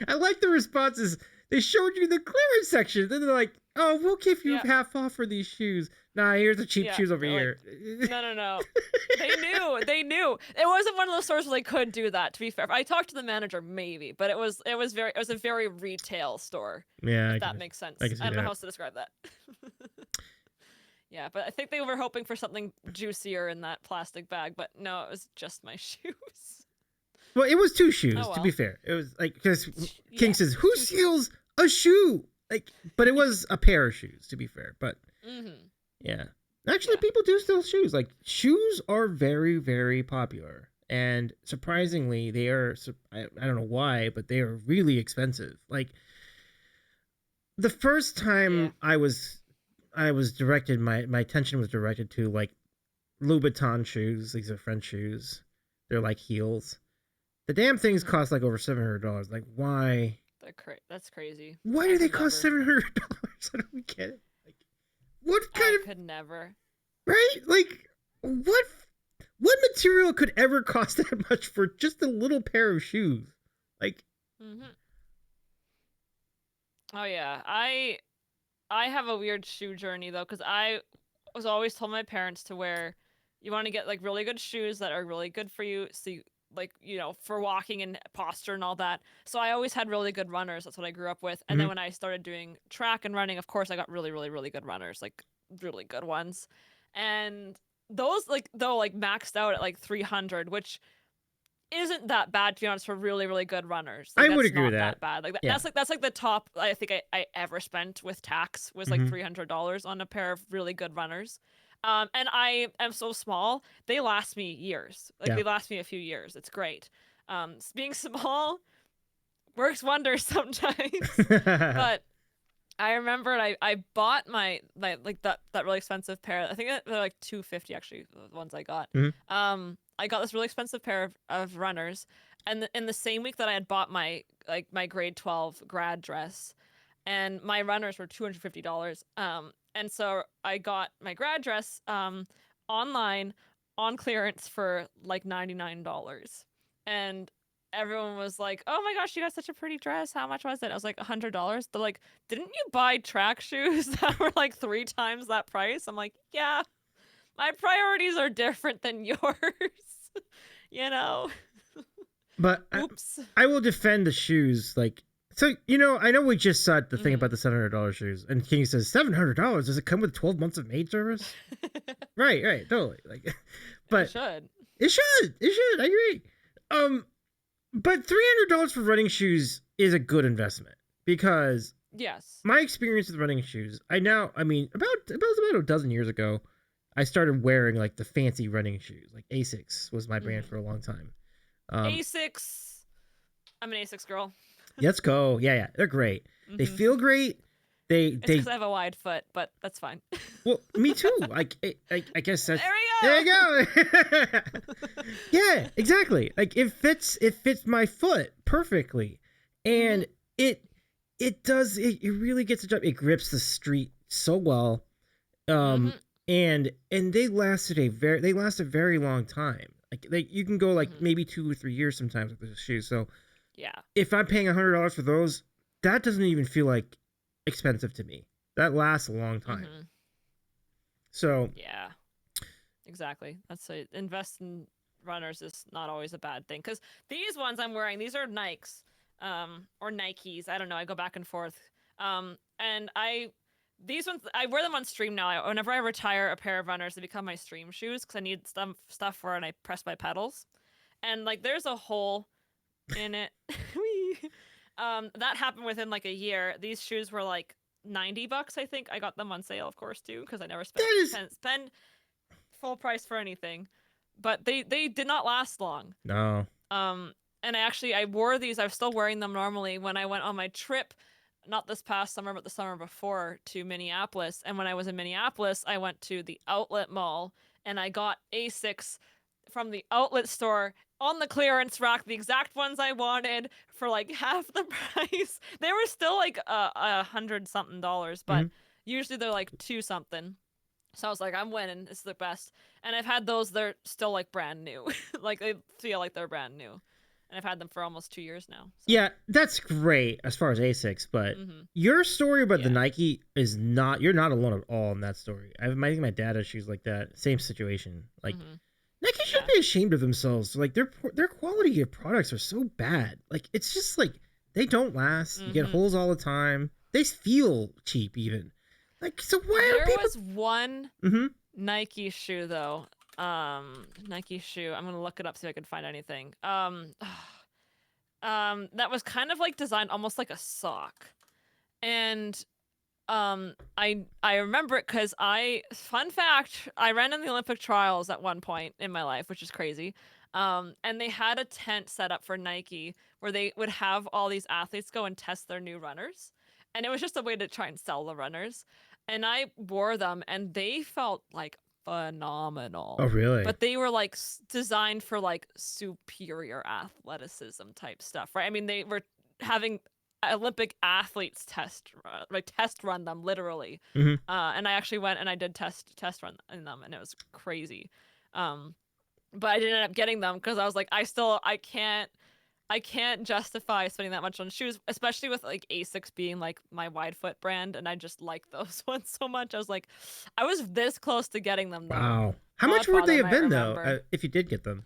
I like the responses. They showed you the clearance section. Then they're like, oh, we'll give you half off for these shoes. Nah, here's the cheap shoes over here. No. They knew. It wasn't one of those stores where they could do that, to be fair. I talked to the manager, maybe, but it was a very retail store. Yeah. If that makes sense. I don't know how else to describe that. Yeah, but I think they were hoping for something juicier in that plastic bag, but no, it was just my shoes. Well, it was 2 shoes, to be fair. It was like, because King says, who steals a shoe? Like, but it was a pair of shoes, to be fair. But yeah, actually, people do steal shoes. Like, shoes are very, very popular, and surprisingly, they are. I don't know why, but they are really expensive. Like, the first time I was directed, my attention was directed to like Louboutin shoes. These are French shoes. They're like heels. The damn things cost like over $700. Like, why? That's crazy. Why do they cost $700? I don't get it. Like, what kind of? I could never. Right? Like, what material could ever cost that much for just a little pair of shoes? Like. Oh yeah, I have a weird shoe journey though, because I was always told my parents to wear. You want to get like really good shoes that are really good for you, so you, like, you know, for walking and posture and all that. So I always had really good runners. That's what I grew up with. And then when I started doing track and running, of course, I got really, really, really good runners, like really good ones. And those like maxed out at like 300, which isn't that bad to be honest for really, really good runners. Like, I would agree with that. Bad. Like that's like the top I think I ever spent with tax was like $300 on a pair of really good runners. And I am so small, they last me years. Like they last me a few years. It's great. Being small works wonders sometimes. But I remember I bought my like that really expensive pair. I think they're like $250 actually, the ones I got. I got this really expensive pair of runners, and in the same week that I had bought my grade 12 grad dress, and my runners were $250. And so I got my grad dress online on clearance for like $99. And everyone was like, "Oh my gosh, you got such a pretty dress. How much was it?" I was like, $100. They're like, "Didn't you buy track shoes that were like 3 times that price?" I'm like, "Yeah, my priorities are different than yours." You know? But oops. I will defend the shoes. Like, so, you know, I know we just saw the thing about the $700 shoes, and King says, $700? Does it come with 12 months of maid service? right, totally. Like, but it should. I agree. But $300 for running shoes is a good investment, because my experience with running shoes, about a dozen years ago, I started wearing like the fancy running shoes. Like Asics was my brand for a long time. Asics. I'm an Asics girl. Let's go. Yeah, they're great. They feel great. It's because I have a wide foot, but that's fine. Well, me too. I guess that's. There you go. Yeah, exactly. Like it fits my foot perfectly, and it really gets the job. It grips the street so well, and they lasted a very long time. Like you can go like maybe 2 or 3 years sometimes with the shoes. So yeah, if I'm paying $100 for those, that doesn't even feel like expensive to me. That lasts a long time. So yeah, exactly. That's it. Invest in runners is not always a bad thing, because these ones I'm wearing, these are Nikes, or Nikes. I don't know. I go back and forth. And these ones, I wear them on stream now. Whenever I retire a pair of runners, they become my stream shoes, because I need stuff for when I press my pedals. And like, there's a hole in it. That happened within like a year. These shoes were like $90, I think. I got them on sale, of course, too, because I never spend full price for anything. But they did not last long. No. And I wore these. I was still wearing them normally when I went on my trip. Not this past summer, but the summer before, to Minneapolis. And when I was in Minneapolis, I went to the outlet mall and I got Asics from the outlet store on the clearance rack, the exact ones I wanted for like half the price. They were still like $100-something, but usually they're like $2 something. So I was like, I'm winning. This is the best. And I've had those. They're still like brand new. Like they feel like they're brand new. And I've had them for almost 2 years now. So. Yeah, that's great as far as Asics, but your story about the Nike is not, you're not alone at all in that story. I think my dad has shoes like that. Same situation. Like, Nike should be ashamed of themselves. Like, their quality of products are so bad. Like, it's just like, they don't last. You get holes all the time. They feel cheap even. Like, so why are people... There was one Nike shoe, though. Nike shoe. I'm gonna look it up, see if I can find anything. That was kind of like designed almost like a sock, and I remember it because fun fact, I ran in the Olympic trials at one point in my life, which is crazy. And they had a tent set up for Nike where they would have all these athletes go and test their new runners, and it was just a way to try and sell the runners. And I wore them, and they felt like phenomenal. Oh, really? But they were like designed for like superior athleticism type stuff, right? I mean, they were having Olympic athletes test run them literally. Mm-hmm. And I actually went and I did test run in them, and it was crazy. But I didn't end up getting them because I was like, I can't justify spending that much on shoes, especially with like Asics being like my wide foot brand, and I just like those ones so much. I was like, I was this close to getting them though. Wow. How much would they have been though, if you did get them?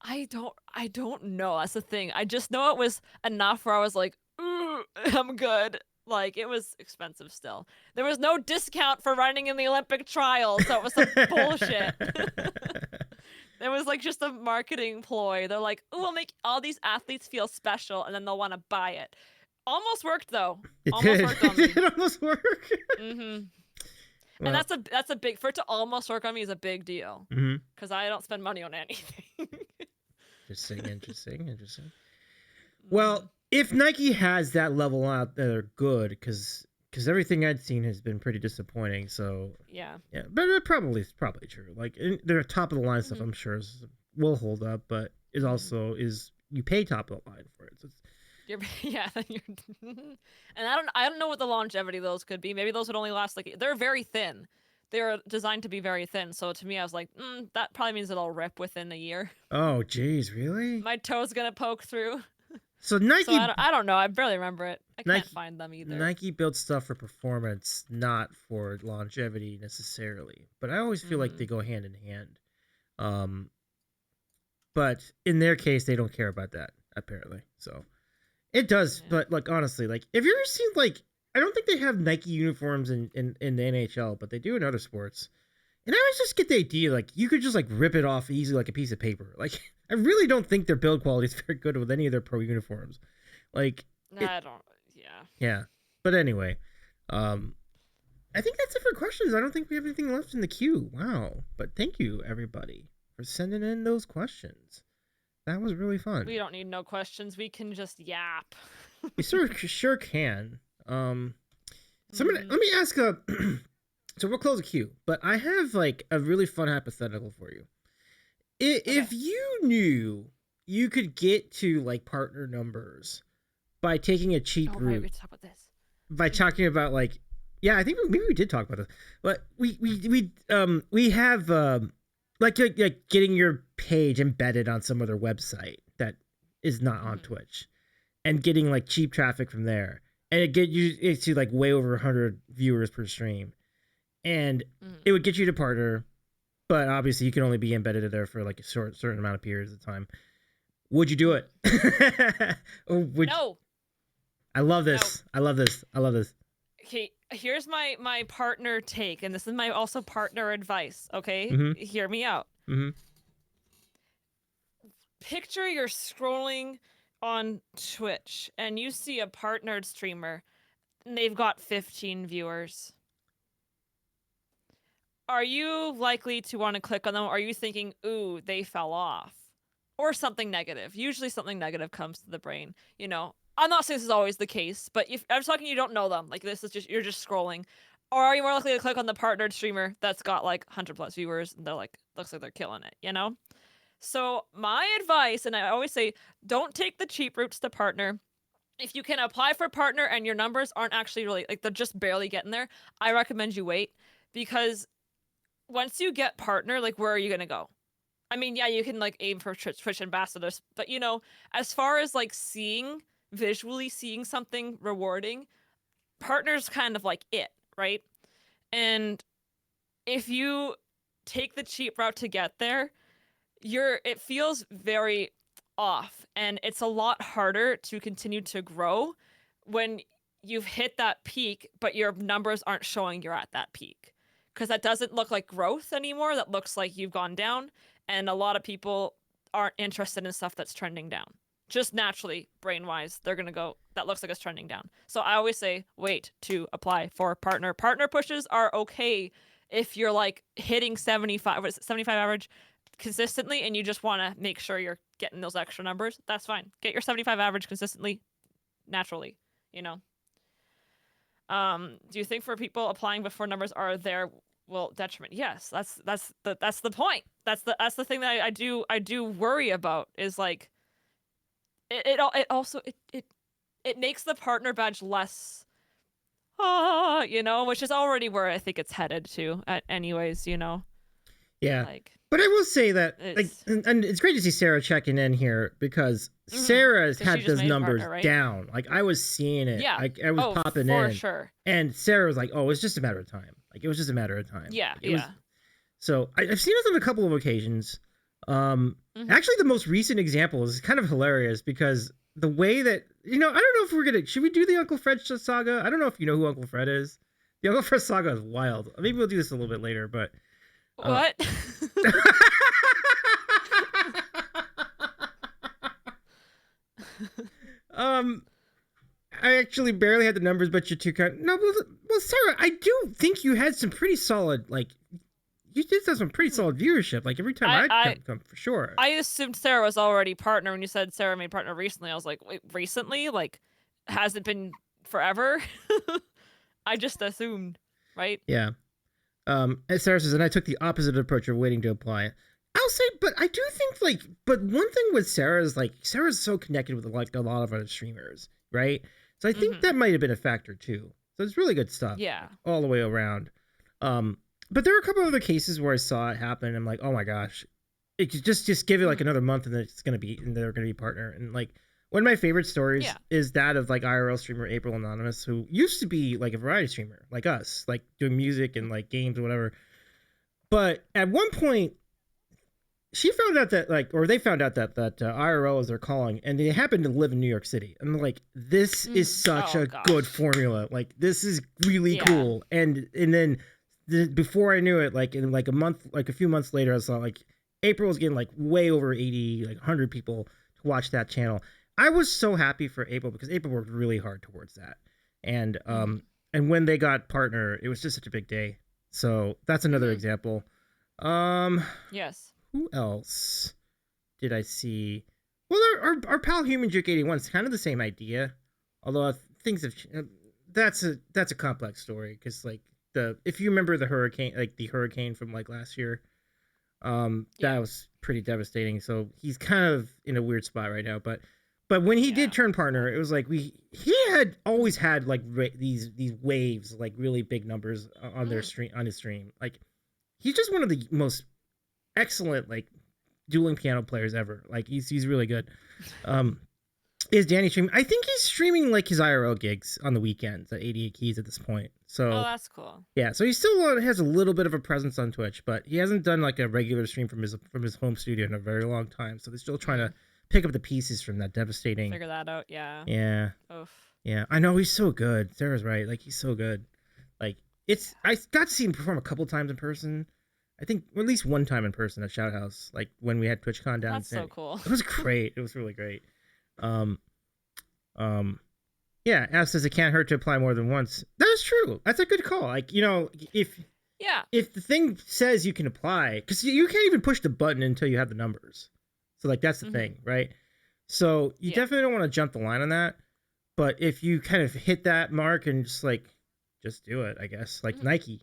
I don't know. That's the thing. I just know it was enough where I was like, ooh, I'm good. Like, it was expensive still. There was no discount for running in the Olympic trials, so it was some bullshit. It was like just a marketing ploy. They're like, "Ooh, we'll make all these athletes feel special, and then they'll want to buy it." Almost worked though. Almost worked on me. It almost worked. Mm-hmm. Well, and that's a big, for it to almost work on me is a big deal. Because I don't spend money on anything. Interesting. Well, if Nike has that level out there, good, because everything I'd seen has been pretty disappointing. So yeah, but it probably true. Like their top of the line stuff, I'm sure will hold up, but it also is you pay top of the line for it. So and I don't know what the longevity of those could be. Maybe those would only last like, they're very thin. They're designed to be very thin. So to me, I was like, that probably means it'll rip within a year. Oh, geez, really? My toe's gonna poke through. So Nike, so I don't know. I barely remember it. I can't find them either. Nike built stuff for performance, not for longevity necessarily. But I always feel like they go hand in hand. But in their case, they don't care about that apparently. So it does. Yeah. But like honestly, like if you ever seen like, I don't think they have Nike uniforms in the NHL, but they do in other sports. And I always just get the idea like you could just like rip it off easily like a piece of paper. Like I really don't think their build quality is very good with any of their pro uniforms. Like I don't. Yeah. Yeah. But anyway, I think that's it for questions. I don't think we have anything left in the queue. Wow. But thank you everybody for sending in those questions. That was really fun. We don't need no questions. We can just yap. We sure can. So let me ask a. So we'll close the queue, but I have like a really fun hypothetical for you. If you knew you could get to like partner numbers by taking a cheap route. Right, we talk about this. By talking about like, yeah, I think maybe we did talk about this, but we have like getting your page embedded on some other website that is not on Twitch, and getting like cheap traffic from there, and it get you to like way over 100 viewers per stream. And it would get you to partner, but obviously you can only be embedded there for like a certain amount of periods of time. Would you do it? No. I love this. No. I love this. Okay, here's my partner take, and this is my also partner advice. Okay, Hear me out. Picture you're scrolling on Twitch, and you see a partnered streamer, and they've got 15 viewers. Are you likely to want to click on them? Or are you thinking, ooh, they fell off? Or something negative. Usually something negative comes to the brain. You know, I'm not saying this is always the case, but if I'm talking, you don't know them. Like this is just, you're just scrolling. Or are you more likely to click on the partnered streamer that's got like 100+ viewers and they're like, looks like they're killing it, you know? So my advice, and I always say, don't take the cheap routes to partner. If you can apply for partner and your numbers aren't actually really, like they're just barely getting there, I recommend you wait, because once you get partner, like where are you going to go? I mean, yeah, you can like aim for Twitch ambassadors, but you know, as far as like visually seeing something rewarding, partner's kind of like it, right? And if you take the cheap route to get there, it feels very off, and it's a lot harder to continue to grow when you've hit that peak, but your numbers aren't showing you're at that peak. Because that doesn't look like growth anymore. That looks like you've gone down. And a lot of people aren't interested in stuff that's trending down. Just naturally, brain-wise, they're going to go, that looks like it's trending down. So I always say, wait to apply for partner. Partner pushes are okay if you're like hitting 75 average consistently and you just want to make sure you're getting those extra numbers. That's fine. Get your 75 average consistently, naturally, you know. Do you think for people applying before numbers are there, detriment. Yes, that's the point. That's the thing that I do worry about is like it also it makes the partner badge less which is already where I think it's headed to anyways, Yeah. like, but I will say that it's, and it's great to see Sarah checking in here because Sarah's had those numbers partner, right? down. Like I was seeing it. Yeah. Like I was popping for in. Sure. And Sarah was like, "Oh, it's just a matter of time." Like it was just a matter of time. Yeah. It was, so I've seen this on a couple of occasions. Actually, the most recent example is kind of hilarious because the way that I don't know if should we do the Uncle Fred saga? I don't know if you know who Uncle Fred is. The Uncle Fred saga is wild. Maybe we'll do this a little bit later, but what? I actually barely had the numbers, but you're too kind. No, well, Sarah, I do think you had some pretty solid, you did have some pretty solid viewership. Like every time I come for sure. I assumed Sarah was already partner when you said Sarah made partner recently. I was like, wait, recently? Like, has it been forever? I just assumed, right? Yeah. As Sarah says, and I took the opposite approach of waiting to apply. I'll say, but I do think but one thing with Sarah is Sarah's so connected with a lot of other streamers, right? So I think that might have been a factor too. So it's really good stuff. Yeah. All the way around. But there are a couple of other cases where I saw it happen. And I'm like, oh my gosh, it just give it another month and they're gonna be partner. And one of my favorite stories is that of IRL streamer April Anonymous, who used to be a variety streamer like us, doing music and games or whatever. But at one point, she found out that or they found out that IRL is their calling, and they happen to live in New York City. And I'm like, this is such a good formula. This is really cool. And then before I knew it, in a few months later, I saw April was getting way over 80, 100 people to watch that channel. I was so happy for April because April worked really hard towards that. And and when they got partner, it was just such a big day. So that's another example. Yes. Who else did I see? Well, our pal Human Juke 81 is kind of the same idea, although things have. That's a complex story because if you remember the hurricane from last year, that was pretty devastating. So he's kind of in a weird spot right now. But when he did turn partner, it was he had always had these waves, really big numbers on his stream. He's just one of the most excellent dueling piano players ever. He's really good. Is Danny streaming? I think he's streaming his IRL gigs on the weekends at 88 Keys at this point. So that's cool. Yeah, so he still has a little bit of a presence on Twitch, but he hasn't done a regular stream from his home studio in a very long time. So they're still trying to pick up the pieces from that devastating. Figure that out. Yeah. Yeah. Oof. Yeah, I know he's so good. Sarah's right. He's so good. I got to see him perform a couple times in person. I think at least one time in person at Shout House, when we had TwitchCon down. That's so cool. It was great. It was really great. Yeah, Ash says it can't hurt to apply more than once. That is true. That's a good call. If the thing says you can apply, because you can't even push the button until you have the numbers. So that's the thing, right? So you definitely don't want to jump the line on that. But if you kind of hit that mark and just do it, I guess, Nike.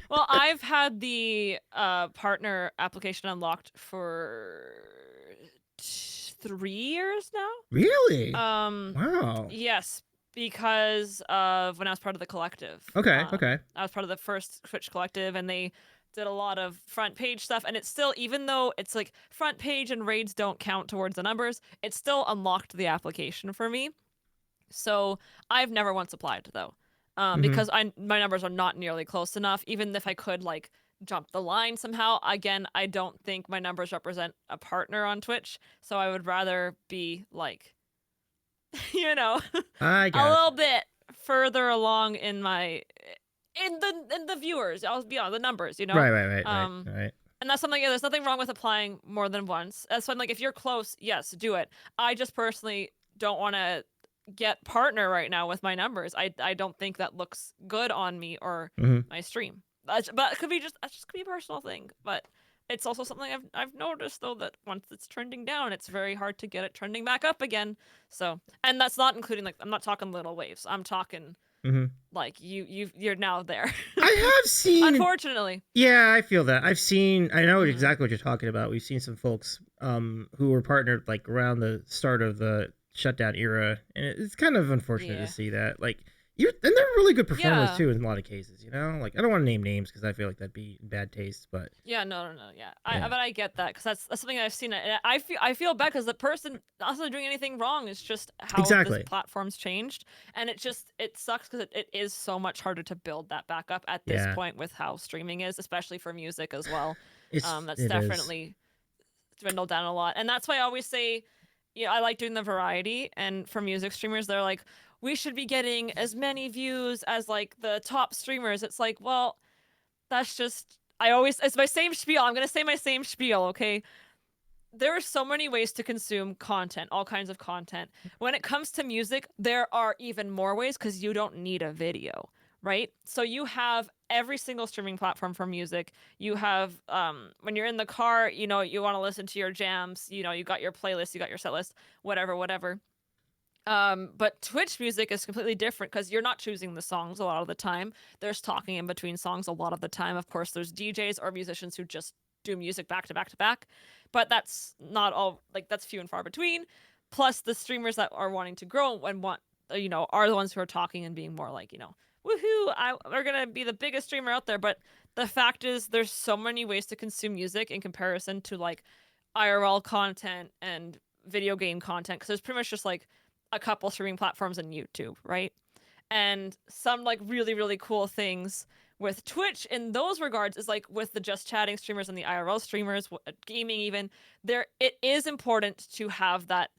Well, I've had the partner application unlocked for 3 years now. Really? Wow. Yes, because of when I was part of the collective. Okay. I was part of the first Twitch collective, and they did a lot of front page stuff. And it's still, even though it's front page and raids don't count towards the numbers, it still unlocked the application for me. So I've never once applied though. Because my numbers are not nearly close enough. Even if I could jump the line somehow, again, I don't think my numbers represent a partner on Twitch. So I would rather be a little bit further along in the viewers. I'll be on the numbers, Right. And that's something. There's nothing wrong with applying more than once. That's something if you're close, yes, do it. I just personally don't want to get partner right now with my numbers. I don't think that looks good on me or my stream. But it could be that's just could be a personal thing. But it's also something I've noticed though, that once it's trending down, it's very hard to get it trending back up again. So, and that's not including I'm not talking little waves. I'm talking Like you're now there. I have seen, unfortunately. Yeah, I feel that. I know exactly what you're talking about. We've seen some folks who were partnered like around the start of the shutdown era, and it's kind of unfortunate to see that. Like, and they're really good performers too in a lot of cases. Like, I don't want to name names because I feel like that'd be bad taste. But no, but I get that because that's something I've seen. And I feel bad because the person not really doing anything wrong. It's just how this platform's changed, and it sucks because it is so much harder to build that back up at this point with how streaming is, especially for music as well. That's definitely dwindled down a lot, and that's why I always say, I like doing the variety. And for music streamers, they're like, we should be getting as many views as like the top streamers. It's like, well, that's just, it's my same spiel. I'm going to say my same spiel, okay? There are so many ways to consume content, all kinds of content. When it comes to music, there are even more ways because you don't need a video, right? So you have every single streaming platform for music. You have, when you're in the car, you want to listen to your jams, you got your playlist, you got your set list, whatever. But Twitch music is completely different because you're not choosing the songs a lot of the time. There's talking in between songs a lot of the time. Of course, there's DJs or musicians who just do music back to back to back, but that's not all, like, that's few and far between. Plus the streamers that are wanting to grow and want, are the ones who are talking and being more like, woohoo, we're going to be the biggest streamer out there. But the fact is there's so many ways to consume music in comparison to like IRL content and video game content. Cause there's pretty much just like a couple streaming platforms and YouTube, right? And some like really, really cool things with Twitch in those regards is like with the just chatting streamers and the IRL streamers, gaming even, it is important to have that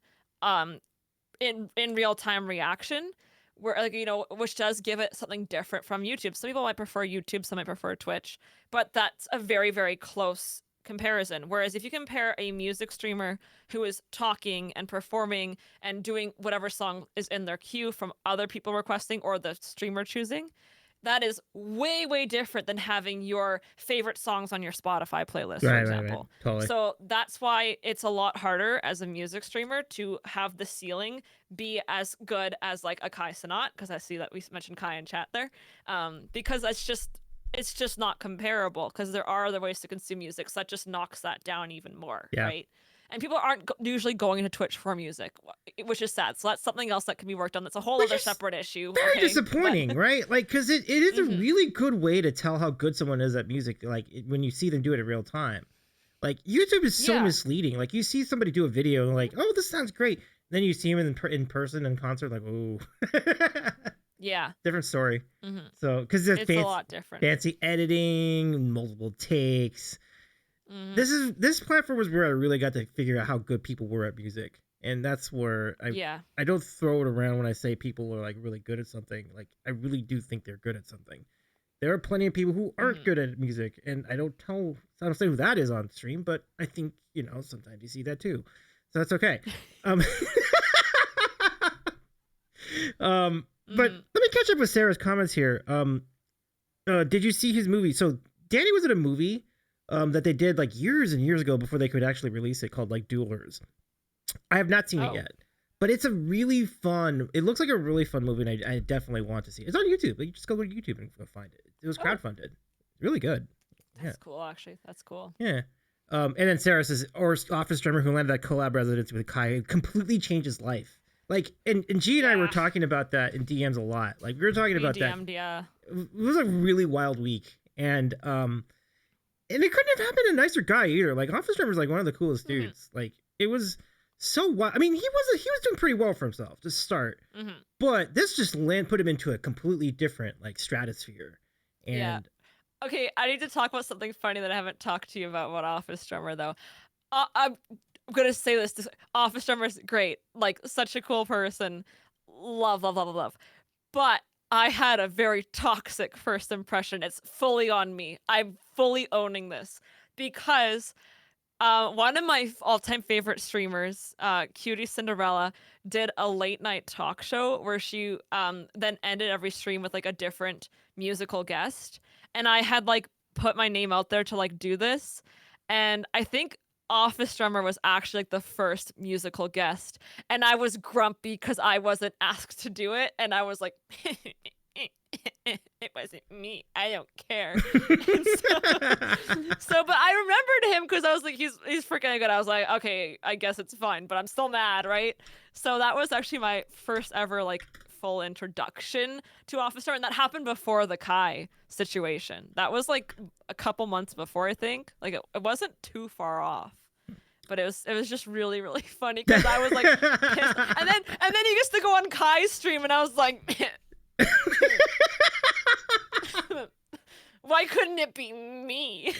in real time reaction where, like, which does give it something different from YouTube. Some people might prefer YouTube, some might prefer Twitch, but that's a very, very close comparison. Whereas if you compare a music streamer who is talking and performing and doing whatever song is in their queue from other people requesting or the streamer choosing, that is way, way different than having your favorite songs on your Spotify playlist, for example. Right. Totally. So that's why it's a lot harder as a music streamer to have the ceiling be as good as like a Kai Cenat, because I see that we mentioned Kai in chat there, because it's just not comparable, because there are other ways to consume music, so that just knocks that down even more, right? And people aren't usually going to Twitch for music, which is sad. So that's something else that can be worked on. That's a whole other separate issue. Very disappointing, right? Like, because it is a really good way to tell how good someone is at music, like when you see them do it in real time. Like, YouTube is so misleading. Like, you see somebody do a video and like, oh, this sounds great. Then you see them in person in concert, like, ooh. Yeah. Different story. So, because it's a lot different. Fancy editing, multiple takes. This platform was where I really got to figure out how good people were at music, and that's where I don't throw it around when I say people are like really good at something. Like, I really do think they're good at something. There are plenty of people who aren't good at music, and I don't say who that is on stream, but I think sometimes you see that too, so that's okay. But let me catch up with Sarah's comments here. Did you see his movie? So Danny was in a movie that they did like years and years ago before they could actually release it, called like Duelers. I have not seen it yet, but it's a really fun. It looks like a really fun movie, and I definitely want to see it. It's on YouTube. You just go to YouTube and go find it. It was crowdfunded. Really good. That's cool, actually. That's cool. Yeah. And then Sarah says, Office drummer who landed that collab residency with Kai completely changed his life. Like, and G and I were talking about that in DMs a lot. Like, we were talking about that. Yeah. It was a really wild week, and it couldn't have happened to a nicer guy either. Like, Office drummer's like one of the coolest dudes. Like, it was so wild. I mean, he was doing pretty well for himself to start, but this just put him into a completely different like stratosphere. And okay, I need to talk about something funny that I haven't talked to you about Office drummer though. I'm gonna say this: Office drummer's great, like such a cool person, love. But I had a very toxic first impression. It's fully on me. I'm fully owning this because one of my all-time favorite streamers, Cutie Cinderella, did a late night talk show where she then ended every stream with like a different musical guest. And I had like put my name out there to like do this. And I think Office drummer was actually like the first musical guest, and I was grumpy because I wasn't asked to do it, and I was like it wasn't me. I don't care. But I remembered him because I was like, he's freaking good. I was like, okay, I guess it's fine, but I'm still mad, right? So that was actually my first ever like full introduction to Officer, and that happened before the Kai situation. That was like a couple months before, I think. Like it wasn't too far off. But it was just really, really funny because I was like pissed. And then he gets to go on Kai's stream and I was like why couldn't it be me?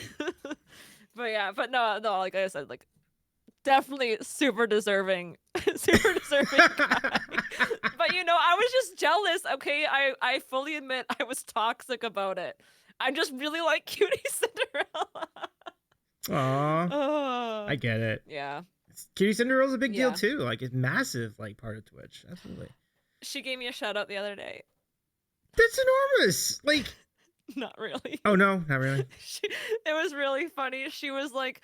but no, like I said, like definitely super deserving guy. But I was just jealous, okay? I fully admit I was toxic about it. I just really like Cutie Cinderella. Aw, I get it. Yeah. Cutie Cinderella's a big deal too. Like it's massive, like part of Twitch. Absolutely. She gave me a shout out the other day. That's enormous. Like, not really. Oh no, not really. It was really funny. She was like,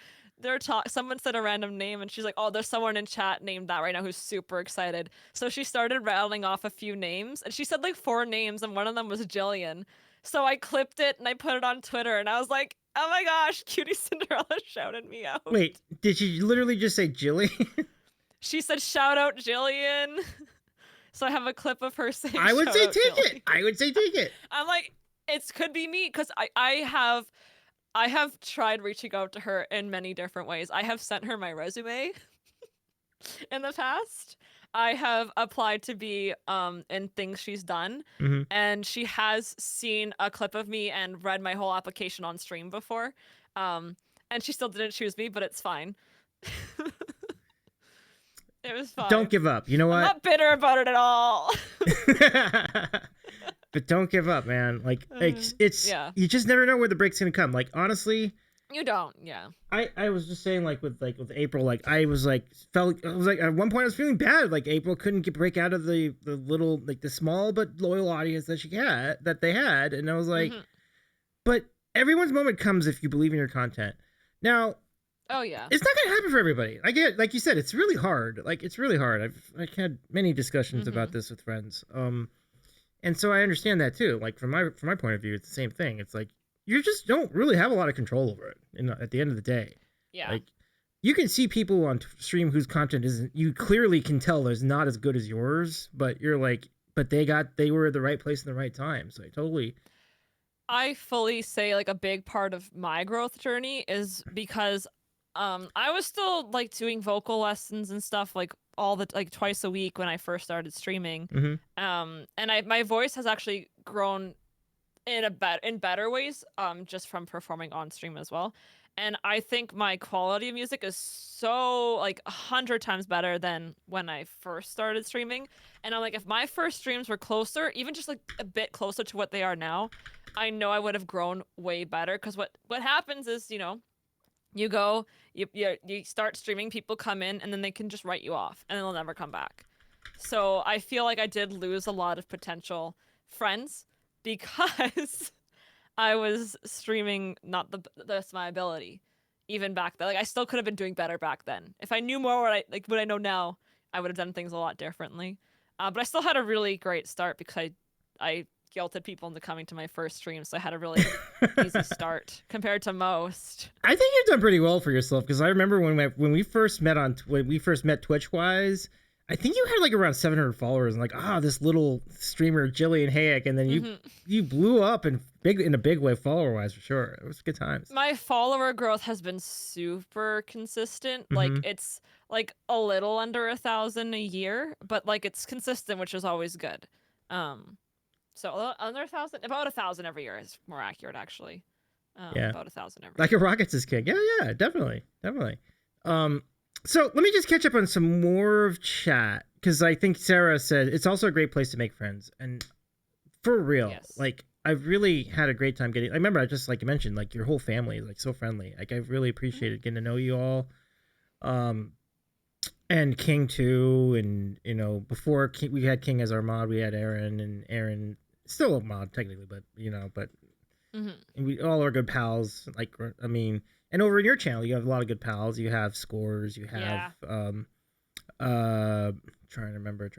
someone said a random name, and she's like, "Oh, there's someone in chat named that right now who's super excited." So she started rattling off a few names, and she said like 4 names, and one of them was Gillian. So I clipped it and I put it on Twitter, and I was like, "Oh my gosh, Cutie Cinderella shouted me out." Wait, did she literally just say Jillian? She said, "Shout out Gillian." So I have a clip of her saying, I would say take Gillian. it. I would say take it. I'm like, it could be me because I have tried reaching out to her in many different ways. I have sent her my resume in the past. I have applied to be in things she's done, and she has seen a clip of me and read my whole application on stream before, and she still didn't choose me, but it's fine. It was fine. Don't give up. You know what? I'm not bitter about it at all. But don't give up, man. Like it's you just never know where the break's gonna come. Like honestly, you don't. Yeah. I was just saying like with April, like I was like at one point I was feeling bad. Like April couldn't break out of the little like the small but loyal audience that they had, and I was like, but everyone's moment comes if you believe in your content. Now. Oh yeah. It's not gonna happen for everybody. I get, like you said, it's really hard. Like it's really hard. I've had many discussions about this with friends. And so I understand that too. Like from my point of view, it's the same thing. It's like you just don't really have a lot of control over it. At the end of the day, yeah. Like you can see people on stream whose content isn't. You clearly can tell is not as good as yours, but you're like, but they were at the right place in the right time. So I fully say like a big part of my growth journey is because I was still like doing vocal lessons and stuff like twice a week when I first started streaming. And my voice has actually grown in better ways just from performing on stream as well. And I think my quality of music is so like 100 times better than when I first started streaming. And I'm like, if my first streams were closer, even just like a bit closer to what they are now, I know I would have grown way better. Because what happens is, you go, you start streaming, people come in, and then they can just write you off, and then they'll never come back. So I feel like I did lose a lot of potential friends because I was streaming not the best of my ability, even back then. Like I still could have been doing better back then. If I knew more what I know now, I would have done things a lot differently. But I still had a really great start because I guilted people into coming to my first stream, so I had a really easy start compared to most. I think you've done pretty well for yourself because I remember when we first met Twitch wise, I think you had like around 700 followers and like this little streamer Gillian Hayek, and then you blew up in a big way follower wise for sure. It was good times. My follower growth has been super consistent. Like it's like a little under 1,000 a year, but like it's consistent, which is always good. So under 1,000, about 1,000 every year is more accurate, actually. About 1,000 every year. Like a Rockets is king. Yeah, definitely. So let me just catch up on some more of chat because I think Sarah said it's also a great place to make friends, and for real, like I've really had a great time I remember I just like you mentioned like your whole family is like so friendly. Like I've really appreciated getting to know you all, and King too, and before we had King as our mod, we had Aaron, and Aaron. Still a mod technically, but and we all are good pals. Like and over in your channel, you have a lot of good pals. You have Scores, you have Trying to remember.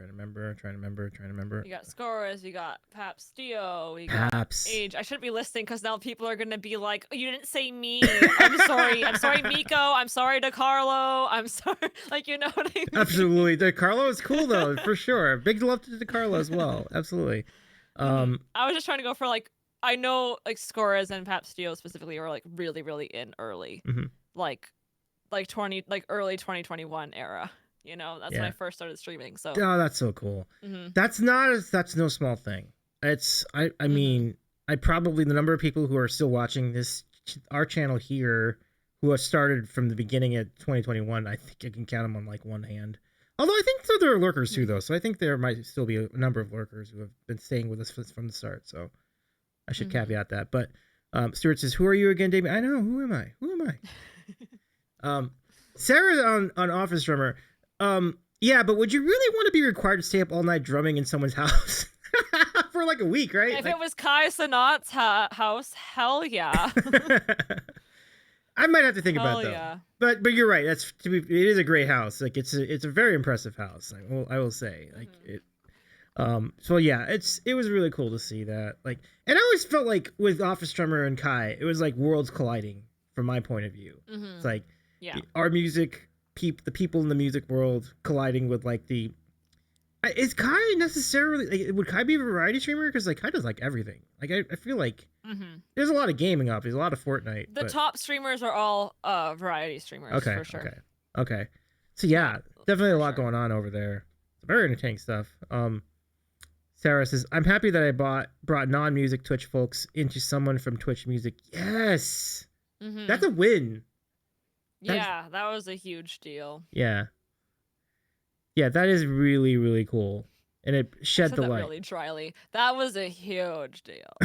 You got Scores, you got Paps Dio, we got Paps. Age. I shouldn't be listing because now people are gonna be like, oh, you didn't say me. I'm sorry. I'm sorry, Miko. I'm sorry to Carlo. I'm sorry. Like, you know what I mean? Absolutely. DeCarlo is cool though, for sure. Big love to DeCarlo as well. Absolutely. I was just trying to go for like, I know like Scores and Paps Dio specifically are like really, really in early, like early 2021 era. You know, that's when I first started streaming. So that's so cool. That's no small thing. It's I mean, I probably the number of people who are still watching our channel here who have started from the beginning of 2021, I think I can count them on like one hand. Although I think there are lurkers too, though. So I think there might still be a number of lurkers who have been staying with us from the start. So I should caveat that. But Stuart says, "Who are you again, Damien?" I know. Who am I? Sarah on Office Drummer. Yeah, but would you really want to be required to stay up all night drumming in someone's house for like a week, right? If it was Kai Sanat's house, hell yeah. I might have to think about that. Yeah. But you're right. It is a great house. Like it's a very impressive house. I will say. Like it. So yeah, it was really cool to see that. Like, and I always felt like with Office Drummer and Kai, it was like worlds colliding from my point of view. It's like our music. The people in the music world colliding with like is Kai necessarily like, would Kai be a variety streamer? Because like Kai does like everything. Like I feel like there's a lot of gaming up. There's a lot of Fortnite. The top streamers are all variety streamers for sure. Okay. So yeah, definitely a lot going on over there. It's very entertaining stuff. Sarah says, "I'm happy that I brought non-music Twitch folks into someone from Twitch music." Yes, that's a win. Yeah, that was a huge deal. Yeah, that is really, really cool. And it shed the light. Really dryly. That was a huge deal.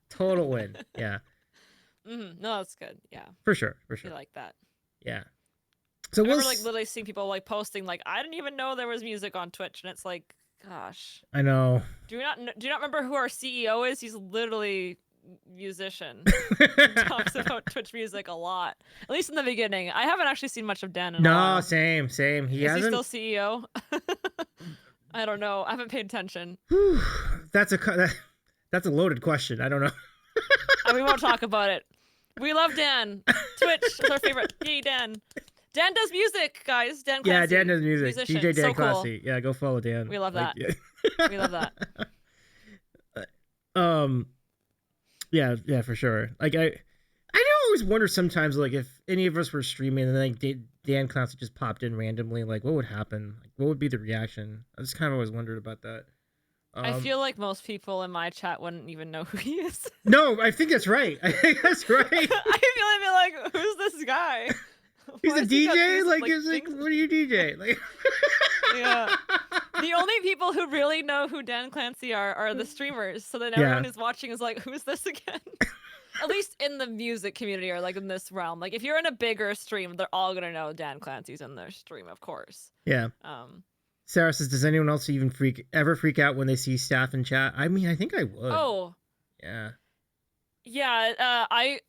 Total win. Yeah. No, that's good. Yeah. For sure. I like that. Yeah. So I remember like literally seeing people like posting like, I didn't even know there was music on Twitch, and it's like, gosh. I know. Do you not remember who our CEO is? He's literally musician. He talks about Twitch music a lot, at least in the beginning. I haven't actually seen much of Dan in a while. No, same. Is he still CEO? I don't know. I haven't paid attention. That's a loaded question. I don't know. We won't talk about it. We love Dan. Twitch is our favorite. Yay, Dan. Dan does music, guys. Dan Clancy. Yeah, Dan does music. Musician. DJ Dan so Clancy. Cool. Yeah, go follow Dan. We love that. We love that. Yeah, for sure. Like I always wonder sometimes, like if any of us were streaming and like Dan Clancy just popped in randomly, like what would happen? Like, what would be the reaction? I just kind of always wondered about that. I feel like most people in my chat wouldn't even know who he is. No, I think that's right. I think that's right. I feel like, who's this guy? He's a DJ? Like what do you DJ? Like yeah. The only people who really know who Dan Clancy are the streamers. So then everyone who's watching is like, who's this again? At least in the music community or like in this realm. Like if you're in a bigger stream, they're all gonna know Dan Clancy's in their stream, of course. Yeah. Sarah says, does anyone else even ever freak out when they see staff in chat? I mean, I think I would. Oh. Yeah. Yeah, I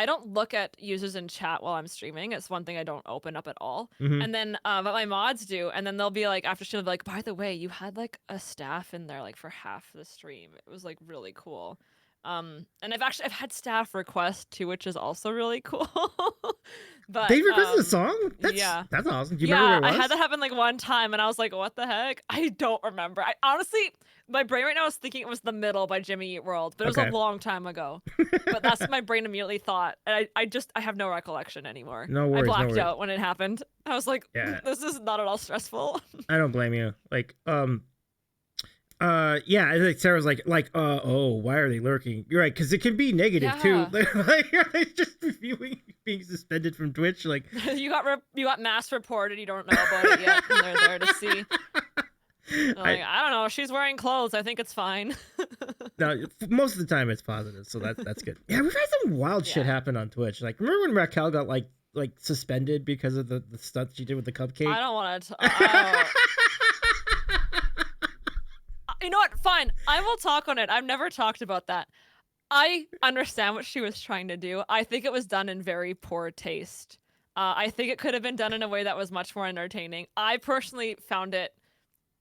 don't look at users in chat while I'm streaming. It's one thing I don't open up at all. And then but my mods do, and then they'll be like after stream, they'll be like, by the way, you had like a staff in there like for half the stream. It was like really cool. And I've had staff requests too, which is also really cool. But they requested a song? That's awesome. Do you remember where it was? I had that happen like one time and I was like, what the heck? I don't remember. I honestly, my brain right now is thinking it was The Middle by Jimmy Eat World, but it was a long time ago. But that's what my brain immediately thought. And I have no recollection anymore. No worries. I blacked out when it happened. I was like, this is not at all stressful. I don't blame you. Like, like Sarah's like, oh, why are they lurking? You're right, because it can be negative too. Like, are they just reviewing being suspended from Twitch? Like, you got mass reported. You don't know about it yet, and they're there to see. I don't know. She's wearing clothes. I think it's fine. No, most of the time it's positive, so that's good. Yeah, we've had some wild shit happen on Twitch. Like, remember when Raquel got like suspended because of the stuff she did with the cupcake? I don't want to. You know what? Fine. I will talk on it. I've never talked about that. I understand what she was trying to do. I think it was done in very poor taste. I think it could have been done in a way that was much more entertaining. I personally found it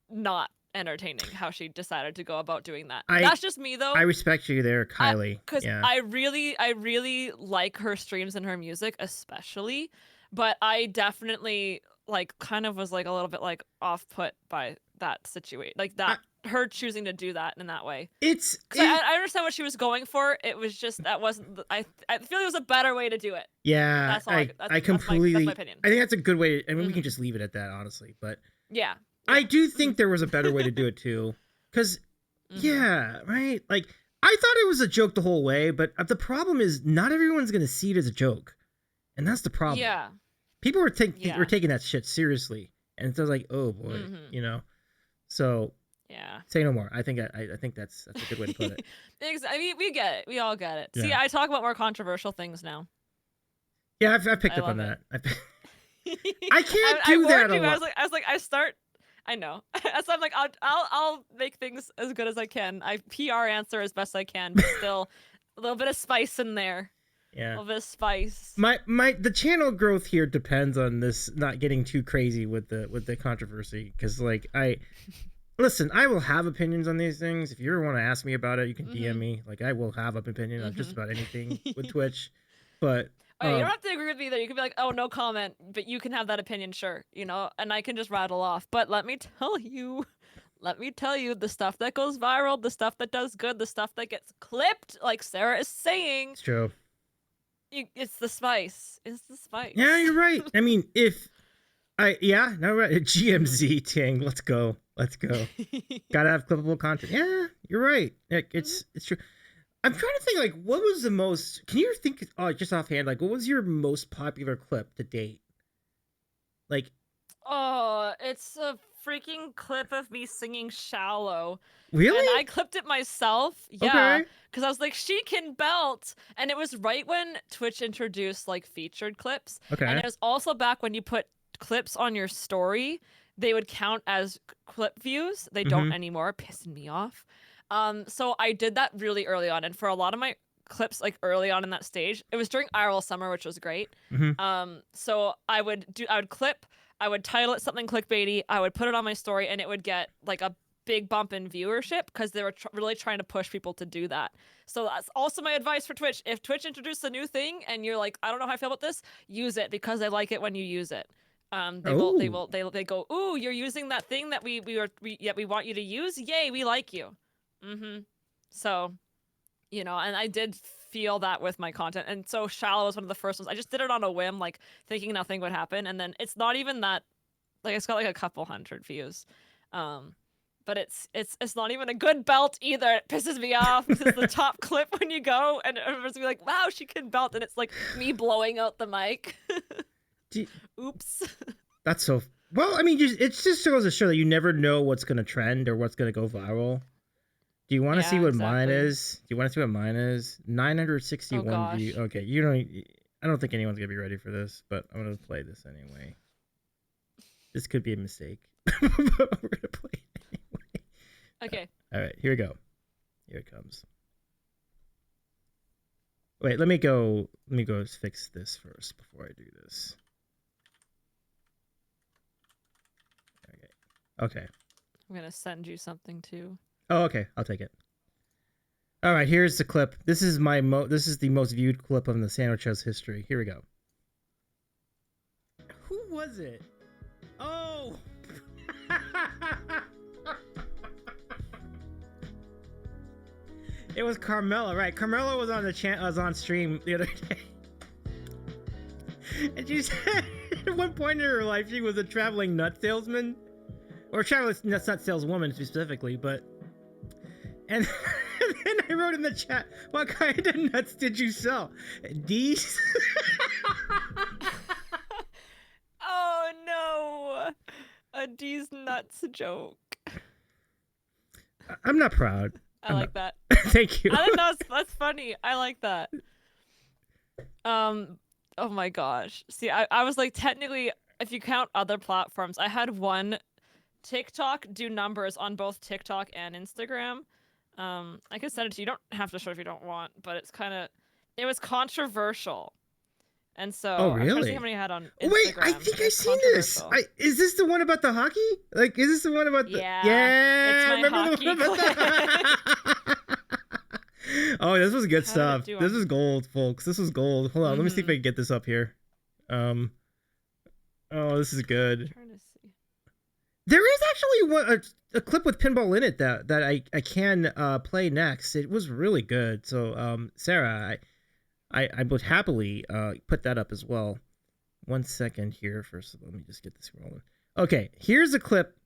not entertaining how she decided to go about doing that. That's just me though. I respect you there, Kylie. Because I really like her streams and her music, especially. But I definitely like kind of was like a little bit like off put by that situation, like that her choosing to do that in that way. I understand what she was going for. It was just that wasn't. I feel there was a better way to do it. Yeah, that's all. I completely. That's my opinion. I think that's a good way. I mean, we can just leave it at that, honestly. But yeah. I do think there was a better way to do it too, because yeah, right. Like I thought it was a joke the whole way, but the problem is not everyone's gonna see it as a joke, and that's the problem. Yeah. People were taking that shit seriously, and so like, oh boy, you know. So yeah, say no more. I think that's a good way to put it. I mean, we get it. We all get it. Yeah. See, I talk about more controversial things now. Yeah, I've picked up on that. I can't do that a lot. I was like, I know. So I'm like, I'll make things as good as I can. I PR answer as best I can, but still a little bit of spice in there. Yeah. A little bit of spice. The channel growth here depends on this not getting too crazy with the controversy, because like listen, I will have opinions on these things. If you ever want to ask me about it, you can DM me. Like I will have an opinion on just about anything with Twitch. But you don't have to agree with me though. You can be like, oh, no comment, but you can have that opinion, sure, you know, and I can just rattle off. But let me tell you, the stuff that goes viral, the stuff that does good, the stuff that gets clipped, like Sarah is saying. It's true. It's the spice. It's the spice. Yeah, you're right. I mean, right. GMZ Ting, let's go. Gotta have clippable content. Yeah, you're right. It's true. I'm trying to think, like, what was the most... Can you think, just offhand, like, what was your most popular clip to date? Like... Oh, it's a freaking clip of me singing Shallow. Really? And I clipped it myself. Yeah. Because I was like, she can belt. And it was right when Twitch introduced, like, featured clips. Okay. And it was also back when you put clips on your story, they would count as clip views. They don't anymore, pissing me off. So I did that really early on, and for a lot of my clips, like early on in that stage, it was during IRL summer, which was great. So I would clip, I would title it something clickbaity, I would put it on my story, and it would get like a big bump in viewership because they were really trying to push people to do that. So that's also my advice for Twitch. If Twitch introduced a new thing and you're like, I don't know how I feel about this, use it, because they like it when you use it. They go, ooh, you're using that thing that we want you to use. Yay, we like you. So, you know, and I did feel that with my content. And so Shallow was one of the first ones. I just did it on a whim, like thinking nothing would happen. And then it's not even that, like, it's got like a couple hundred views. But it's not even a good belt either. It pisses me off because it's the top clip when you go and everyone's gonna be like, wow, she can belt. And it's like me blowing out the mic. Oops. That's so... Well, I mean, it just goes to show that you never know what's going to trend or what's going to go viral. Do you want to see what mine is? Do you want to see what mine is? 961 views. Okay, I don't think anyone's gonna be ready for this, but I'm gonna play this anyway. This could be a mistake, but we're gonna play it anyway. Okay. All right, here we go. Here it comes. Wait, let me go fix this first before I do this. Okay. I'm gonna send you something too. Oh, okay. I'll take it. All right, here's the clip. This is the most viewed clip of the Sandwich House history. Here we go. Who was it? Oh. It was Carmela, right? Carmela was on was on stream the other day. And she said at one point in her life she was a traveling nut salesman. Or traveling nut saleswoman specifically, but... And then I wrote in the chat, what kind of nuts did you sell? D's? Oh no! A D's nuts joke. I'm not proud. I like that. Thank you. I think that's funny. I like that. Oh my gosh. See, I was like, technically, if you count other platforms, I had one TikTok do numbers on both TikTok and Instagram. I can send it to you. You don't have to show if you don't want, but it was controversial. And so Oh, I'm trying to see really? how many I had on Instagram. Wait, I think I've seen this. Is this the one about the hockey? Like, is this the one about the... Yeah, it's my I remember hockey the one about the... Oh, this was good stuff. This is gold, folks. This was gold. Hold on, let me see if I can get this up here. Oh, this is good. I'm trying to see. There is actually a clip with pinball in it that I can play next. It was really good. So, Sarah, I would happily put that up as well. 1 second here. First, let me just get this rolling. Okay, here's a clip.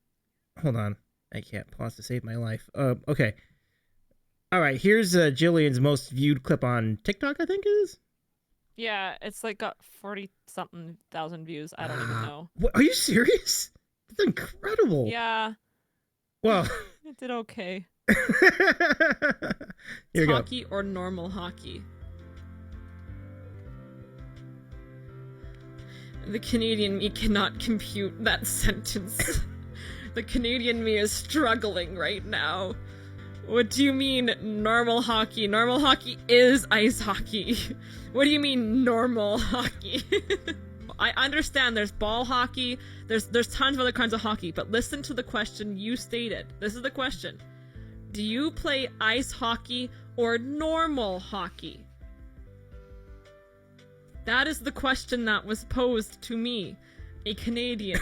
Hold on. I can't pause to save my life. Okay. All right, here's Gillian's most viewed clip on TikTok, I think it is. Yeah, it's like got 40-something thousand views. I don't even know. What, are you serious? That's incredible. Yeah. Well, it did okay. Here hockey or normal hockey? The Canadian me cannot compute that sentence. The Canadian me is struggling right now. What do you mean normal hockey? Normal hockey is ice hockey. What do you mean normal hockey? I understand there's ball hockey, there's tons of other kinds of hockey, but listen to the question you stated. This is the question. Do you play ice hockey or normal hockey? That is the question that was posed to me, a Canadian.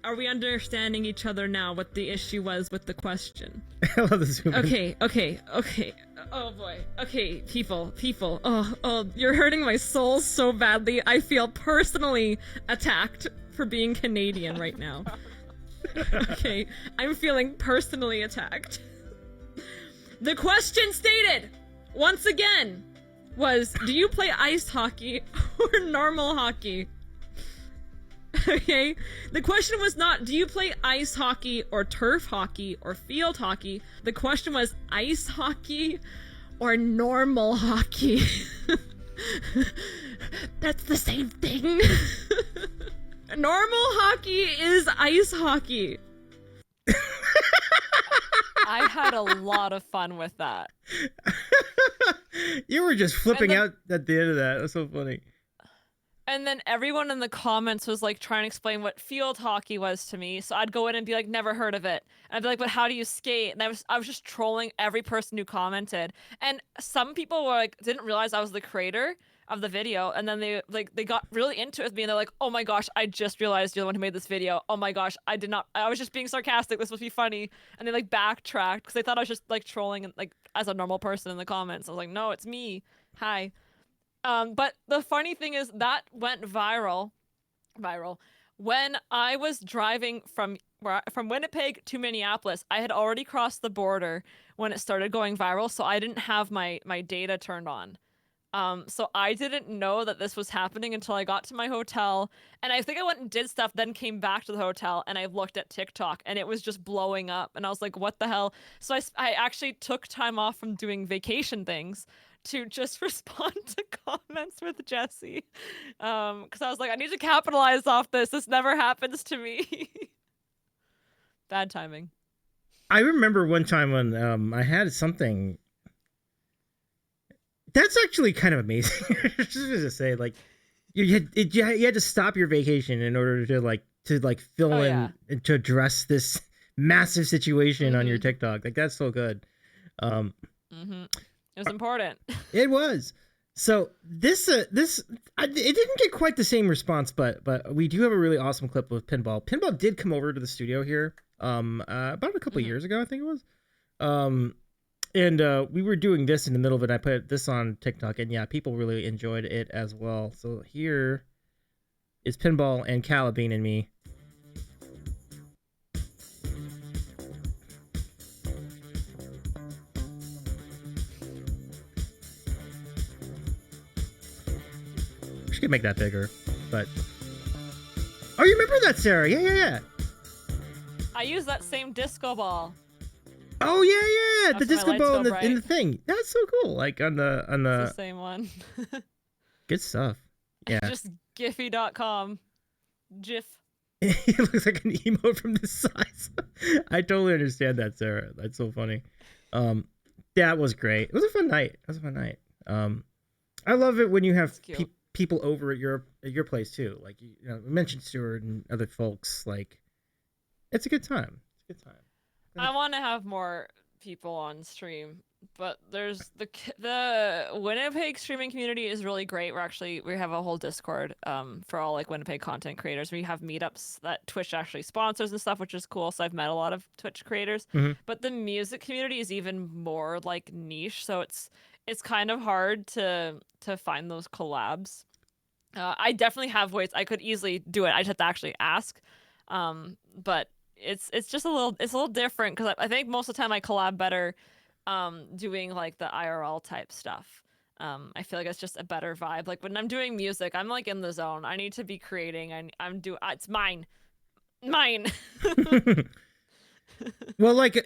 Are we understanding each other now what the issue was with the question? I love this movie. Okay. Oh boy. Okay, people. Oh, you're hurting my soul so badly. I feel personally attacked for being Canadian right now. Okay, I'm feeling personally attacked. The question stated, once again, was, do you play ice hockey or normal hockey? Okay, the question was not, do you play ice hockey or turf hockey or field hockey? The question was ice hockey or normal hockey. That's the same thing. Normal hockey is ice hockey. I had a lot of fun with that. You were just flipping out at the end of that. It was so funny. And then everyone in the comments was like trying to explain what field hockey was to me. So I'd go in and be like, never heard of it. And I'd be like, but how do you skate? And I was just trolling every person who commented. And some people were like, didn't realize I was the creator of the video. And then they got really into it with me. And they're like, oh my gosh, I just realized you're the one who made this video. Oh my gosh, I was just being sarcastic. This was supposed to be funny. And they like backtracked because they thought I was just like trolling and like as a normal person in the comments. I was like, no, it's me. Hi. But the funny thing is that went viral when I was driving from Winnipeg to Minneapolis. I had already crossed the border when it started going viral, so I didn't have my data turned on. So I didn't know that this was happening until I got to my hotel, and I think I went and did stuff, then came back to the hotel, and I looked at TikTok, and it was just blowing up, and I was like, what the hell? So I actually took time off from doing vacation things to just respond to comments with Jesse, because I was like, I need to capitalize off this. This never happens to me. Bad timing. I remember one time when I had something. That's actually kind of amazing. Just to say, like, you had to stop your vacation in order to fill in and to address this massive situation on your TikTok. Like, that's so good. It was important. It was. So it didn't get quite the same response, but we do have a really awesome clip with Pinball. Pinball did come over to the studio here about a couple of years ago, I think it was. And we were doing this in the middle of it. I put this on TikTok, and yeah, people really enjoyed it as well. So here is Pinball and Calabine and me. We could make that bigger, but oh, you remember that, Sarah? Yeah. I used that same disco ball. Oh yeah, the disco ball in the thing. That's so cool. Like on the it's the same one. Good stuff. Yeah. Just Giphy.com. GIF. It looks like an emote from this size. I totally understand that, Sarah. That's so funny. That was great. It was a fun night. I love it when you have people over at your place too. Like you know, mentioned Stuart and other folks. Like, it's a good time. I want to have more people on stream, but there's the Winnipeg streaming community is really great. We have a whole Discord for all like Winnipeg content creators. We have meetups that Twitch actually sponsors and stuff, which is cool. So I've met a lot of Twitch creators. But the music community is even more like niche, so it's kind of hard to find those collabs. I definitely have ways I could easily do it. I just have to actually ask. But it's just a little different because I think most of the time I collab better doing like the IRL type stuff. I feel like it's just a better vibe. Like when I'm doing music, I'm like in the zone. I need to be creating, and it's mine. Well, like a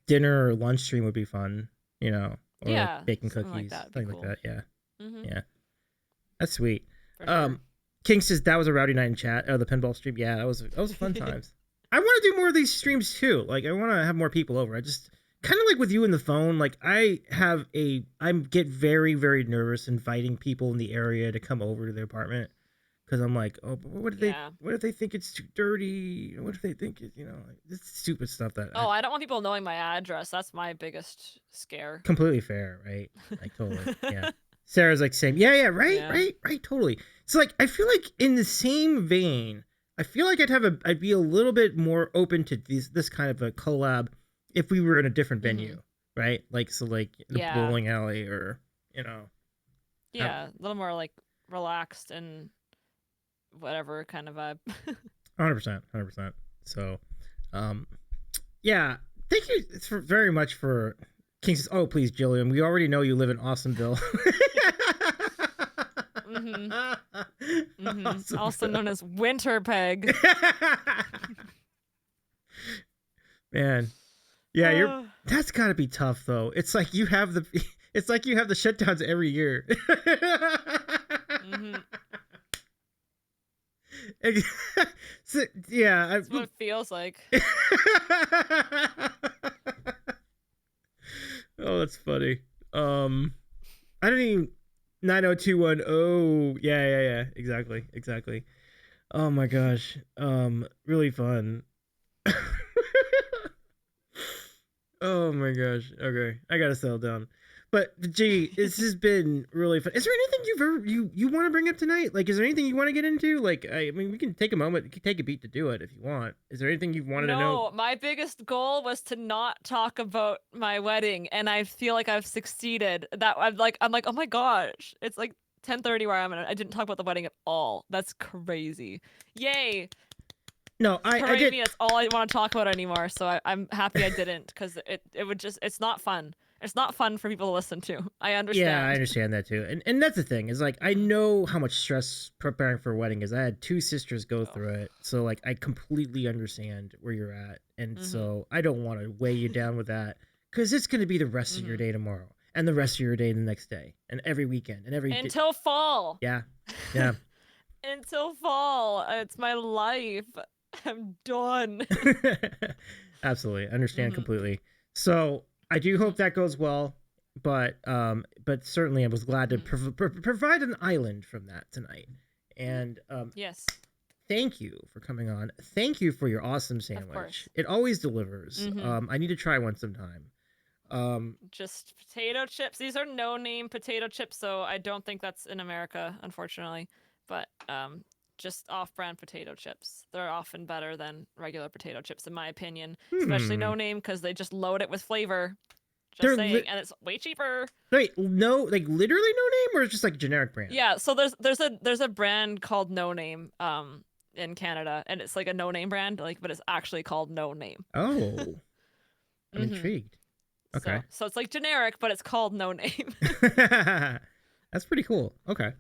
dinner or lunch stream would be fun, you know. Or yeah, like baking cookies, like that. something Cool. like that. Yeah, yeah, that's sweet. Sure. King says that was a rowdy night in chat. Oh, the pinball stream, yeah, that was fun times. I want to do more of these streams too. Like, I want to have more people over. I just kind of like with you in the phone. Like, I get very, very nervous inviting people in the area to come over to the apartment because I'm like, oh, but what if they think it's too dirty? What if they think it, you know, like, this stupid stuff that. I don't want people knowing my address. That's my biggest scare. Completely fair, right? Like, totally, yeah. Sarah's like, same, yeah, right, totally. So like, I feel like in the same vein, I feel like I'd be a little bit more open to this kind of a collab if we were in a different venue, right? Like, so like the bowling alley or, you know. Yeah, a little more like relaxed and whatever kind of vibe. 100%. So, yeah, thank you very much for King says, oh, please, Gillian, we already know you live in Awesomeville. Awesomeville. Also known as Winnipeg. Man, yeah, that's gotta be tough though. It's like you have the shutdowns every year. So, yeah, that's what it feels like. Oh, that's funny. I don't even 90210. Oh, yeah, exactly. Oh my gosh. Really fun. Oh my gosh. Okay, I gotta settle down. But gee, this has been really fun. Is there anything you want to bring up tonight? Like, is there anything you want to get into? Like, I mean, we can take a moment, we can take a beat to do it if you want. Is there anything you wanted to know? No, my biggest goal was to not talk about my wedding, and I feel like I've succeeded. That I'm like, oh my gosh, it's like 10:30 where I'm at. I didn't talk about the wedding at all. That's crazy. Yay. No, I did. That's all I want to talk about anymore. So I'm happy I didn't, because it would just, it's not fun. It's not fun for people to listen to. I understand. Yeah, I understand that too. And that's the thing, is like, I know how much stress preparing for a wedding is. I had 2 sisters go through it. So like, I completely understand where you're at. And so I don't want to weigh you down with that, because it's going to be the rest of your day tomorrow, and the rest of your day the next day, and every weekend, and until fall. Yeah. Until fall. It's my life. I'm done. Absolutely. Understand completely. So I do hope that goes well, but certainly I was glad to provide an island from that tonight. And yes, thank you for coming on. Thank you for your awesome sandwich. It always delivers. I need to try one sometime. Just potato chips. These are no-name potato chips, so I don't think that's in America, unfortunately. But just off-brand potato chips. They're often better than regular potato chips, in my opinion. Especially no-name, because they just load it with flavor. Just saying, and it's way cheaper. Wait, no, like literally no name, or it's just like generic brand? Yeah, so there's a brand called No Name in Canada, and it's like a no-name brand, like, but it's actually called No Name. Oh, I'm intrigued. Okay, so it's like generic, but it's called No Name. That's pretty cool. Okay.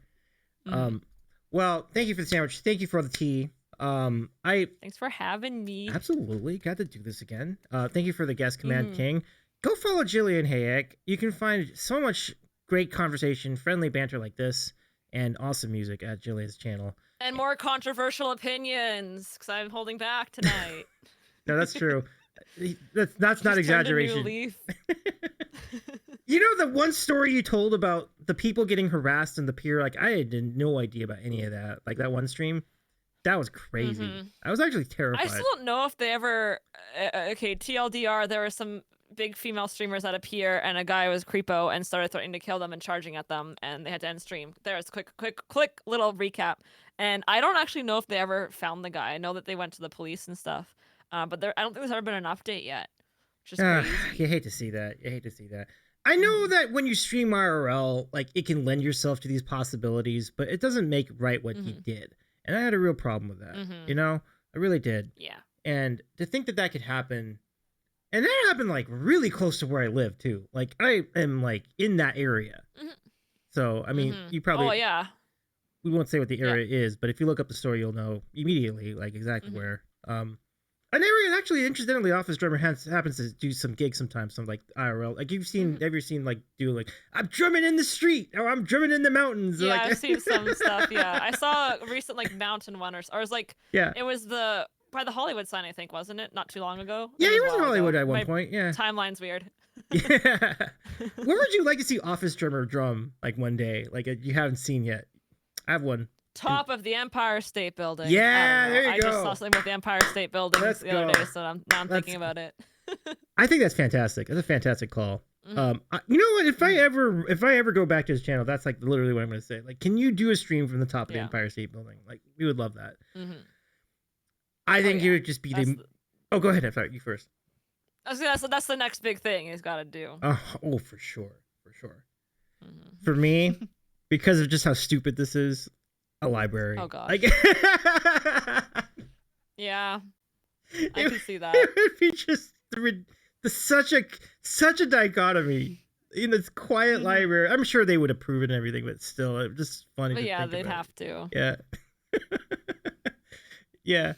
Well, thank you for the sandwich. Thank you for the tea. Thanks for having me. Absolutely, got to do this again. Thank you for the guest, Command King. Go follow Gillian Hayek. You can find so much great conversation, friendly banter like this, and awesome music at Gillian's channel. And more controversial opinions, because I'm holding back tonight. No, that's true. That's not exaggeration. A new leaf. You know the one story you told about the people getting harassed in the pier? Like, I had no idea about any of that. Like, that one stream, that was crazy. I was actually terrified. I still don't know if they ever... okay, TLDR, there were some big female streamers at a pier, and a guy was creepo and started threatening to kill them and charging at them, and they had to end stream. There's quick little recap. And I don't actually know if they ever found the guy. I know that they went to the police and stuff. But I don't think there's ever been an update yet. Which is crazy. You hate to see that. I know that when you stream IRL, like, it can lend yourself to these possibilities, but it doesn't make right what he did. And I had a real problem with that. You know? I really did. Yeah. And to think that could happen, and that happened, like, really close to where I live, too. Like, I am, like, in that area. So, I mean, you probably... Oh, yeah. We won't say what the area is, but if you look up the story, you'll know immediately, like, exactly where. An area, actually, incidentally, Office Drummer happens to do some gigs sometimes, some like IRL. Like, have you seen like I'm drumming in the street or I'm drumming in the mountains? Yeah, like... I've seen some stuff. Yeah, I saw a recent like mountain one, or it was like it was by the Hollywood sign, I think, wasn't it? Not too long ago. Yeah, he was in Hollywood at one point. Yeah, timeline's weird. Yeah, where would you like to see Office Drummer drum like one day? Like you haven't seen yet. I have one. Top of the Empire State Building. Yeah, there you go. I just saw something with the Empire State Building the other day, so now I'm thinking about it. I think that's fantastic. That's a fantastic call. You know what? If I ever go back to his channel, that's like literally what I'm going to say. Like, can you do a stream from the top of the Empire State Building? Like, we would love that. I think it would just be Oh, go ahead. You first. That's the next big thing he's got to do. Oh, for sure, For me, because of just how stupid this is. A library. Oh gosh. Like, yeah, I can see that. It would be just such a dichotomy in this quiet library. I'm sure they would approve it and everything, but still, it's just funny. But to yeah, think they'd about. have to. Yeah. Yeah.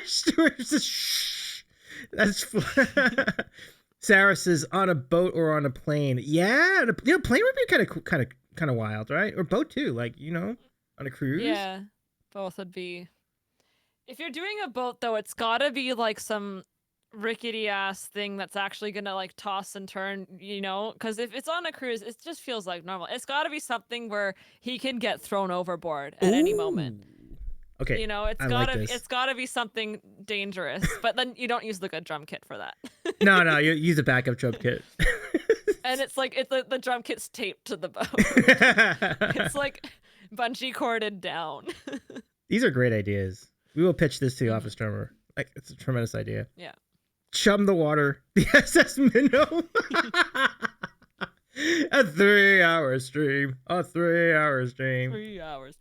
Stuart says, "Shh." That's. Sarah says, "On a boat or on a plane." Yeah, plane would be kind of wild, right? Or boat too, like, on a cruise. Yeah, both would be. If you're doing a boat though, it's gotta be like some rickety ass thing that's actually gonna like toss and turn, because if it's on a cruise, it just feels like normal. It's gotta be something where he can get thrown overboard at any moment. Okay. It's gotta be something dangerous, but then you don't use the good drum kit for that. No, you use a backup drum kit. And it's like the drum kit's taped to the boat. It's like bungee corded down. These are great ideas. We will pitch this to the Office Drummer. Like, it's a tremendous idea. Yeah. Chum the water. The SS Minnow. A 3-hour stream. A 3-hour stream. 3 hours.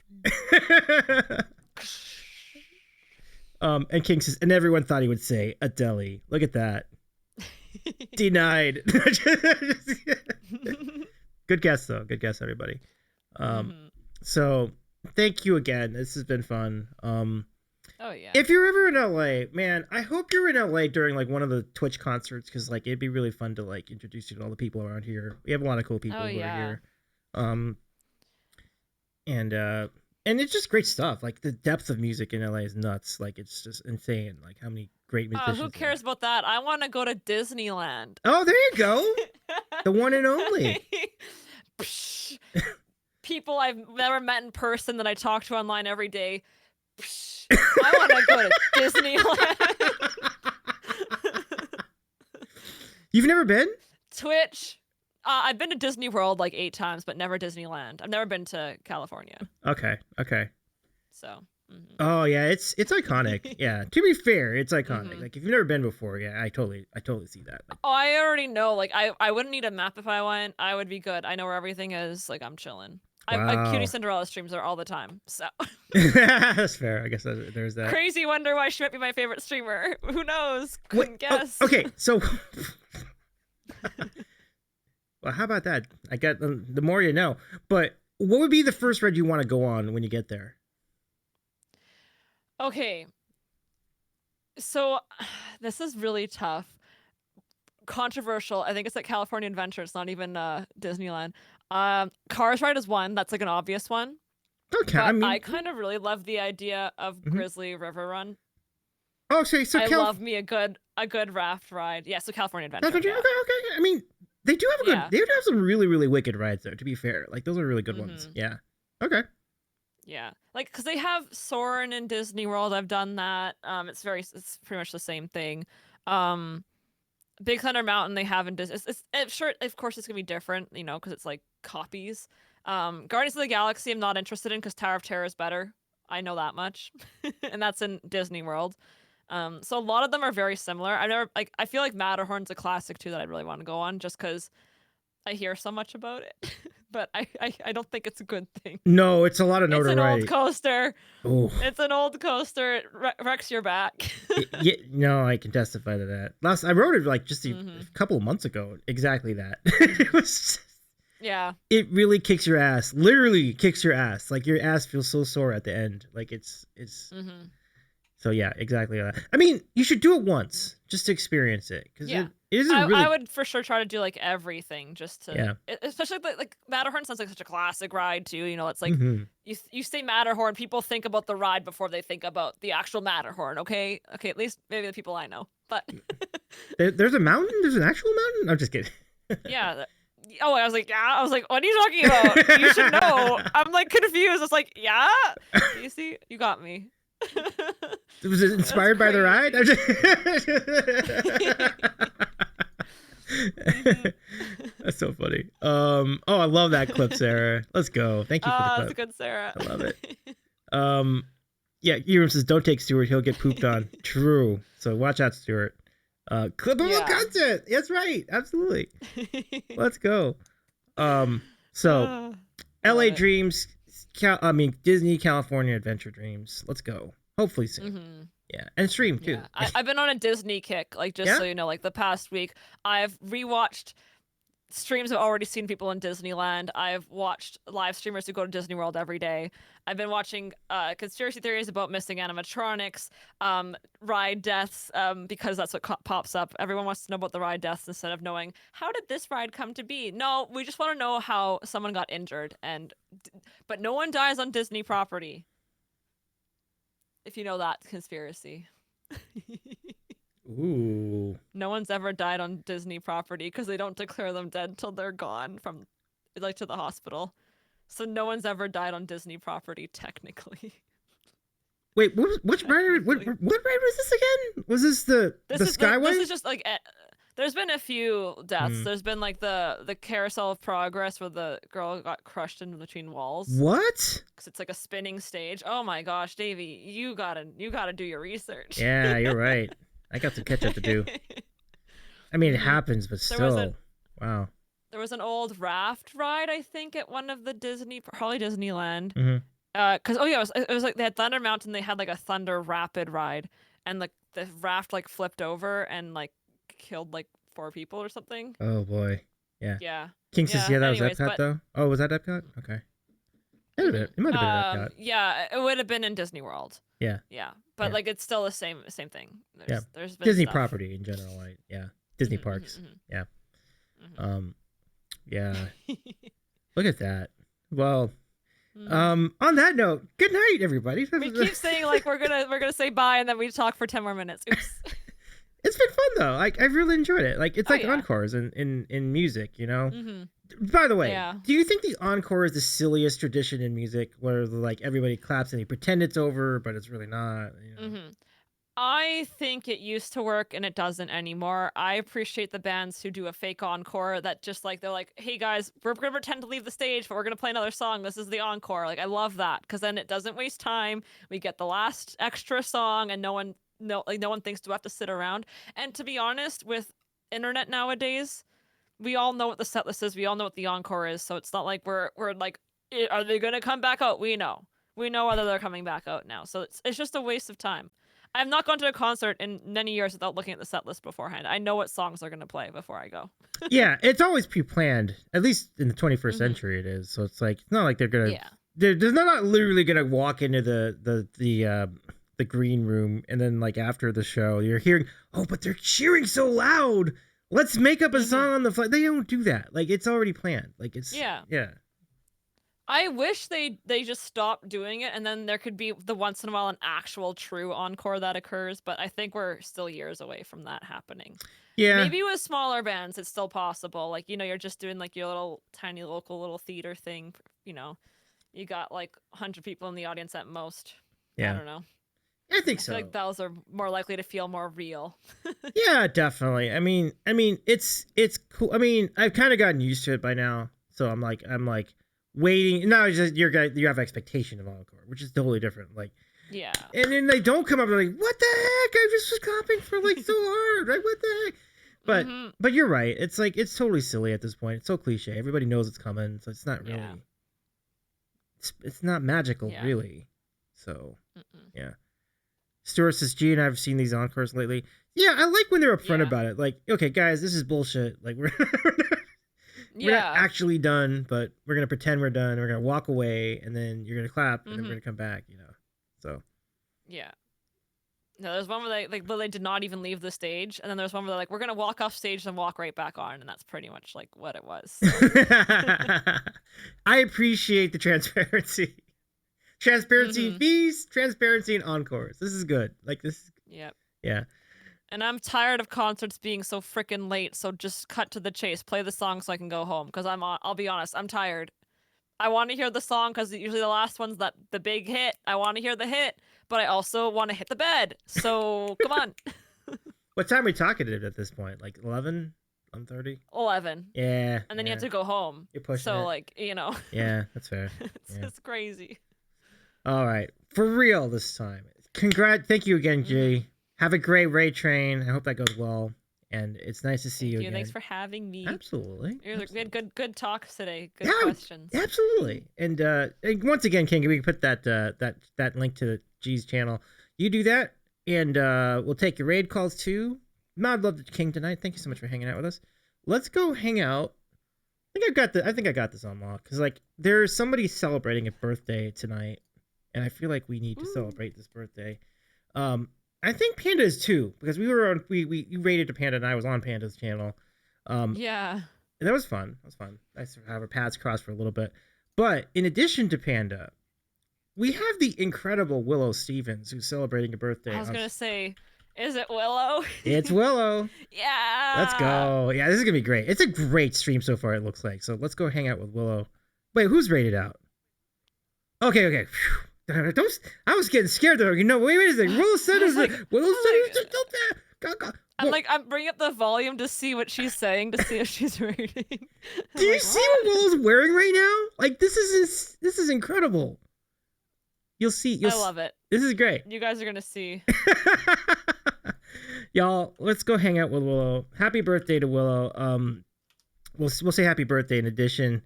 And King says, and everyone thought he would say a deli. Look at that. Denied. Good guess though. Good guess, everybody. So thank you again. This has been fun. Oh yeah. If you're ever in LA, man, I hope you're in LA during like one of the Twitch concerts, because like it'd be really fun to like introduce you to all the people around here. We have a lot of cool people who are here. And it's just great stuff. Like, the depth of music in LA is nuts. Like, it's just insane. Like, how many great musicians. Who cares about that? I want to go to Disneyland. Oh, there you go. The one and only. People I've never met in person that I talk to online every day. I want to go to Disneyland. You've never been? Twitch. I've been to Disney World like 8 times, but never Disneyland. I've never been to California. Okay. So. Oh yeah, it's iconic. Yeah. To be fair, it's iconic. Like, if you've never been before, yeah, I totally see that. Like, I already know. Like, I wouldn't need a map if I went. I would be good. I know where everything is. Like, I'm chilling. Wow. Cutie Cinderella streams there all the time. So. That's fair. I guess there's that. Crazy wonder why she might be my favorite streamer. Who knows? Couldn't guess. Oh, okay, so. Well, how about that? I got the more you know. But what would be the first raid you want to go on when you get there? Okay. So this is really tough. Controversial. I think it's at California Adventure. It's not even Disneyland. Cars Ride is one. That's like an obvious one. Okay. But I kind of really love the idea of Grizzly River Run. Oh, so I love me a good raft ride. Yeah, so California Adventure. Okay. I mean, they do have they do have some really, really wicked rides there, to be fair. Like, those are really good ones. Yeah. Okay. Yeah. Like, because they have Soarin' in Disney World. I've done that. It's pretty much the same thing. Big Thunder Mountain they have in Disney. It's sure, of course, it's gonna be different, you know, because it's like copies. Guardians of the Galaxy, I'm not interested in because Tower of Terror is better. I know that much, and that's in Disney World. So a lot of them are very similar. I feel like Matterhorn's a classic too that I really want to go on just because I hear so much about it, but I don't think it's a good thing. No, it's a lot of notoriety. It's an old coaster. Ooh. It's an old coaster. It wrecks your back. No, I can testify to that. I wrote it like just a couple of months ago. Exactly that. It was. Yeah. It really kicks your ass. Literally kicks your ass. Like your ass feels so sore at the end. Like it's. So yeah, exactly that. I mean, you should do it once just to experience it because it isn't really. I would for sure try to do like everything just to. Especially like Matterhorn sounds like such a classic ride too. You know, it's like you say Matterhorn, people think about the ride before they think about the actual Matterhorn. Okay, at least maybe the people I know. But there's a mountain. There's an actual mountain. I'm just kidding. Yeah. Oh, I was like, what are you talking about? You should know. I'm like confused. It's like, yeah. You see, you got me. Was it inspired by the ride? That's so funny. I love that clip, Sarah. Let's go. Thank you for the clip. That's good, Sarah. I love it. Yeah, Ewan says, don't take Stuart. He'll get pooped on. True. So watch out, Stuart. Clippable content. That's right. Absolutely. Let's go. So LA Dreams. Disney California Adventure Dreams. Let's go. Hopefully soon. Yeah, and stream too. Yeah. I've been on a Disney kick. Like so you know, like the past week, I've rewatched streams I've already seen people in Disneyland. I've watched live streamers who go to Disney World every day. I've been watching conspiracy theories about missing animatronics, ride deaths, because that's what pops up. Everyone wants to know about the ride deaths instead of knowing how did this ride come to be. No, we just want to know how someone got injured, but no one dies on Disney property. If you know that conspiracy. Ooh. No one's ever died on Disney property because they don't declare them dead till they're gone from, like, to the hospital. So no one's ever died on Disney property, technically. Wait, which ride? What ride was this again? Was this the Skyway? This is just like there's been a few deaths. There's been like the Carousel of Progress where the girl got crushed in between walls. What? Because it's like a spinning stage. Oh my gosh, Davey, you gotta do your research. Yeah, you're right. I got some catch up to do. I mean, it happens, but still, wow. There was an old raft ride, I think, at one of the probably Disneyland. Because it was like they had Thunder Mountain. They had like a Thunder Rapid ride, and like the raft like flipped over and like killed like 4 people or something. Oh boy, yeah. Yeah. King says, yeah, that was Epcot though. Oh, was that Epcot? Okay. It might have been Epcot. Yeah, it would have been in Disney World. Yeah. Yeah, but like it's still the same thing. There's been Disney stuff. property in general, Disney parks. Yeah. Yeah. Look at that. Well, on that note, good night, everybody. We keep saying like we're gonna say bye, and then we talk for 10 more minutes. Oops. It's been fun though. Like I've really enjoyed it. Like it's encores in music, you know. By the way, do you think the encore is the silliest tradition in music, where like everybody claps and they pretend it's over, but it's really not? You know? I think it used to work and it doesn't anymore. I appreciate the bands who do a fake encore that just like they're like, hey guys, we're gonna pretend to leave the stage, but we're gonna play another song. This is the encore. Like I love that because then it doesn't waste time. We get the last extra song and no one thinks do I have to sit around. And to be honest, with internet nowadays, we all know what the set list is. We all know what the encore is. So it's not like we're like, are they gonna come back out? We know whether they're coming back out now. So it's just a waste of time. I've not gone to a concert in many years without looking at the set list beforehand. I know what songs are going to play before I go. Yeah, it's always pre-planned. At least in the 21st century it is. So it's like it's not like they're going to they're not literally going to walk into the green room and then like after the show you're hearing, "Oh, but they're cheering so loud. Let's make up a song on the fly." They don't do that. Like it's already planned. Like it's Yeah. I wish they just stopped doing it, and then there could be the once in a while an actual true encore that occurs. But I think we're still years away from that happening. Yeah. Maybe with smaller bands, it's still possible. Like, you're just doing like your little tiny local little theater thing. You got like 100 people in the audience at most. Yeah. I don't know. I think so. I feel like those are more likely to feel more real. Yeah, definitely. I mean, it's cool. I mean, I've kind of gotten used to it by now, so I'm like waiting. No, it's just you have expectation of encore, which is totally different. Like, yeah. And then they don't come up. They're like, "What the heck? I just was clapping for like so hard, right? What the heck?" But you're right. It's like it's totally silly at this point. It's so cliche. Everybody knows it's coming, so it's not really. Yeah. It's not magical, really. So, yeah. Stuart says, G and I have seen these encores lately. Yeah, I like when they're upfront about it. Like, okay, guys, this is bullshit. Like, we're not actually done, but we're going to pretend we're done. We're going to walk away, and then you're going to clap, and then we're going to come back, So. Yeah. No, there's one where they did not even leave the stage, and then there's one where they're like, we're going to walk off stage and walk right back on, and that's pretty much like what it was. I appreciate the transparency. Transparency fees, transparency and encores. This is good. Like this. Yep. Yeah. And I'm tired of concerts being so freaking late. So just cut to the chase. Play the song so I can go home. Because I'll be honest, I'm tired. I want to hear the song because usually the last one's the big hit. I want to hear the hit, but I also want to hit the bed. So come on. What time are we talking at this point? Like 11? 11:30? 11. Yeah. And then you have to go home. You're pushing So it. Yeah, that's fair. It's crazy. All right, for real this time. Thank you again, Jay. Have a great raid train. I hope that goes well, and it's nice to see you again. Thanks for having me. Absolutely. We had good talks today. Good questions. Absolutely. And once again, King, we can put that link to G's channel. You do that, and we'll take your raid calls too. I'd love the King tonight. Thank you so much for hanging out with us. Let's go hang out. I think I got this on lock because like there's somebody celebrating a birthday tonight. And I feel like we need to celebrate this birthday. I think Panda is too, because we rated a Panda and I was on Panda's channel. Yeah. And that was fun. Nice to have our paths crossed for a little bit. But in addition to Panda, we have the incredible Willow Stevens who's celebrating a birthday. I was going to say, is it Willow? It's Willow. Yeah. Let's go. Yeah, this is going to be great. It's a great stream so far, it looks like. So let's go hang out with Willow. Wait, who's rated out? Okay. Whew. I was getting scared though. Wait a second. Willow said I'm bringing up the volume to see what she's saying, to see if she's rating. Do you see what Willow's wearing right now? Like this is incredible. You'll see. I love it. This is great. You guys are gonna see. Y'all, let's go hang out with Willow. Happy birthday to Willow. We'll say happy birthday in addition.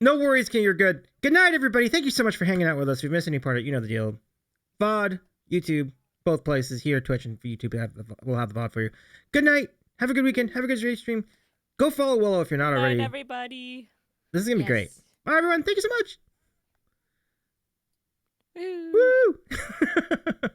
No worries, King. You're good. Good night, everybody. Thank you so much for hanging out with us. If you missed any part of it, you know the deal. VOD, YouTube, both places here, Twitch and for YouTube. We'll have the VOD for you. Good night. Have a good weekend. Have a good stream. Go follow Willow if you're not already. Good night, everybody. This is going to be great. Bye, everyone. Thank you so much. Woo. Woo!